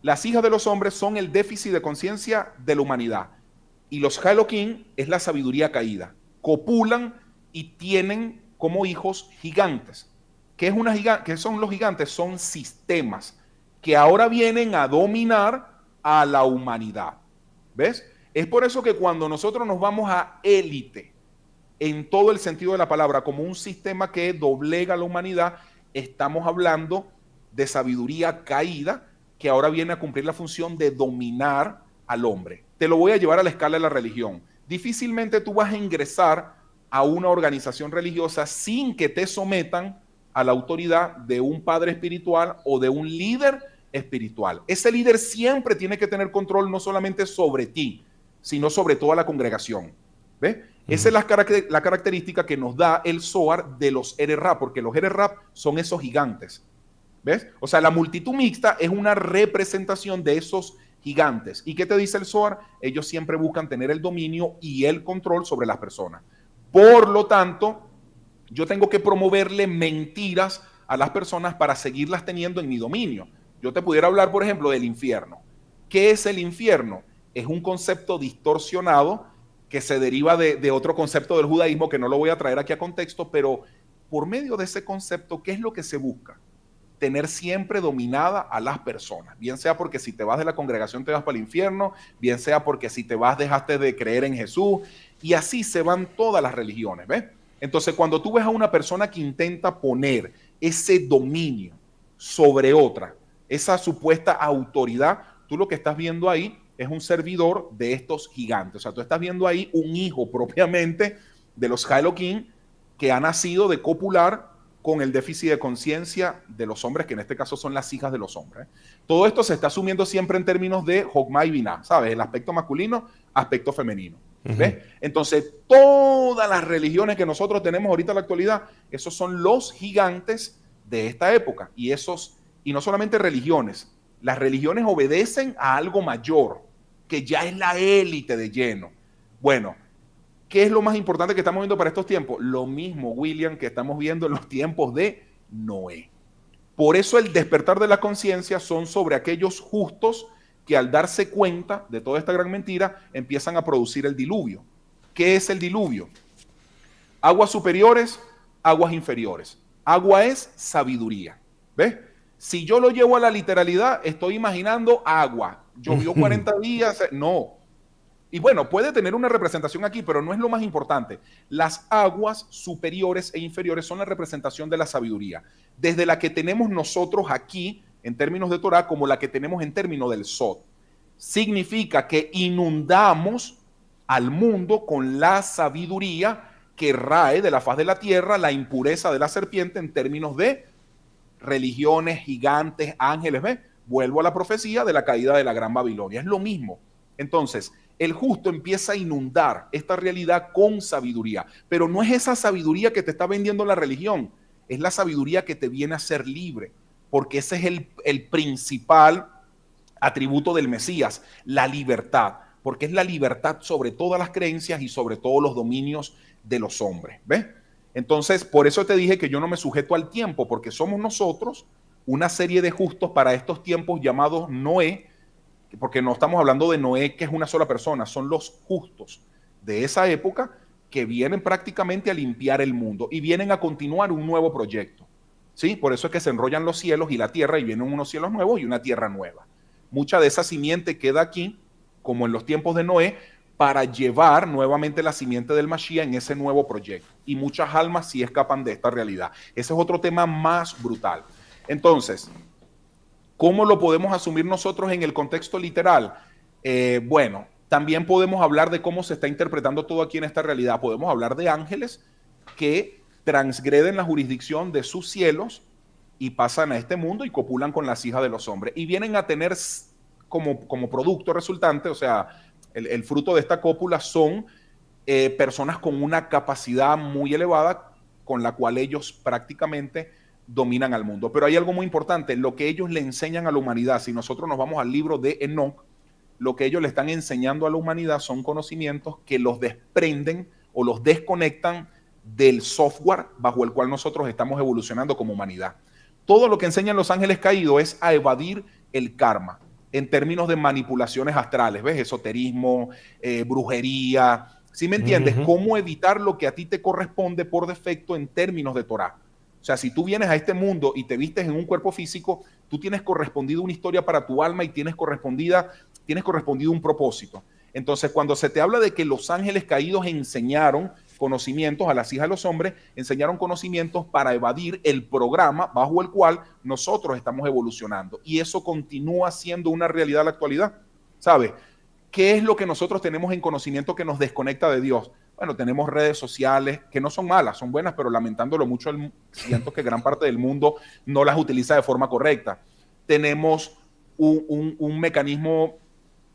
las hijas de los hombres son el déficit de conciencia de la humanidad y los Ha-Elohim es la sabiduría caída. Copulan y tienen como hijos gigantes. ¿Qué son los gigantes? Son sistemas que ahora vienen a dominar a la humanidad. ¿Ves? Es por eso que cuando nosotros nos vamos a élite, en todo el sentido de la palabra, como un sistema que doblega a la humanidad, estamos hablando de sabiduría caída que ahora viene a cumplir la función de dominar al hombre. Te lo voy a llevar a la escala de la religión. Difícilmente tú vas a ingresar a una organización religiosa sin que te sometan a la autoridad de un padre espiritual o de un líder espiritual. Ese líder siempre tiene que tener control no solamente sobre ti, sino sobre toda la congregación. ¿Ves? Esa es la característica que nos da el Zohar de los Ererab, porque los Ererab son esos gigantes. ¿Ves? O sea, la multitud mixta es una representación de esos gigantes. ¿Y qué te dice el Zohar? Ellos siempre buscan tener el dominio y el control sobre las personas. Por lo tanto, yo tengo que promoverle mentiras a las personas para seguirlas teniendo en mi dominio. Yo te pudiera hablar, por ejemplo, del infierno. ¿Qué es el infierno? Es un concepto distorsionado que se deriva de otro concepto del judaísmo que no lo voy a traer aquí a contexto, pero por medio de ese concepto, ¿qué es lo que se busca? Tener siempre dominada a las personas, bien sea porque si te vas de la congregación te vas para el infierno, bien sea porque si te vas dejaste de creer en Jesús, y así se van todas las religiones, ¿ves? Entonces, cuando tú ves a una persona que intenta poner ese dominio sobre otra, esa supuesta autoridad, tú lo que estás viendo ahí es un servidor de estos gigantes. O sea, tú estás viendo ahí un hijo propiamente de los Ha-Elohim que ha nacido de copular con el déficit de conciencia de los hombres, que en este caso son las hijas de los hombres. Todo esto se está asumiendo siempre en términos de Jokma y Binah, ¿sabes? El aspecto masculino, aspecto femenino. ¿Ves? Entonces, todas las religiones que nosotros tenemos ahorita en la actualidad, esos son los gigantes de esta época. Y no solamente religiones, las religiones obedecen a algo mayor. que ya es la élite de lleno. Bueno, ¿qué es lo más importante que estamos viendo para estos tiempos? Lo mismo, William, que estamos viendo en los tiempos de Noé. Por eso el despertar de la conciencia son sobre aquellos justos que al darse cuenta de toda esta gran mentira empiezan a producir el diluvio. ¿Qué es el diluvio? Aguas superiores, aguas inferiores. Agua es sabiduría. ¿Ves? Si yo lo llevo a la literalidad, estoy imaginando agua. Llovió 40 días. No. Y bueno, puede tener una representación aquí, pero no es lo más importante. Las aguas superiores e inferiores son la representación de la sabiduría. Desde la que tenemos nosotros aquí, en términos de Torah, como la que tenemos en términos del Sod. Significa que inundamos al mundo con la sabiduría que rae de la faz de la tierra la impureza de la serpiente en términos de religiones, gigantes, ángeles. ¿Ves? Vuelvo a la profecía de la caída de la Gran Babilonia. Es lo mismo. Entonces, el justo empieza a inundar esta realidad con sabiduría, pero no es esa sabiduría que te está vendiendo la religión, es la sabiduría que te viene a ser libre, porque ese es el principal atributo del Mesías, la libertad, porque es la libertad sobre todas las creencias y sobre todos los dominios de los hombres. ¿Ves? Entonces, por eso te dije que yo no me sujeto al tiempo, porque somos nosotros una serie de justos para estos tiempos llamados Noé, porque no estamos hablando de Noé, que es una sola persona, son los justos de esa época que vienen prácticamente a limpiar el mundo y vienen a continuar un nuevo proyecto. ¿Sí? Por eso es que se enrollan los cielos y la tierra y vienen unos cielos nuevos y una tierra nueva. Mucha de esa simiente queda aquí, como en los tiempos de Noé, para llevar nuevamente la simiente del Mashiach en ese nuevo proyecto. Y muchas almas sí escapan de esta realidad. Ese es otro tema más brutal. Entonces, ¿cómo lo podemos asumir nosotros en el contexto literal? Bueno, también podemos hablar de cómo se está interpretando todo aquí en esta realidad. Podemos hablar de ángeles que transgreden la jurisdicción de sus cielos y pasan a este mundo y copulan con las hijas de los hombres. Y vienen a tener como producto resultante, o sea, el fruto de esta cópula son personas con una capacidad muy elevada con la cual ellos prácticamente dominan al mundo. Pero hay algo muy importante, lo que ellos le enseñan a la humanidad. Si nosotros nos vamos al libro de Enoch, lo que ellos le están enseñando a la humanidad son conocimientos que los desprenden o los desconectan del software bajo el cual nosotros estamos evolucionando como humanidad. Todo lo que enseñan los ángeles caídos es a evadir el karma en términos de manipulaciones astrales, ¿ves? Esoterismo, brujería. ¿Sí me entiendes? ¿Cómo evitar lo que a ti te corresponde por defecto en términos de Torah? O sea, si tú vienes a este mundo y te vistes en un cuerpo físico, tú tienes correspondido una historia para tu alma y tienes correspondido un propósito. Entonces, cuando se te habla de que los ángeles caídos enseñaron conocimientos a las hijas de los hombres, enseñaron conocimientos para evadir el programa bajo el cual nosotros estamos evolucionando. Y eso continúa siendo una realidad en la actualidad. ¿Sabes? ¿Qué es lo que nosotros tenemos en conocimiento que nos desconecta de Dios? Bueno, tenemos redes sociales que no son malas, son buenas, pero lamentándolo mucho, siento que gran parte del mundo no las utiliza de forma correcta. Tenemos un mecanismo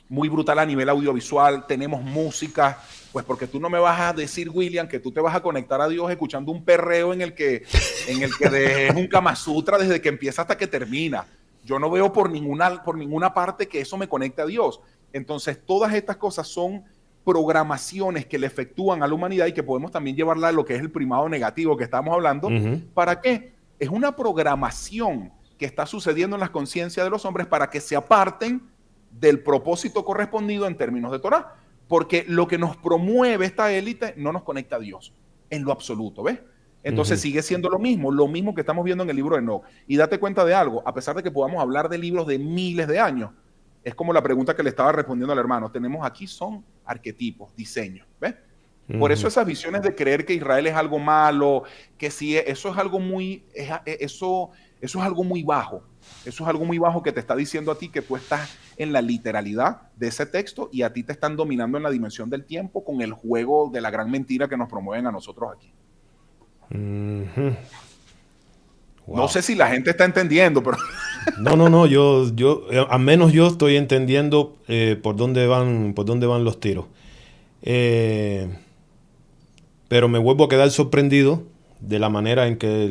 muy brutal a nivel audiovisual, tenemos música, pues porque tú no me vas a decir, William, que tú te vas a conectar a Dios escuchando un perreo en el que es un Kama Sutra desde que empieza hasta que termina. Yo no veo por ninguna parte que eso me conecte a Dios. Entonces, todas estas cosas son programaciones que le efectúan a la humanidad y que podemos también llevarla a lo que es el primado negativo que estamos hablando. ¿Para qué? Es una programación que está sucediendo en las conciencias de los hombres para que se aparten del propósito correspondido en términos de Torah, porque lo que nos promueve esta élite no nos conecta a Dios en lo absoluto, ¿ves? Entonces sigue siendo lo mismo que estamos viendo en el libro de Enoch. Y date cuenta de algo, a pesar de que podamos hablar de libros de miles de años, es como la pregunta que le estaba respondiendo al hermano, tenemos aquí son arquetipos, diseños, ¿ves? Por eso esas visiones de creer que Israel es algo malo, que sí, eso es algo muy bajo. Eso es algo muy bajo que te está diciendo a ti que tú estás en la literalidad de ese texto y a ti te están dominando en la dimensión del tiempo con el juego de la gran mentira que nos promueven a nosotros aquí. Wow. No sé si la gente está entendiendo, pero... No, yo al menos yo estoy entendiendo por dónde van los tiros. Pero me vuelvo a quedar sorprendido de la manera en que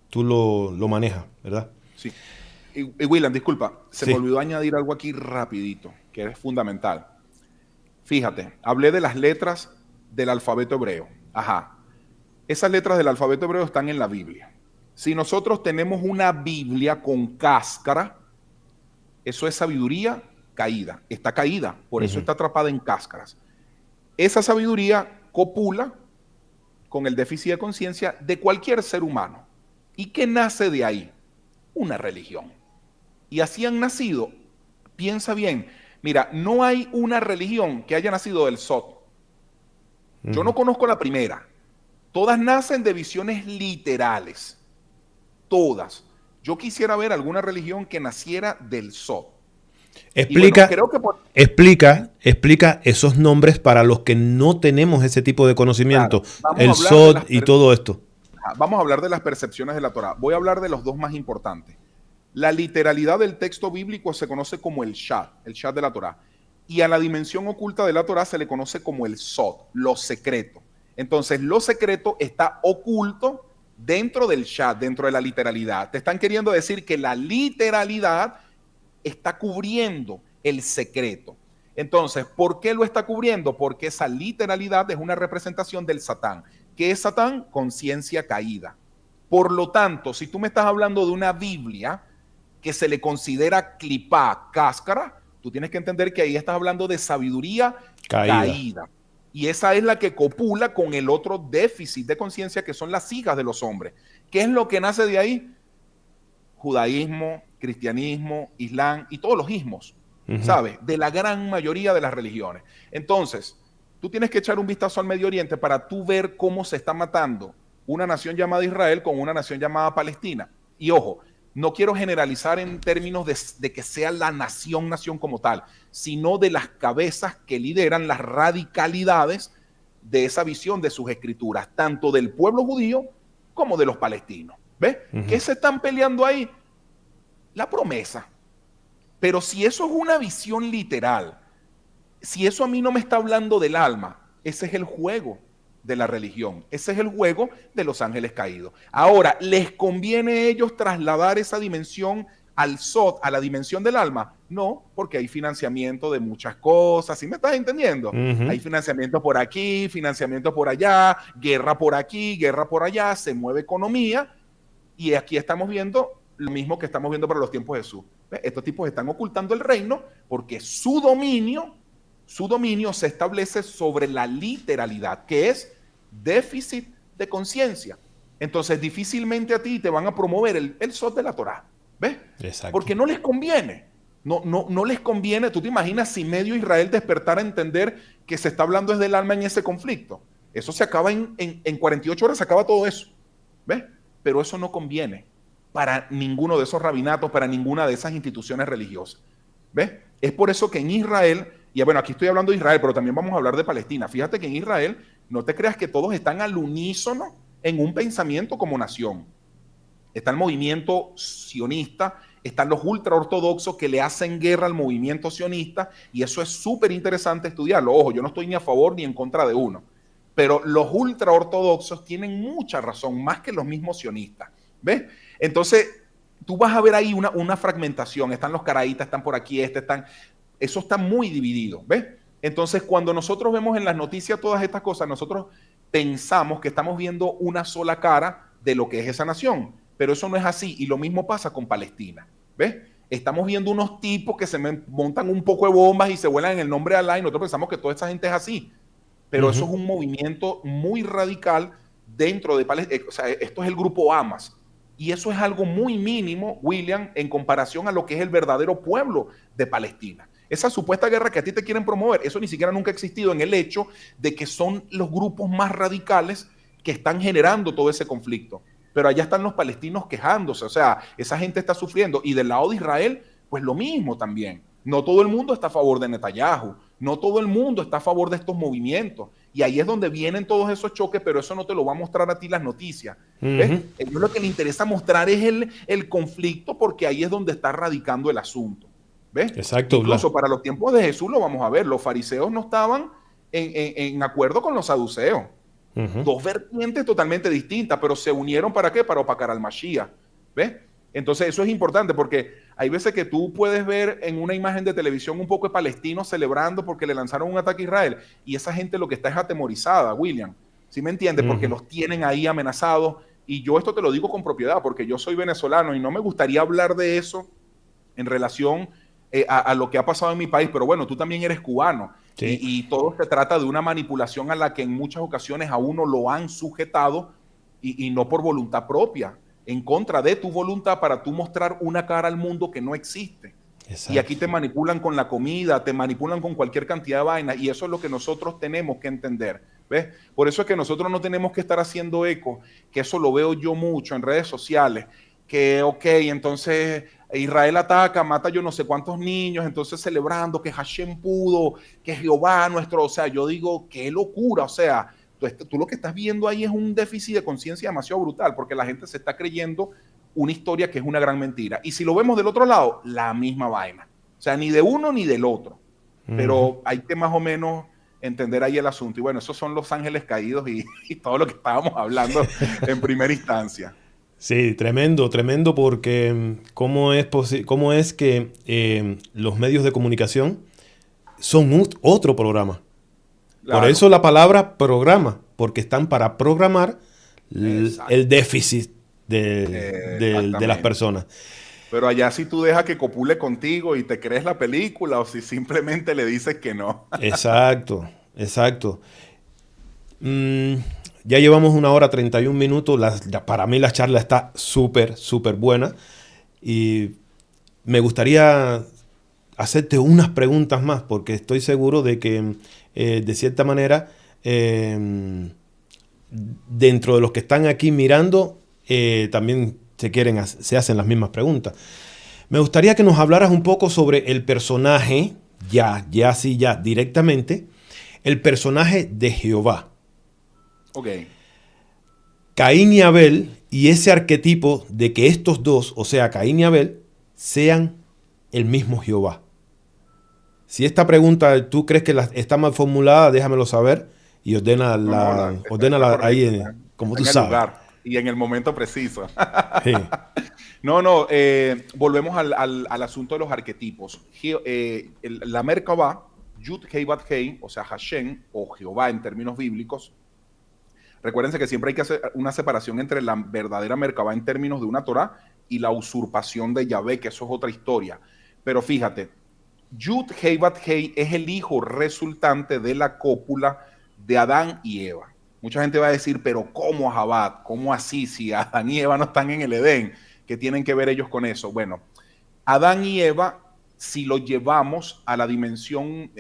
tú lo manejas, ¿verdad? Sí. William, disculpa, se Sí. me olvidó añadir algo aquí rapidito, que es fundamental. Fíjate, hablé de las letras del alfabeto hebreo. Ajá. Esas letras del alfabeto hebreo están en la Biblia. Si nosotros tenemos una Biblia con cáscara, eso es sabiduría caída. Está caída, por eso está atrapada en cáscaras. Esa sabiduría copula con el déficit de conciencia de cualquier ser humano. ¿Y qué nace de ahí? Una religión. Y así han nacido. Piensa bien. Mira, no hay una religión que haya nacido del Sot. Yo no conozco la primera. Todas nacen de visiones literales. Todas. Yo quisiera ver alguna religión que naciera del Sot. Explica, bueno, creo que explica esos nombres para los que no tenemos ese tipo de conocimiento, claro, el Sod y todo esto. Vamos a hablar de las percepciones de la Torah. Voy a hablar de los dos más importantes. La literalidad del texto bíblico se conoce como el Shad de la Torah. Y a la dimensión oculta de la Torah se le conoce como el Sod, lo secreto. Entonces, lo secreto está oculto dentro del Shad, dentro de la literalidad. Te están queriendo decir que la literalidad está cubriendo el secreto. Entonces, ¿por qué lo está cubriendo? Porque esa literalidad es una representación del Satán. ¿Qué es Satán? Conciencia caída. Por lo tanto, si tú me estás hablando de una Biblia que se le considera clipá, cáscara, tú tienes que entender que ahí estás hablando de sabiduría caída. Y esa es la que copula con el otro déficit de conciencia que son las hijas de los hombres. ¿Qué es lo que nace de ahí? Judaísmo, cristianismo, islam y todos los ismos, ¿sabes? De la gran mayoría de las religiones. Entonces, tú tienes que echar un vistazo al Medio Oriente para tú ver cómo se está matando una nación llamada Israel con una nación llamada Palestina. Y ojo, no quiero generalizar en términos de que sea la nación como tal, sino de las cabezas que lideran las radicalidades de esa visión de sus escrituras, tanto del pueblo judío como de los palestinos. ¿Ves? ¿Qué se están peleando ahí? La promesa. Pero si eso es una visión literal, si eso a mí no me está hablando del alma, ese es el juego de la religión. Ese es el juego de los ángeles caídos. Ahora, ¿les conviene a ellos trasladar esa dimensión al Sot, a la dimensión del alma? No, porque hay financiamiento de muchas cosas. ¿Sí me estás entendiendo? Hay financiamiento por aquí, financiamiento por allá, guerra por aquí, guerra por allá, se mueve economía. Y aquí estamos viendo lo mismo que estamos viendo para los tiempos de Jesús. ¿Ves? Estos tipos están ocultando el reino porque su dominio se establece sobre la literalidad, que es déficit de conciencia. Entonces, difícilmente a ti te van a promover el Sot de la Torah. ¿Ves? Exacto. Porque no les conviene. No les conviene. Tú te imaginas si medio Israel despertara a entender que se está hablando desde el alma en ese conflicto. Eso se acaba en 48 horas, se acaba todo eso. ¿Ves? Pero eso no conviene para ninguno de esos rabinatos, para ninguna de esas instituciones religiosas. ¿Ves? Es por eso que en Israel, y bueno, aquí estoy hablando de Israel, pero también vamos a hablar de Palestina. Fíjate que en Israel no te creas que todos están al unísono en un pensamiento como nación. Está el movimiento sionista, están los ultraortodoxos que le hacen guerra al movimiento sionista, y eso es súper interesante estudiarlo. Ojo, yo no estoy ni a favor ni en contra de uno, pero los ultraortodoxos tienen mucha razón, más que los mismos sionistas. ¿Ves? Entonces, tú vas a ver ahí una fragmentación. Están los caraítas, están por aquí, eso está muy dividido. ¿Ves? Entonces, cuando nosotros vemos en las noticias todas estas cosas, nosotros pensamos que estamos viendo una sola cara de lo que es esa nación, pero eso no es así, y lo mismo pasa con Palestina. ¿Ves? Estamos viendo unos tipos que se montan un poco de bombas y se vuelan en el nombre de Alá, y nosotros pensamos que toda esa gente es así. Pero eso es un movimiento muy radical dentro de Palestina. O sea, esto es el grupo Hamas. Y eso es algo muy mínimo, William, en comparación a lo que es el verdadero pueblo de Palestina. Esa supuesta guerra que a ti te quieren promover, eso ni siquiera nunca ha existido, en el hecho de que son los grupos más radicales que están generando todo ese conflicto. Pero allá están los palestinos quejándose, o sea, esa gente está sufriendo. Y del lado de Israel, pues lo mismo también. No todo el mundo está a favor de Netanyahu, no todo el mundo está a favor de estos movimientos. Y ahí es donde vienen todos esos choques, pero eso no te lo va a mostrar a ti las noticias. ¿Ves? Ellos lo que les interesa mostrar es el conflicto, porque ahí es donde está radicando el asunto. ¿Ves? Exacto. Incluso para los tiempos de Jesús lo vamos a ver. Los fariseos no estaban en acuerdo con los saduceos. Dos vertientes totalmente distintas, pero se unieron ¿para qué? Para opacar al Mashiach. ¿Ves? Entonces eso es importante, porque hay veces que tú puedes ver en una imagen de televisión un poco de palestinos celebrando porque le lanzaron un ataque a Israel, y esa gente lo que está es atemorizada, William. ¿Sí me entiendes? Porque los tienen ahí amenazados, y yo esto te lo digo con propiedad porque yo soy venezolano y no me gustaría hablar de eso en relación a lo que ha pasado en mi país, pero bueno, tú también eres cubano. Sí. Y todo se trata de una manipulación a la que en muchas ocasiones a uno lo han sujetado y no por voluntad propia, en contra de tu voluntad para tú mostrar una cara al mundo que no existe. Exacto. Y aquí te manipulan con la comida, te manipulan con cualquier cantidad de vainas, y eso es lo que nosotros tenemos que entender. ¿Ves? Por eso es que nosotros no tenemos que estar haciendo eco, que eso lo veo yo mucho en redes sociales, que ok, entonces Israel ataca, mata yo no sé cuántos niños, entonces celebrando que Hashem pudo, que Jehová nuestro, o sea, yo digo, qué locura, o sea, tú lo que estás viendo ahí es un déficit de conciencia demasiado brutal, porque la gente se está creyendo una historia que es una gran mentira. Y si lo vemos del otro lado, la misma vaina. O sea, ni de uno ni del otro. Pero hay que más o menos entender ahí el asunto. Y bueno, esos son los ángeles caídos y todo lo que estábamos hablando en primera instancia. Sí, tremendo, tremendo, porque cómo es que los medios de comunicación son otro programa. Claro. Por eso la palabra programa, porque están para programar el déficit de las personas. Pero allá si tú dejas que copule contigo y te crees la película, o si simplemente le dices que no. Exacto, exacto. Ya llevamos 1 hora 31 minutos. Para mí la charla está súper, súper buena. Y me gustaría hacerte unas preguntas más, porque estoy seguro de que, de cierta manera, dentro de los que están aquí mirando, también se hacen las mismas preguntas. Me gustaría que nos hablaras un poco sobre el personaje, ya directamente, el personaje de Jehová. Ok. Caín y Abel, y ese arquetipo de que estos dos, o sea, Caín y Abel, sean el mismo Jehová. Si esta pregunta tú crees que está mal formulada, déjamelo saber y ordénala ahí, como tú sabes. Lugar y en el momento preciso. Sí. Volvemos al asunto de los arquetipos. La Merkabah, Yud Hei Bat Hei, o sea, Hashem o Jehová en términos bíblicos. Recuérdense que siempre hay que hacer una separación entre la verdadera Merkabah en términos de una Torah y la usurpación de Yahvé, que eso es otra historia. Pero fíjate, Yud Hei Bat Hei es el hijo resultante de la cópula de Adán y Eva. Mucha gente va a decir, pero ¿cómo Jabat? ¿Cómo así? Si Adán y Eva no están en el Edén, ¿qué tienen que ver ellos con eso? Bueno, Adán y Eva, si lo llevamos a la dimensión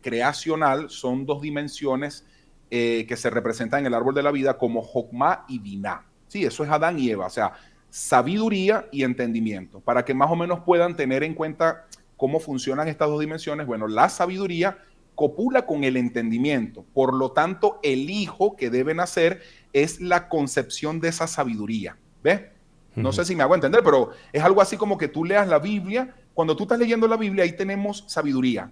creacional, son dos dimensiones que se representan en el árbol de la vida como Jokmah y Binah. Sí, eso es Adán y Eva, o sea, sabiduría y entendimiento. Para que más o menos puedan tener en cuenta cómo funcionan estas dos dimensiones, bueno, la sabiduría copula con el entendimiento. Por lo tanto, el hijo que debe nacer es la concepción de esa sabiduría. ¿Ves? No sé si me hago entender, pero es algo así como que tú leas la Biblia. Cuando tú estás leyendo la Biblia, ahí tenemos sabiduría.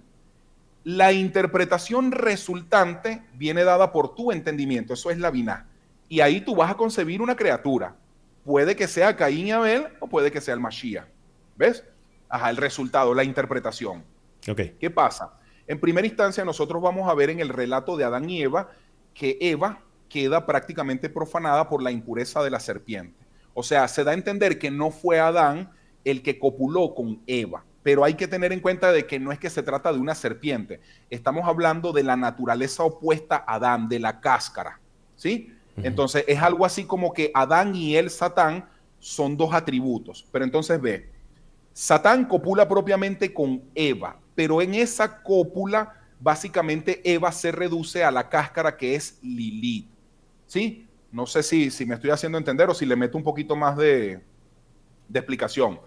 La interpretación resultante viene dada por tu entendimiento. Eso es la Binah. Y ahí tú vas a concebir una criatura. Puede que sea Caín y Abel o puede que sea el Mashiach. ¿Ves? Ajá, el resultado, la interpretación. Okay. ¿Qué pasa? En primera instancia, nosotros vamos a ver en el relato de Adán y Eva que Eva queda prácticamente profanada por la impureza de la serpiente. O sea, se da a entender que no fue Adán el que copuló con Eva, pero hay que tener en cuenta de que no es que se trata de una serpiente. Estamos hablando de la naturaleza opuesta a Adán, de la cáscara, ¿sí? Entonces, es algo así como que Adán y el Satán son dos atributos. Pero entonces ve, Satán copula propiamente con Eva, pero en esa cópula, básicamente Eva se reduce a la cáscara que es Lilith, ¿sí? No sé si me estoy haciendo entender o si le meto un poquito más de explicación.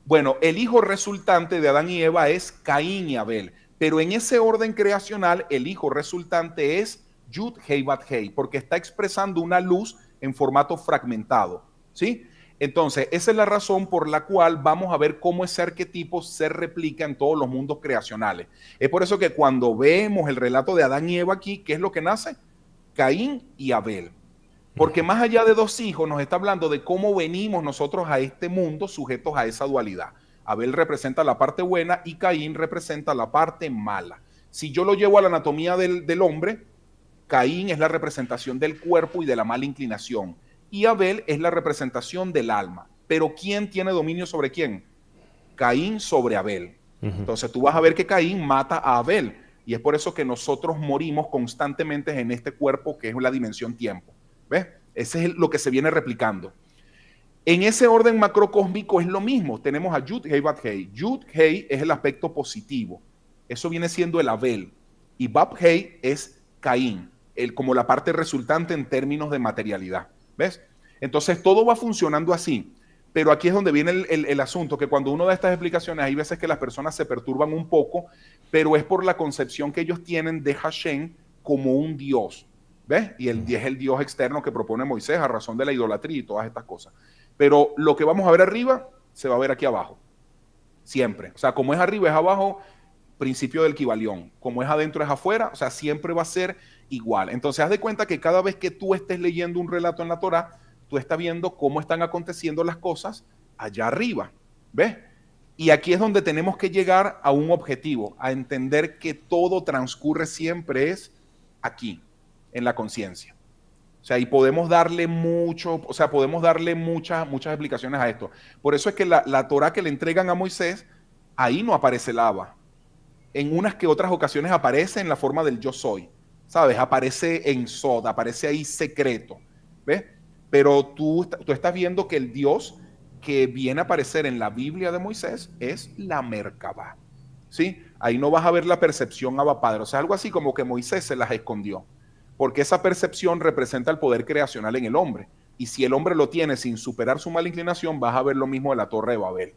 Bueno, el hijo resultante de Adán y Eva es Caín y Abel, pero en ese orden creacional, el hijo resultante es Yud Hei Bat Hei, porque está expresando una luz en formato fragmentado, ¿sí? Entonces, esa es la razón por la cual vamos a ver cómo ese arquetipo se replica en todos los mundos creacionales. Es por eso que cuando vemos el relato de Adán y Eva aquí, ¿qué es lo que nace? Caín y Abel. Porque más allá de dos hijos, nos está hablando de cómo venimos nosotros a este mundo sujetos a esa dualidad. Abel representa la parte buena y Caín representa la parte mala. Si yo lo llevo a la anatomía del hombre, Caín es la representación del cuerpo y de la mala inclinación, y Abel es la representación del alma. Pero ¿quién tiene dominio sobre quién? Caín sobre Abel. Entonces tú vas a ver que Caín mata a Abel, y es por eso que nosotros morimos constantemente en este cuerpo que es la dimensión tiempo. ¿Ves? Ese es lo que se viene replicando. En ese orden macrocósmico es lo mismo. Tenemos a Yud, Hei, Bab, Hei. Yud, Hei es el aspecto positivo. Eso viene siendo el Abel. Y Bab, Hei es Caín, como la parte resultante en términos de materialidad. ¿Ves? Entonces todo va funcionando así. Pero aquí es donde viene el asunto, que cuando uno da estas explicaciones, hay veces que las personas se perturban un poco, pero es por la concepción que ellos tienen de Hashem como un Dios. ¿Ves? Y es el Dios externo que propone Moisés a razón de la idolatría y todas estas cosas. Pero lo que vamos a ver arriba, se va a ver aquí abajo. Siempre. O sea, como es arriba, es abajo, principio del Kibalión. Como es adentro, es afuera. O sea, siempre va a ser igual. Entonces, haz de cuenta que cada vez que tú estés leyendo un relato en la Torá, tú estás viendo cómo están aconteciendo las cosas allá arriba. ¿Ves? Y aquí es donde tenemos que llegar a un objetivo, a entender que todo transcurre siempre es aquí, en la conciencia. O sea, y podemos darle muchas explicaciones a esto. Por eso es que la Torá que le entregan a Moisés, ahí no aparece lava. En unas que otras ocasiones aparece en la forma del yo soy, ¿sabes? Aparece en Sod, aparece ahí secreto, ¿ves? Pero tú estás viendo que el Dios que viene a aparecer en la Biblia de Moisés es la Merkabah, ¿sí? Ahí no vas a ver la percepción Abba Padre. O sea, algo así como que Moisés se las escondió, porque esa percepción representa el poder creacional en el hombre. Y si el hombre lo tiene sin superar su mala inclinación, vas a ver lo mismo de la Torre de Babel.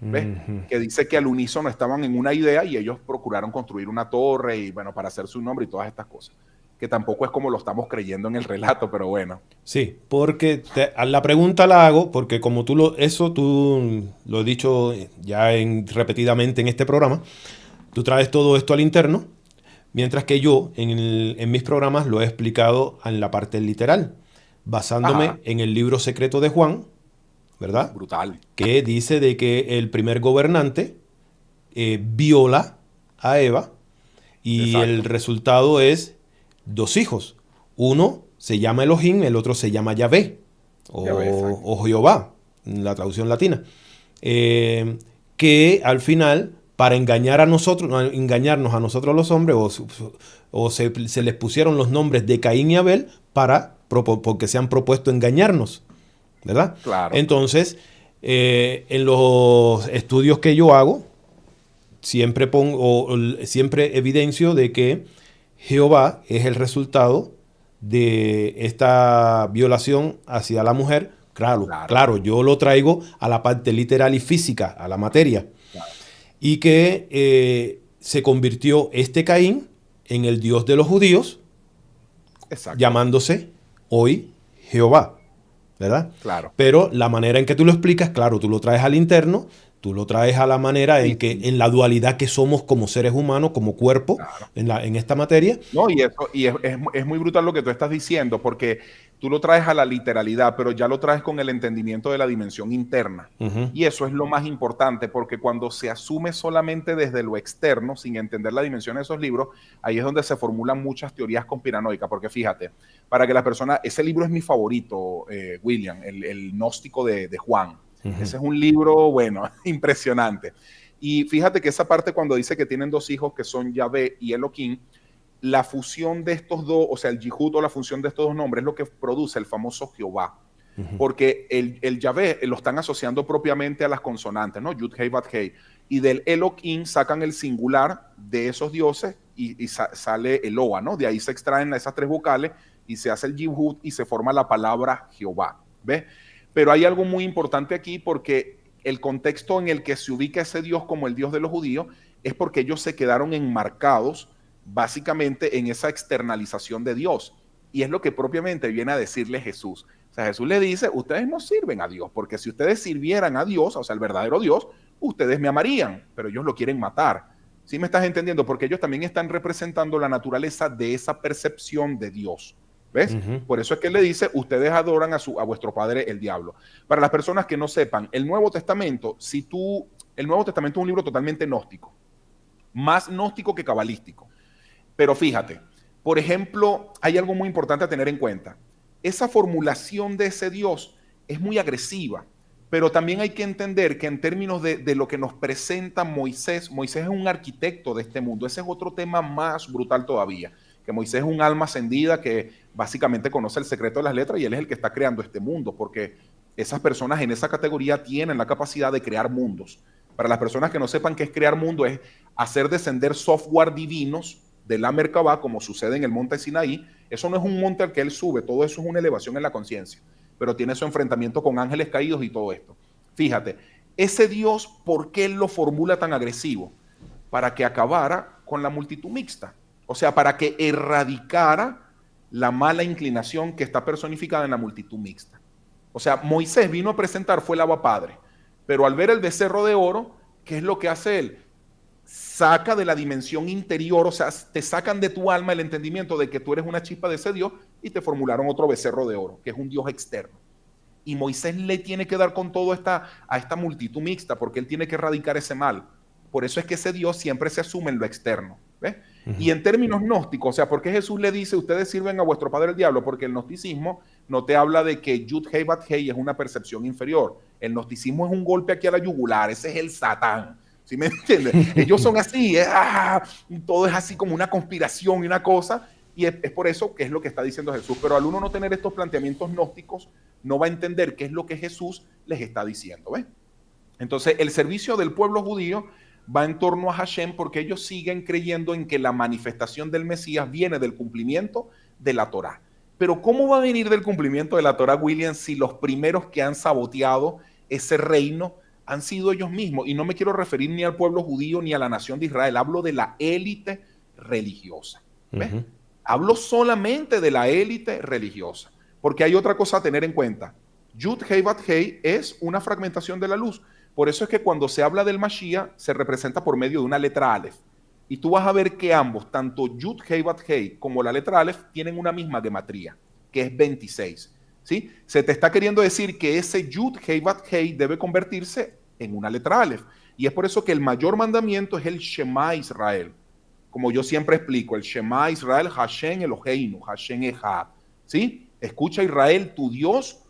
¿Ves? Que dice que al unísono estaban en una idea y ellos procuraron construir una torre y bueno, para hacer su nombre y todas estas cosas. Que tampoco es como lo estamos creyendo en el relato, pero bueno. Sí, porque la pregunta la hago porque como tú lo he dicho ya repetidamente en este programa, tú traes todo esto al interno, mientras que yo en mis programas lo he explicado en la parte literal, basándome en el libro secreto de Juan, ¿verdad? Brutal. Que dice de que el primer gobernante viola a Eva y Exacto. el resultado es 2 hijos. Uno se llama Elohim, el otro se llama Yahvé o Jehová, en la traducción latina. Que al final, para engañarnos a nosotros los hombres, se les pusieron los nombres de Caín y Abel porque se han propuesto engañarnos, ¿verdad? Claro. Entonces, en los estudios que yo hago, siempre evidencio de que Jehová es el resultado de esta violación hacia la mujer. Claro, yo lo traigo a la parte literal y física, a la materia. Claro. Y que se convirtió este Caín en el Dios de los judíos, llamándose hoy Jehová, ¿verdad? Claro. Pero la manera en que tú lo explicas, claro, tú lo traes al interno, tú lo traes a la manera en la dualidad que somos como seres humanos, como cuerpo, claro, en esta materia. No, y es muy brutal lo que tú estás diciendo, porque tú lo traes a la literalidad, pero ya lo traes con el entendimiento de la dimensión interna. Y eso es lo más importante, porque cuando se asume solamente desde lo externo, sin entender la dimensión de esos libros, ahí es donde se formulan muchas teorías conspiranoicas, porque fíjate, para que la persona, ese libro es mi favorito, William, el gnóstico de Juan. Ese es un libro, bueno, impresionante. Y fíjate que esa parte cuando dice que tienen 2 hijos que son Yahvé y Elohim, la fusión de estos dos, o sea, el Yihud o la función de estos dos nombres es lo que produce el famoso Jehová. Porque el Yahvé lo están asociando propiamente a las consonantes, ¿no? Yud, Hei, Bat, Hei. Y del Elohim sacan el singular de esos dioses y sale Eloa, ¿no? De ahí se extraen esas 3 vocales y se hace el Yihud y se forma la palabra Jehová. ¿Ves? Pero hay algo muy importante aquí porque el contexto en el que se ubica ese Dios como el Dios de los judíos es porque ellos se quedaron enmarcados básicamente en esa externalización de Dios. Y es lo que propiamente viene a decirle Jesús. O sea, Jesús le dice, ustedes no sirven a Dios, porque si ustedes sirvieran a Dios, o sea, el verdadero Dios, ustedes me amarían, pero ellos lo quieren matar. ¿Sí me estás entendiendo? Porque ellos también están representando la naturaleza de esa percepción de Dios. ¿Ves? Por eso es que él le dice, ustedes adoran a vuestro padre el diablo. Para las personas que no sepan, el Nuevo Testamento, el Nuevo Testamento es un libro totalmente gnóstico, más gnóstico que cabalístico. Pero fíjate, por ejemplo, hay algo muy importante a tener en cuenta. Esa formulación de ese Dios es muy agresiva, pero también hay que entender que en términos de lo que nos presenta Moisés es un arquitecto de este mundo. Ese es otro tema más brutal todavía, que Moisés es un alma ascendida que básicamente conoce el secreto de las letras y él es el que está creando este mundo, porque esas personas en esa categoría tienen la capacidad de crear mundos. Para las personas que no sepan qué es crear mundo, es hacer descender software divinos de la Merkabah, como sucede en el monte Sinaí. Eso no es un monte al que él sube, todo eso es una elevación en la conciencia, pero tiene su enfrentamiento con ángeles caídos y todo esto. Fíjate, ese Dios, ¿por qué él lo formula tan agresivo? Para que acabara con la multitud mixta. O sea, para que erradicara la mala inclinación que está personificada en la multitud mixta. O sea, Moisés vino a presentar, fue el Abba Padre, pero al ver el becerro de oro, ¿qué es lo que hace él? Saca de la dimensión interior, o sea, te sacan de tu alma el entendimiento de que tú eres una chispa de ese Dios y te formularon otro becerro de oro, que es un Dios externo. Y Moisés le tiene que dar con todo a esta multitud mixta, porque él tiene que erradicar ese mal. Por eso es que ese Dios siempre se asume en lo externo. ¿Ves? Y en términos gnósticos, o sea, ¿por qué Jesús le dice, ustedes sirven a vuestro padre el diablo? Porque el gnosticismo no te habla de que Yud Hei Bat Hei es una percepción inferior. El gnosticismo es un golpe aquí a la yugular, ese es el Satán. ¿Sí me entiendes? Ellos son así, todo es así como una conspiración y una cosa, y es por eso que es lo que está diciendo Jesús. Pero al uno no tener estos planteamientos gnósticos, no va a entender qué es lo que Jesús les está diciendo. ¿Ves? Entonces, el servicio del pueblo judío va en torno a Hashem porque ellos siguen creyendo en que la manifestación del Mesías viene del cumplimiento de la Torá. Pero ¿cómo va a venir del cumplimiento de la Torá, William, si los primeros que han saboteado ese reino han sido ellos mismos? Y no me quiero referir ni al pueblo judío ni a la nación de Israel, hablo de la élite religiosa. ¿Ves? Hablo solamente de la élite religiosa, porque hay otra cosa a tener en cuenta. Yud Hei Bat Hei es una fragmentación de la luz. Por eso es que cuando se habla del Mashiach, se representa por medio de una letra Aleph. Y tú vas a ver que ambos, tanto Yud Hei Bat Hei como la letra Aleph, tienen una misma gematría, que es 26. ¿Sí? Se te está queriendo decir que ese Yud Hei Bat Hei debe convertirse en una letra Aleph. Y es por eso que el mayor mandamiento es el Shema Israel. Como yo siempre explico, el Shema Israel, Hashem Eloheinu, Hashem Echad. ¿Sí? Escucha Israel, tu Dios,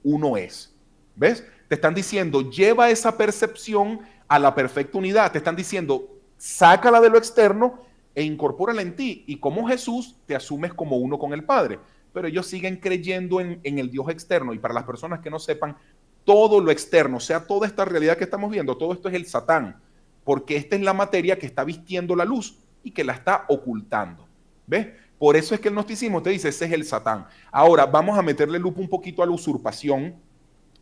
uno es. ¿Ves? Te están diciendo, lleva esa percepción a la perfecta unidad. Te están diciendo, sácala de lo externo e incorpórala en ti. Y como Jesús, te asumes como uno con el Padre. Pero ellos siguen creyendo en el Dios externo. Y para las personas que no sepan, todo lo externo, o sea, toda esta realidad que estamos viendo, todo esto es el Satán. Porque esta es la materia que está vistiendo la luz y que la está ocultando. ¿Ves? Por eso es que el gnosticismo te dice, ese es el Satán. Ahora, vamos a meterle lupa un poquito a la usurpación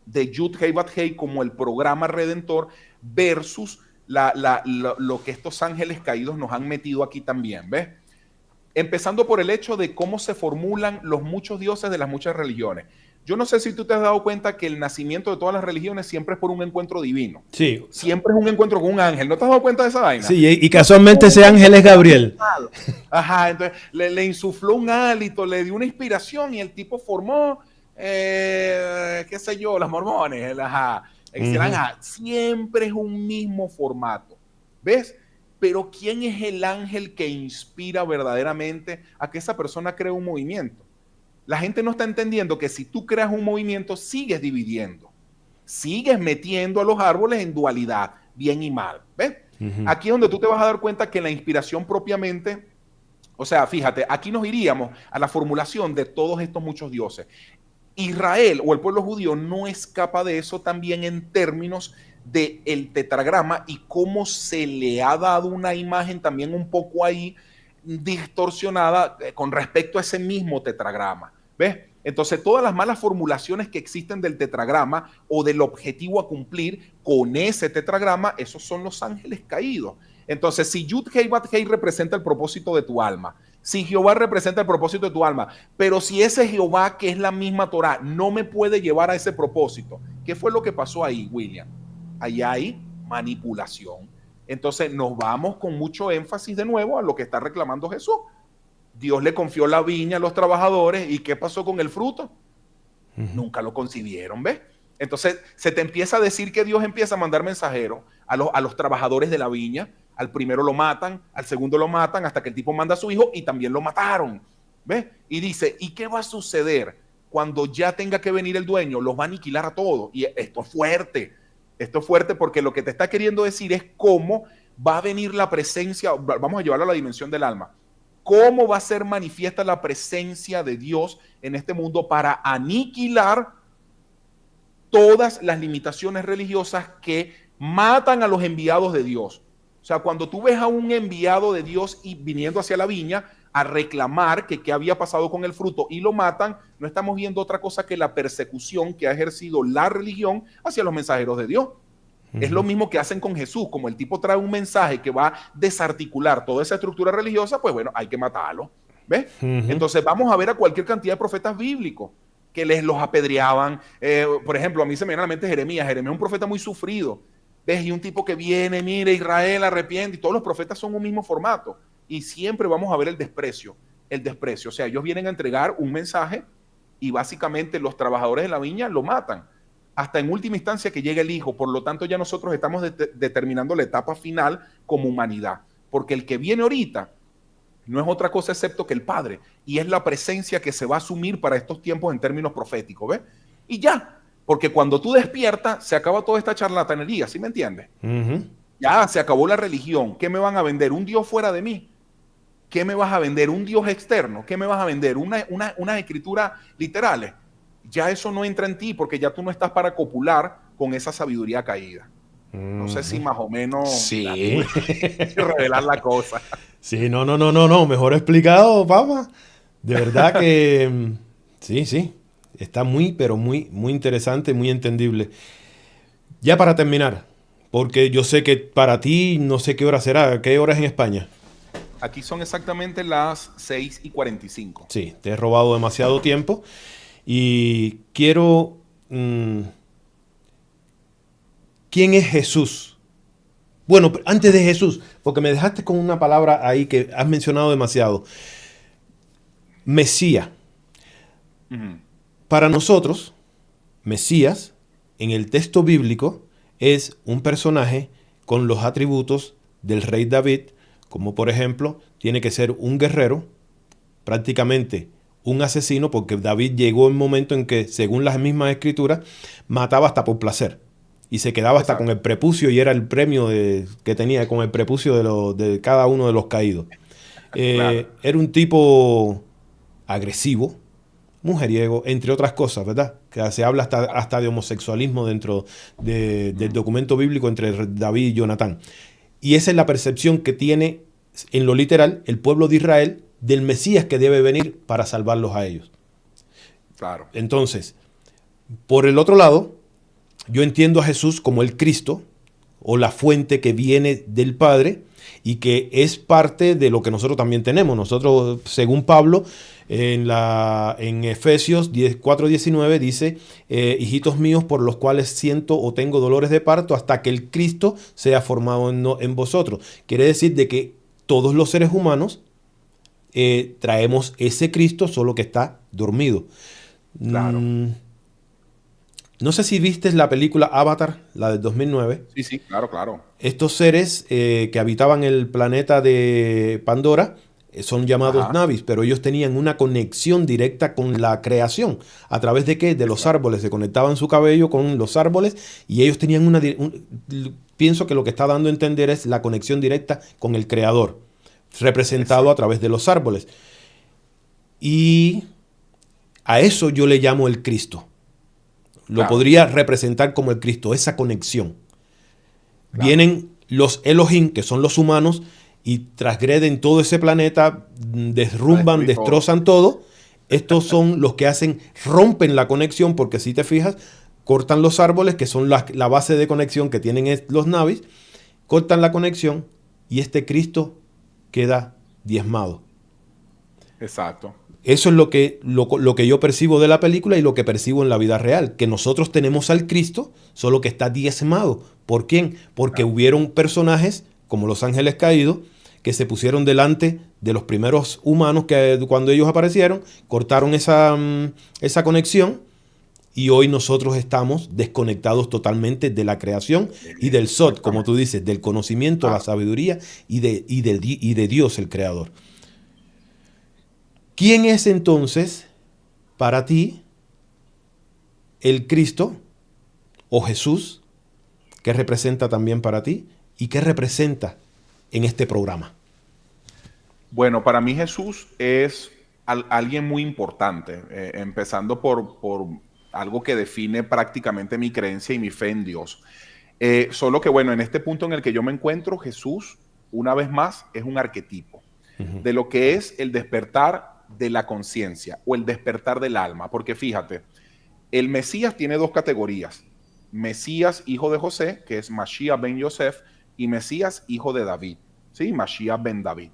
de Yud Hei Bat Hei como el programa redentor versus lo que estos ángeles caídos nos han metido aquí también, ¿ves? Empezando por el hecho de cómo se formulan los muchos dioses de las muchas religiones. Yo no sé si tú te has dado cuenta que el nacimiento de todas las religiones siempre es por un encuentro divino. Sí. Siempre es un encuentro con un ángel. ¿No te has dado cuenta de esa vaina? Sí, y casualmente ese ángel es Gabriel. Ajá, entonces le insufló un hálito, le dio una inspiración y el tipo formó, qué sé yo, los mormones, siempre es un mismo formato. ¿Ves? Pero ¿quién es el ángel que inspira verdaderamente a que esa persona cree un movimiento? La gente no está entendiendo que si tú creas un movimiento, sigues dividiendo. Sigues metiendo a los árboles en dualidad, bien y mal. ¿Ves? Aquí es donde tú te vas a dar cuenta que la inspiración propiamente, o sea, fíjate, aquí nos iríamos a la formulación de todos estos muchos dioses. Israel o el pueblo judío no escapa de eso también en términos del tetragrama y cómo se le ha dado una imagen también un poco ahí distorsionada con respecto a ese mismo tetragrama. ¿Ves? Entonces, todas las malas formulaciones que existen del tetragrama o del objetivo a cumplir con ese tetragrama, esos son los ángeles caídos. Entonces, si Yud Hei Bat Hei representa el propósito de tu alma, si Jehová representa el propósito de tu alma, pero si ese Jehová, que es la misma Torah, no me puede llevar a ese propósito, ¿qué fue lo que pasó ahí, William? Ahí hay manipulación. Entonces, nos vamos con mucho énfasis de nuevo a lo que está reclamando Jesús. Dios le confió la viña a los trabajadores. ¿Y qué pasó con el fruto? Nunca lo concibieron, ¿ves? Entonces se te empieza a decir que Dios empieza a mandar mensajeros a los trabajadores de la viña. Al primero lo matan, al segundo lo matan, hasta que el tipo manda a su hijo y también lo mataron, ¿ves? Y dice, ¿y qué va a suceder cuando ya tenga que venir el dueño? Los va a aniquilar a todos. Y esto es fuerte porque lo que te está queriendo decir es cómo va a venir la presencia, vamos a llevarlo a la dimensión del alma. ¿Cómo va a ser manifiesta la presencia de Dios en este mundo para aniquilar todas las limitaciones religiosas que matan a los enviados de Dios? O sea, cuando tú ves a un enviado de Dios y viniendo hacia la viña a reclamar que qué había pasado con el fruto y lo matan, no estamos viendo otra cosa que la persecución que ha ejercido la religión hacia los mensajeros de Dios. Es lo mismo que hacen con Jesús. Como el tipo trae un mensaje que va a desarticular toda esa estructura religiosa, pues bueno, hay que matarlo. ¿Ves? Entonces vamos a ver a cualquier cantidad de profetas bíblicos que les los apedreaban. Por ejemplo, a mí se me viene a la mente Jeremías. Jeremías es un profeta muy sufrido. ¿Ves? Y un tipo que viene, mire, Israel arrepiente. Y todos los profetas son un mismo formato. Y siempre vamos a ver el desprecio. El desprecio. O sea, ellos vienen a entregar un mensaje y básicamente los trabajadores de la viña lo matan. Hasta en última instancia que llegue el Hijo. Por lo tanto, ya nosotros estamos determinando la etapa final como humanidad. Porque el que viene ahorita no es otra cosa excepto que el Padre. Y es la presencia que se va a asumir para estos tiempos en términos proféticos, ¿ves? Y ya, porque cuando tú despiertas, se acaba toda esta charlatanería, ¿sí me entiendes? Ya, se acabó la religión. ¿Qué me van a vender? ¿Un Dios fuera de mí? ¿Qué me vas a vender? ¿Un Dios externo? ¿Qué me vas a vender? ¿Unas escrituras literales? Ya eso no entra en ti porque ya tú no estás para copular con esa sabiduría caída. No sé si más o menos sí. revelar la cosa. Sí, no, mejor explicado, papá. De verdad que sí, está pero muy interesante, muy entendible. Ya para terminar, porque yo sé que para ti no sé qué hora será, ¿qué hora es en España? Aquí son exactamente las 6:45. Sí, te he robado demasiado tiempo. Y quiero... ¿quién es Jesús? Bueno, antes de Jesús, porque me dejaste con una palabra ahí que has mencionado demasiado. Mesías. Para nosotros, Mesías, en el texto bíblico, es un personaje con los atributos del rey David, como por ejemplo, tiene que ser un guerrero, prácticamente un asesino, porque David llegó en un momento en que, según las mismas escrituras, mataba hasta por placer. Y se quedaba hasta con el prepucio y era el premio que tenía con el prepucio de cada uno de los caídos. Claro. Era un tipo agresivo, mujeriego, entre otras cosas, ¿verdad? Que se habla hasta de homosexualismo dentro del documento bíblico entre David y Jonatán. Y esa es la percepción que tiene, en lo literal, el pueblo de Israel del Mesías que debe venir para salvarlos a ellos. Claro. Entonces, por el otro lado, yo entiendo a Jesús como el Cristo o la fuente que viene del Padre y que es parte de lo que nosotros también tenemos. Nosotros, según Pablo, en Efesios 4:19 dice, hijitos míos por los cuales siento o tengo dolores de parto hasta que el Cristo sea formado en vosotros. Quiere decir de que todos los seres humanos traemos ese Cristo, solo que está dormido. Claro. No sé si viste la película Avatar, la del 2009. Sí, claro. Estos seres que habitaban el planeta de Pandora son llamados Navis, pero ellos tenían una conexión directa con la creación. ¿A través de qué? De los árboles. Se conectaban su cabello con los árboles y ellos tenían pienso que lo que está dando a entender es la conexión directa con el Creador, representado a través de los árboles. Y a eso yo le llamo el Cristo. Lo podría representar como el Cristo, esa conexión. Claro. Vienen los Elohim, que son los humanos, y transgreden todo ese planeta, derrumban, destrozan todo. Estos son los que rompen la conexión, porque si te fijas, cortan los árboles, que son la base de conexión que tienen los Navis, cortan la conexión y este Cristo queda diezmado. Exacto. Eso es lo que yo percibo de la película y lo que percibo en la vida real, que nosotros tenemos al Cristo, solo que está diezmado. ¿Por quién? Porque hubieron personajes, como los ángeles caídos, que se pusieron delante de los primeros humanos que cuando ellos aparecieron, cortaron esa conexión y hoy nosotros estamos desconectados totalmente de la creación y del Sod, como tú dices, del conocimiento, la sabiduría y de Dios el Creador. ¿Quién es entonces para ti el Cristo o Jesús? ¿Qué representa también para ti? ¿Y qué representa en este programa? Bueno, para mí Jesús es alguien muy importante, empezando por algo que define prácticamente mi creencia y mi fe en Dios. Solo que, bueno, en este punto en el que yo me encuentro, Jesús, una vez más, es un arquetipo de lo que es el despertar de la conciencia o el despertar del alma. Porque fíjate, el Mesías tiene dos categorías. Mesías, hijo de José, que es Mashiach ben Yosef, y Mesías, hijo de David, ¿sí? Mashiach ben David.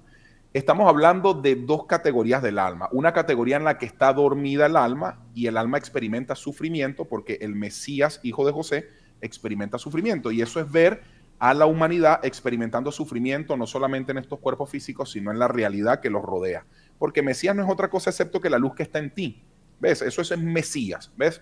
Estamos hablando de dos categorías del alma. Una categoría en la que está dormida el alma y el alma experimenta sufrimiento porque el Mesías, hijo de José, experimenta sufrimiento. Y eso es ver a la humanidad experimentando sufrimiento no solamente en estos cuerpos físicos, sino en la realidad que los rodea. Porque Mesías no es otra cosa excepto que la luz que está en ti. ¿Ves? Eso es Mesías. ¿Ves?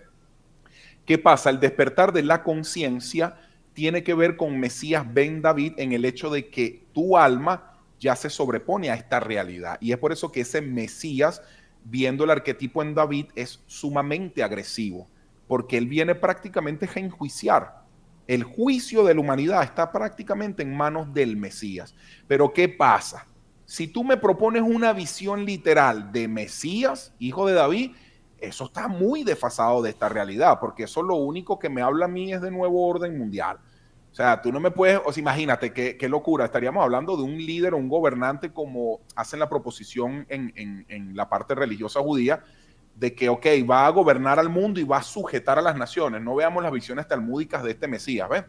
¿Qué pasa? El despertar de la conciencia tiene que ver con Mesías ben David en el hecho de que tu alma ya se sobrepone a esta realidad. Y es por eso que ese Mesías, viendo el arquetipo en David, es sumamente agresivo, porque él viene prácticamente a enjuiciar. El juicio de la humanidad está prácticamente en manos del Mesías. Pero ¿qué pasa? Si tú me propones una visión literal de Mesías, hijo de David, eso está muy desfasado de esta realidad, porque eso lo único que me habla a mí es de nuevo orden mundial. O sea, tú no me puedes, o sea, imagínate qué locura, estaríamos hablando de un líder o un gobernante como hacen la proposición en la parte religiosa judía, de que, ok, va a gobernar al mundo y va a sujetar a las naciones. No veamos las visiones talmúdicas de este Mesías, ¿ves?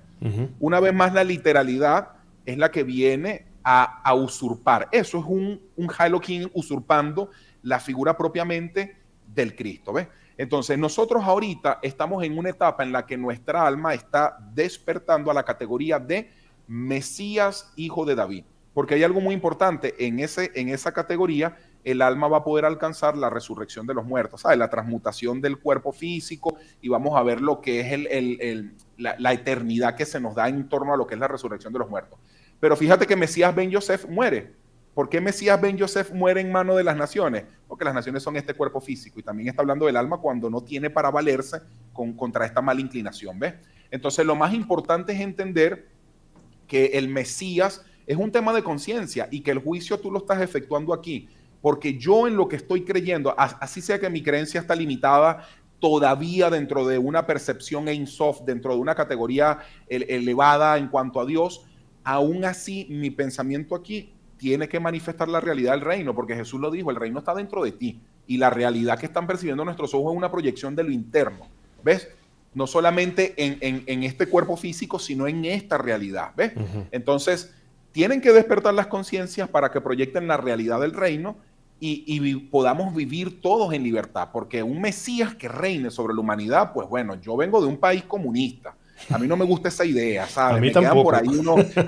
Una vez más, la literalidad es la que viene a usurpar. Eso es un Elohim usurpando la figura propiamente del Cristo, ¿ves? Entonces, nosotros ahorita estamos en una etapa en la que nuestra alma está despertando a la categoría de Mesías, hijo de David. Porque hay algo muy importante, en esa categoría, el alma va a poder alcanzar la resurrección de los muertos, ¿sabes? La transmutación del cuerpo físico, y vamos a ver lo que es la eternidad que se nos da en torno a lo que es la resurrección de los muertos. Pero fíjate que Mesías ben Yosef muere. ¿Por qué Mesías ben Yosef muere en mano de las naciones? Porque las naciones son este cuerpo físico, y también está hablando del alma cuando no tiene para valerse contra esta mala inclinación, ¿ves? Entonces lo más importante es entender que el Mesías es un tema de conciencia y que el juicio tú lo estás efectuando aquí, porque yo en lo que estoy creyendo, así sea que mi creencia está limitada todavía dentro de una percepción Ein Sof, dentro de una categoría elevada en cuanto a Dios, aún así mi pensamiento aquí tiene que manifestar la realidad del reino, porque Jesús lo dijo, el reino está dentro de ti, y la realidad que están percibiendo nuestros ojos es una proyección de lo interno, ¿ves? No solamente en este cuerpo físico, sino en esta realidad, ¿ves? Entonces, tienen que despertar las conciencias para que proyecten la realidad del reino y podamos vivir todos en libertad, porque un Mesías que reine sobre la humanidad, pues bueno, yo vengo de un país comunista. A mí no me gusta esa idea, ¿sabes? A mí tampoco. A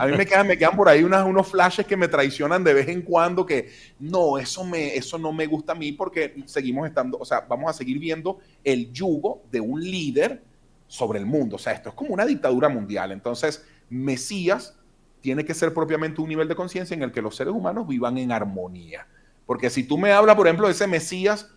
mí me quedan por ahí unos flashes que me traicionan de vez en cuando, que no, eso no me gusta a mí, porque seguimos estando, o sea, vamos a seguir viendo el yugo de un líder sobre el mundo. O sea, esto es como una dictadura mundial. Entonces, Mesías tiene que ser propiamente un nivel de conciencia en el que los seres humanos vivan en armonía. Porque si tú me hablas, por ejemplo, de ese Mesías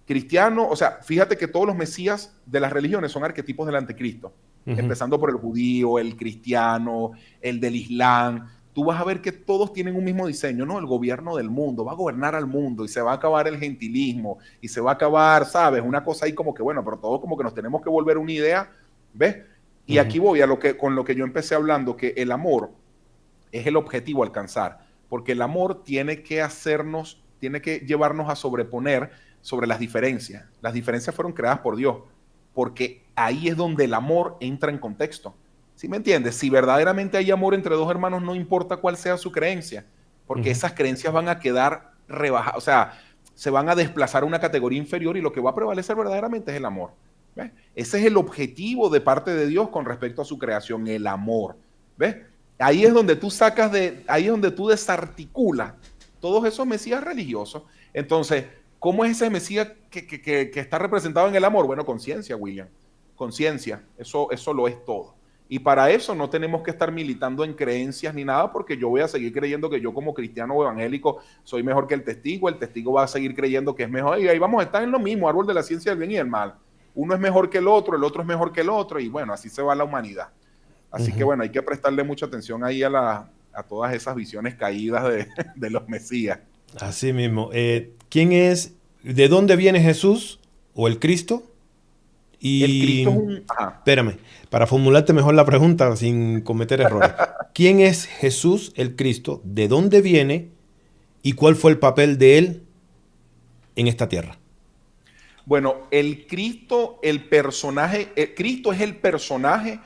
cristiano, o sea, fíjate que todos los Mesías de las religiones son arquetipos del anticristo. Empezando por el judío, el cristiano, el del islam. Tú vas a ver que todos tienen un mismo diseño, ¿no? El gobierno del mundo, va a gobernar al mundo y se va a acabar el gentilismo y se va a acabar, ¿sabes? Una cosa ahí como que, bueno, pero todos como que nos tenemos que volver una idea, ¿ves? Y aquí voy con lo que yo empecé hablando, que el amor es el objetivo a alcanzar, porque el amor tiene que llevarnos a sobreponer sobre las diferencias. Las diferencias fueron creadas por Dios, porque ahí es donde el amor entra en contexto. ¿Sí me entiendes? Si verdaderamente hay amor entre dos hermanos, no importa cuál sea su creencia, porque esas creencias van a quedar rebajadas, o sea, se van a desplazar a una categoría inferior y lo que va a prevalecer verdaderamente es el amor. ¿Ves? Ese es el objetivo de parte de Dios con respecto a su creación, el amor. ¿Ves? Ahí es donde tú ahí es donde tú desarticulas todos esos mesías religiosos. Entonces, ¿cómo es ese mesías que está representado en el amor? Bueno, conciencia, William. Conciencia, eso lo es todo. Y para eso no tenemos que estar militando en creencias ni nada, porque yo voy a seguir creyendo que yo como cristiano o evangélico soy mejor que el testigo va a seguir creyendo que es mejor, y ahí vamos a estar en lo mismo, árbol de la ciencia del bien y del mal. Uno es mejor que el otro es mejor que el otro, y bueno, así se va la humanidad. Así que bueno, hay que prestarle mucha atención ahí a todas esas visiones caídas de los mesías. Así mismo. ¿Quién es, de dónde viene Jesús o el Cristo? El Cristo es Y, un... Ajá. espérame, para formularte mejor la pregunta sin cometer errores. ¿Quién es Jesús el Cristo? ¿De dónde viene? ¿Y cuál fue el papel de él en esta tierra? Bueno, el Cristo, Cristo es el personaje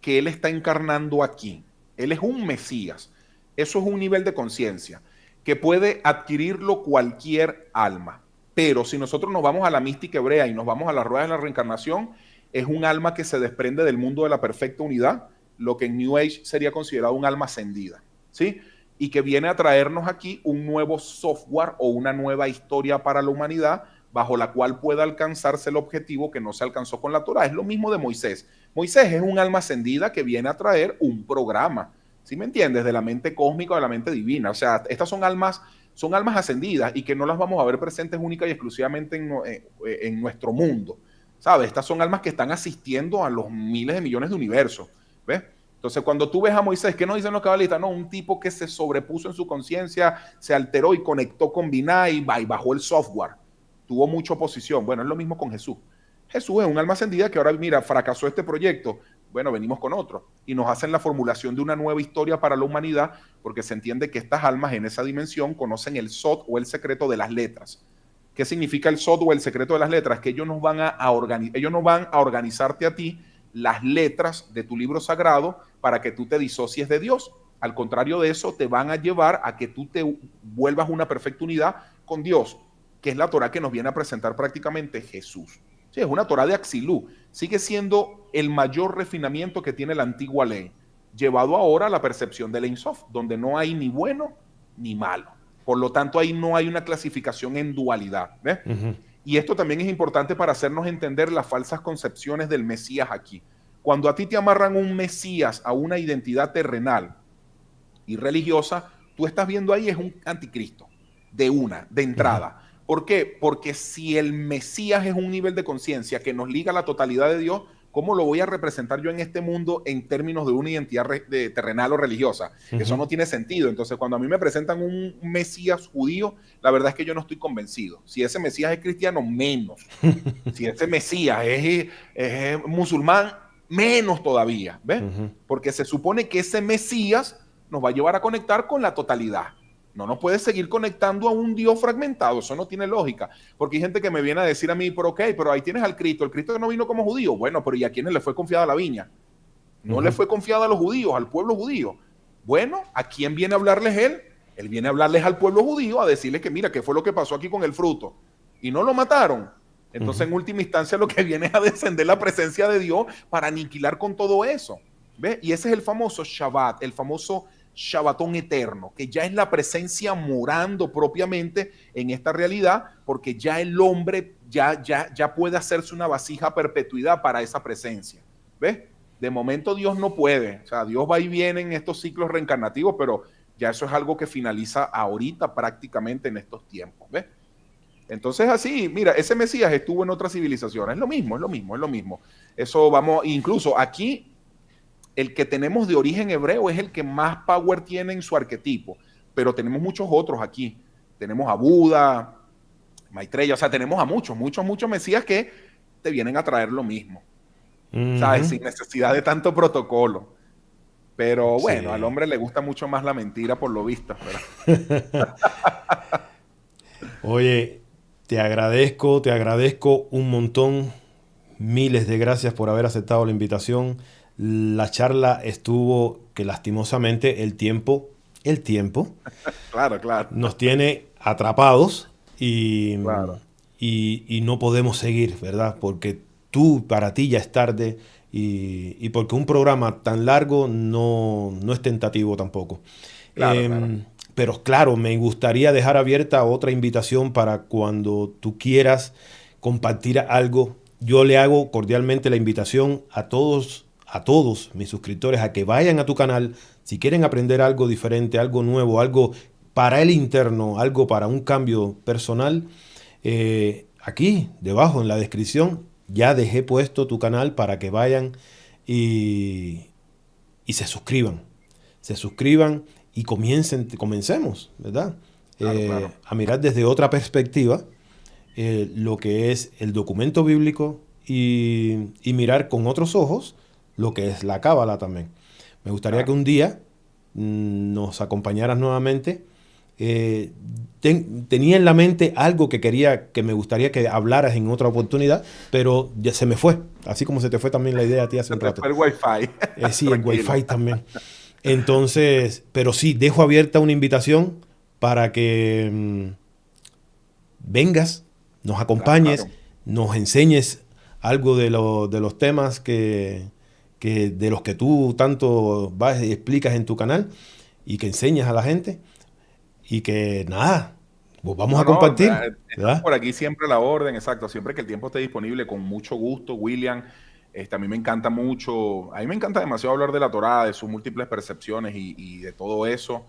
que él está encarnando aquí. Él es un Mesías. Eso es un nivel de conciencia que puede adquirirlo cualquier alma. Pero si nosotros nos vamos a la mística hebrea y nos vamos a las ruedas de la reencarnación, es un alma que se desprende del mundo de la perfecta unidad, lo que en New Age sería considerado un alma ascendida, ¿sí? Y que viene a traernos aquí un nuevo software o una nueva historia para la humanidad bajo la cual pueda alcanzarse el objetivo que no se alcanzó con la Torah. Es lo mismo de Moisés. Moisés es un alma ascendida que viene a traer un programa, ¿sí me entiendes? De la mente cósmica o de la mente divina. O sea, estas son almas ascendidas y que no las vamos a ver presentes única y exclusivamente en nuestro mundo, ¿sabes? Estas son almas que están asistiendo a los miles de millones de universos, ¿ves? Entonces, cuando tú ves a Moisés, ¿qué nos dicen los cabalistas? No, un tipo que se sobrepuso en su conciencia, se alteró y conectó con Binah y bajó el software. Tuvo mucha oposición. Bueno, es lo mismo con Jesús. Jesús es un alma ascendida que ahora, mira, fracasó este proyecto. Bueno, venimos con otro. Y nos hacen la formulación de una nueva historia para la humanidad, porque se entiende que estas almas en esa dimensión conocen el Sod o el secreto de las letras. ¿Qué significa el Sod o el secreto de las letras? Que ellos nos van a organizarte a ti las letras de tu libro sagrado para que tú te disocies de Dios. Al contrario de eso, te van a llevar a que tú te vuelvas una perfecta unidad con Dios, que es la Torah que nos viene a presentar prácticamente Jesús. Sí, es una Torah de Axilú. Sigue siendo el mayor refinamiento que tiene la antigua ley, llevado ahora a la percepción del Ein Sof, donde no hay ni bueno ni malo. Por lo tanto, ahí no hay una clasificación en dualidad. ¿Ves? Y esto también es importante para hacernos entender las falsas concepciones del Mesías aquí. Cuando a ti te amarran un Mesías a una identidad terrenal y religiosa, tú estás viendo ahí es un anticristo, de entrada. ¿Por qué? Porque si el Mesías es un nivel de conciencia que nos liga a la totalidad de Dios, ¿cómo lo voy a representar yo en este mundo en términos de una identidad terrenal o religiosa? Eso no tiene sentido. Entonces, cuando a mí me presentan un Mesías judío, la verdad es que yo no estoy convencido. Si ese Mesías es cristiano, menos. Si ese Mesías es musulmán, menos todavía. ¿Ves? Porque se supone que ese Mesías nos va a llevar a conectar con la totalidad. No nos puede seguir conectando a un Dios fragmentado. Eso no tiene lógica. Porque hay gente que me viene a decir a mí, pero ok, pero ahí tienes al Cristo. El Cristo no vino como judío. Bueno, pero ¿y a quiénes le fue confiada la viña? No le fue confiada a los judíos, al pueblo judío. Bueno, ¿a quién viene a hablarles él? Él viene a hablarles al pueblo judío, a decirles que mira, ¿qué fue lo que pasó aquí con el fruto? Y no lo mataron. Entonces, en última instancia, lo que viene es a descender la presencia de Dios para aniquilar con todo eso. ¿Ves? Y ese es el famoso Shabbat, el famoso Shabbatón eterno, que ya es la presencia morando propiamente en esta realidad, porque ya el hombre ya puede hacerse una vasija a perpetuidad para esa presencia. ¿Ves? De momento Dios no puede. O sea, Dios va y viene en estos ciclos reencarnativos, pero ya eso es algo que finaliza ahorita prácticamente en estos tiempos. ¿Ves? Entonces así, mira, ese Mesías estuvo en otras civilizaciones. Es lo mismo, es lo mismo, es lo mismo. Eso vamos, incluso aquí el que tenemos de origen hebreo es el que más power tiene en su arquetipo, pero tenemos muchos otros aquí. Tenemos a Buda, Maitreya, o sea, tenemos a muchos Mesías que te vienen a traer lo mismo, ¿sabes? Sin necesidad de tanto protocolo. Pero bueno, al hombre le gusta mucho más la mentira por lo visto. Oye, te agradezco un montón. Miles de gracias por haber aceptado la invitación. La charla estuvo que lastimosamente el tiempo claro. nos tiene atrapados y, claro. y no podemos seguir, ¿verdad? Porque para ti ya es tarde y porque un programa tan largo no es tentativo tampoco. Claro, claro. Pero claro, me gustaría dejar abierta otra invitación para cuando tú quieras compartir algo. Yo le hago cordialmente la invitación a todos mis suscriptores a que vayan a tu canal si quieren aprender algo diferente, algo nuevo, algo para el interno, algo para un cambio personal. Aquí, debajo en la descripción, ya dejé puesto tu canal para que vayan y, y se suscriban. Se suscriban y comencemos, ¿verdad? Claro, claro. A mirar desde otra perspectiva lo que es el documento bíblico y mirar con otros ojos lo que es la cábala también. Me gustaría que Claro. un día nos acompañaras nuevamente. Eh, Tenía en la mente algo que me gustaría que hablaras en otra oportunidad, pero ya se me fue, así como se te fue también la idea a ti hace Se un te rato. fue el wifi. Sí, el Tranquilo. wifi también. Entonces, pero sí, dejo abierta una invitación para que vengas, nos Claro, acompañes, claro. nos enseñes algo de los temas de los que tú tanto vas y explicas en tu canal y que enseñas a la gente y que nada, pues vamos No, a no, compartir, estamos ¿verdad? por aquí siempre a la orden, exacto. Siempre que el tiempo esté disponible, con mucho gusto, William. A mí me encanta mucho, a mí me encanta demasiado hablar de la Torá, de sus múltiples percepciones y de todo eso.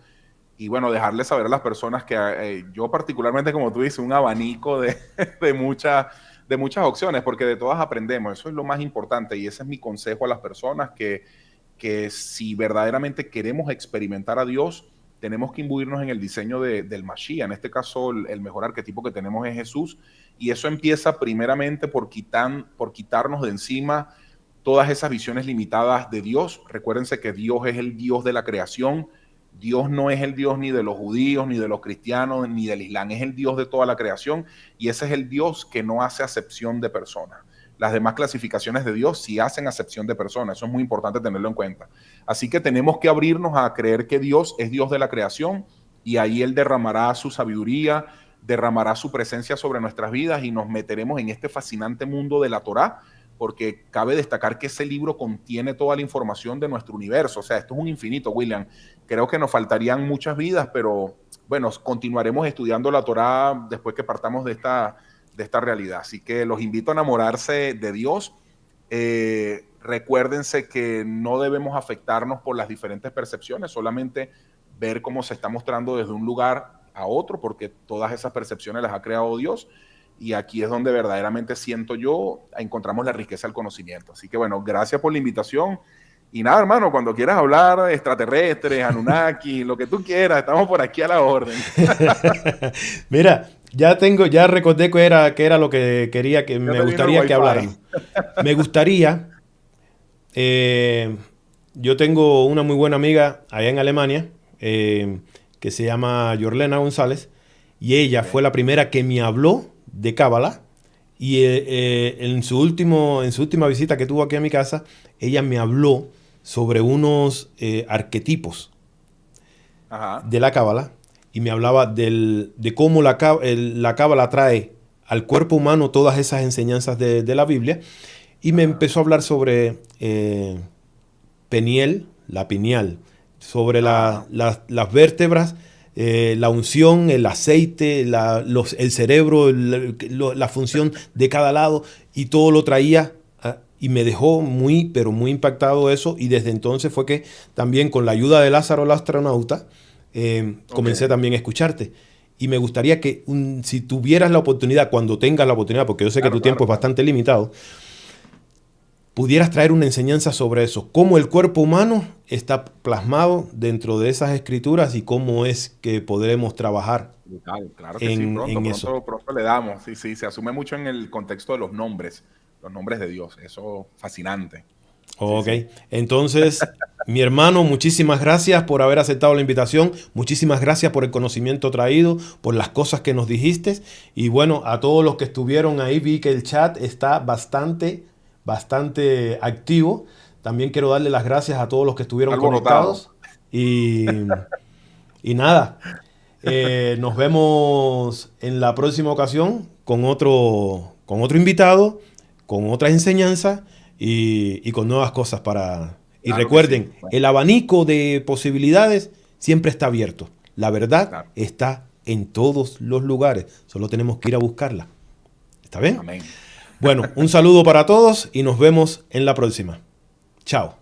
Y bueno, dejarles saber a las personas que yo particularmente, como tú dices, un abanico de, de muchas opciones, porque de todas aprendemos. Eso es lo más importante y ese es mi consejo a las personas, que si verdaderamente queremos experimentar a Dios, tenemos que imbuirnos en el diseño del Mashiach. En este caso, el mejor arquetipo que tenemos es Jesús. Y eso empieza primeramente por quitarnos de encima todas esas visiones limitadas de Dios. Recuérdense que Dios es el Dios de la creación. Dios no es el Dios ni de los judíos, ni de los cristianos, ni del Islam. Es el Dios de toda la creación. Y ese es el Dios que no hace acepción de personas. Las demás clasificaciones de Dios sí hacen acepción de personas. Eso es muy importante tenerlo en cuenta. Así que tenemos que abrirnos a creer que Dios es Dios de la creación y ahí Él derramará su sabiduría, derramará su presencia sobre nuestras vidas y nos meteremos en este fascinante mundo de la Torá, porque cabe destacar que ese libro contiene toda la información de nuestro universo. O sea, esto es un infinito, William. Creo que nos faltarían muchas vidas, pero bueno, continuaremos estudiando la Torá después que partamos de esta realidad. Así que los invito a enamorarse de Dios. Recuérdense que no debemos afectarnos por las diferentes percepciones, solamente ver cómo se está mostrando desde un lugar a otro, porque todas esas percepciones las ha creado Dios. Y aquí es donde verdaderamente siento yo, encontramos la riqueza del conocimiento. Así que bueno, gracias por la invitación. Y nada, hermano, cuando quieras hablar de extraterrestres, Anunnaki, lo que tú quieras, estamos por aquí a la orden. Mira, ya recordé que era lo que quería, que Ya me te vino el gustaría que wifi. habláramos. Me gustaría, eh, yo tengo una muy buena amiga allá en Alemania, que se llama Yorlena González, y ella fue Okay. la primera que me habló de Cábala, y en su última visita que tuvo aquí a mi casa, ella me habló sobre unos arquetipos Ajá. de la cábala y me hablaba de cómo la cábala trae al cuerpo humano todas esas enseñanzas de la Biblia y me Ajá. empezó a hablar sobre Peniel, la pineal, sobre Ajá. las vértebras, la unción, el aceite, el cerebro, la función de cada lado y todo lo traía. Y me dejó muy, pero muy impactado eso. Y desde entonces fue que también con la ayuda de Lázaro, el astronauta, comencé Okay. también a escucharte. Y me gustaría que si tuvieras la oportunidad, cuando tengas la oportunidad, porque yo sé que Claro, tu claro, tiempo es claro. bastante limitado, pudieras traer una enseñanza sobre eso. Cómo el cuerpo humano está plasmado dentro de esas escrituras y cómo es que podremos trabajar Brutal, claro que sí, pronto, en eso. pronto, pronto le damos. Sí, sí, se asume mucho en el contexto de los nombres de Dios. Eso fascinante. Sí, Ok, sí. entonces, mi hermano, muchísimas gracias por haber aceptado la invitación, muchísimas gracias por el conocimiento traído, por las cosas que nos dijiste y bueno, a todos los que estuvieron ahí, vi que el chat está bastante activo. También quiero darle las gracias a todos los que estuvieron Alborotado. conectados y nada, nos vemos en la próxima ocasión con otro invitado, con otra enseñanza y con nuevas cosas para... Y Claro que recuerden, sí. Bueno, el abanico de posibilidades siempre está abierto. La verdad claro. está en todos los lugares. Solo tenemos que ir a buscarla. ¿Está bien? Amén. Bueno, un saludo para todos y nos vemos en la próxima. Chao.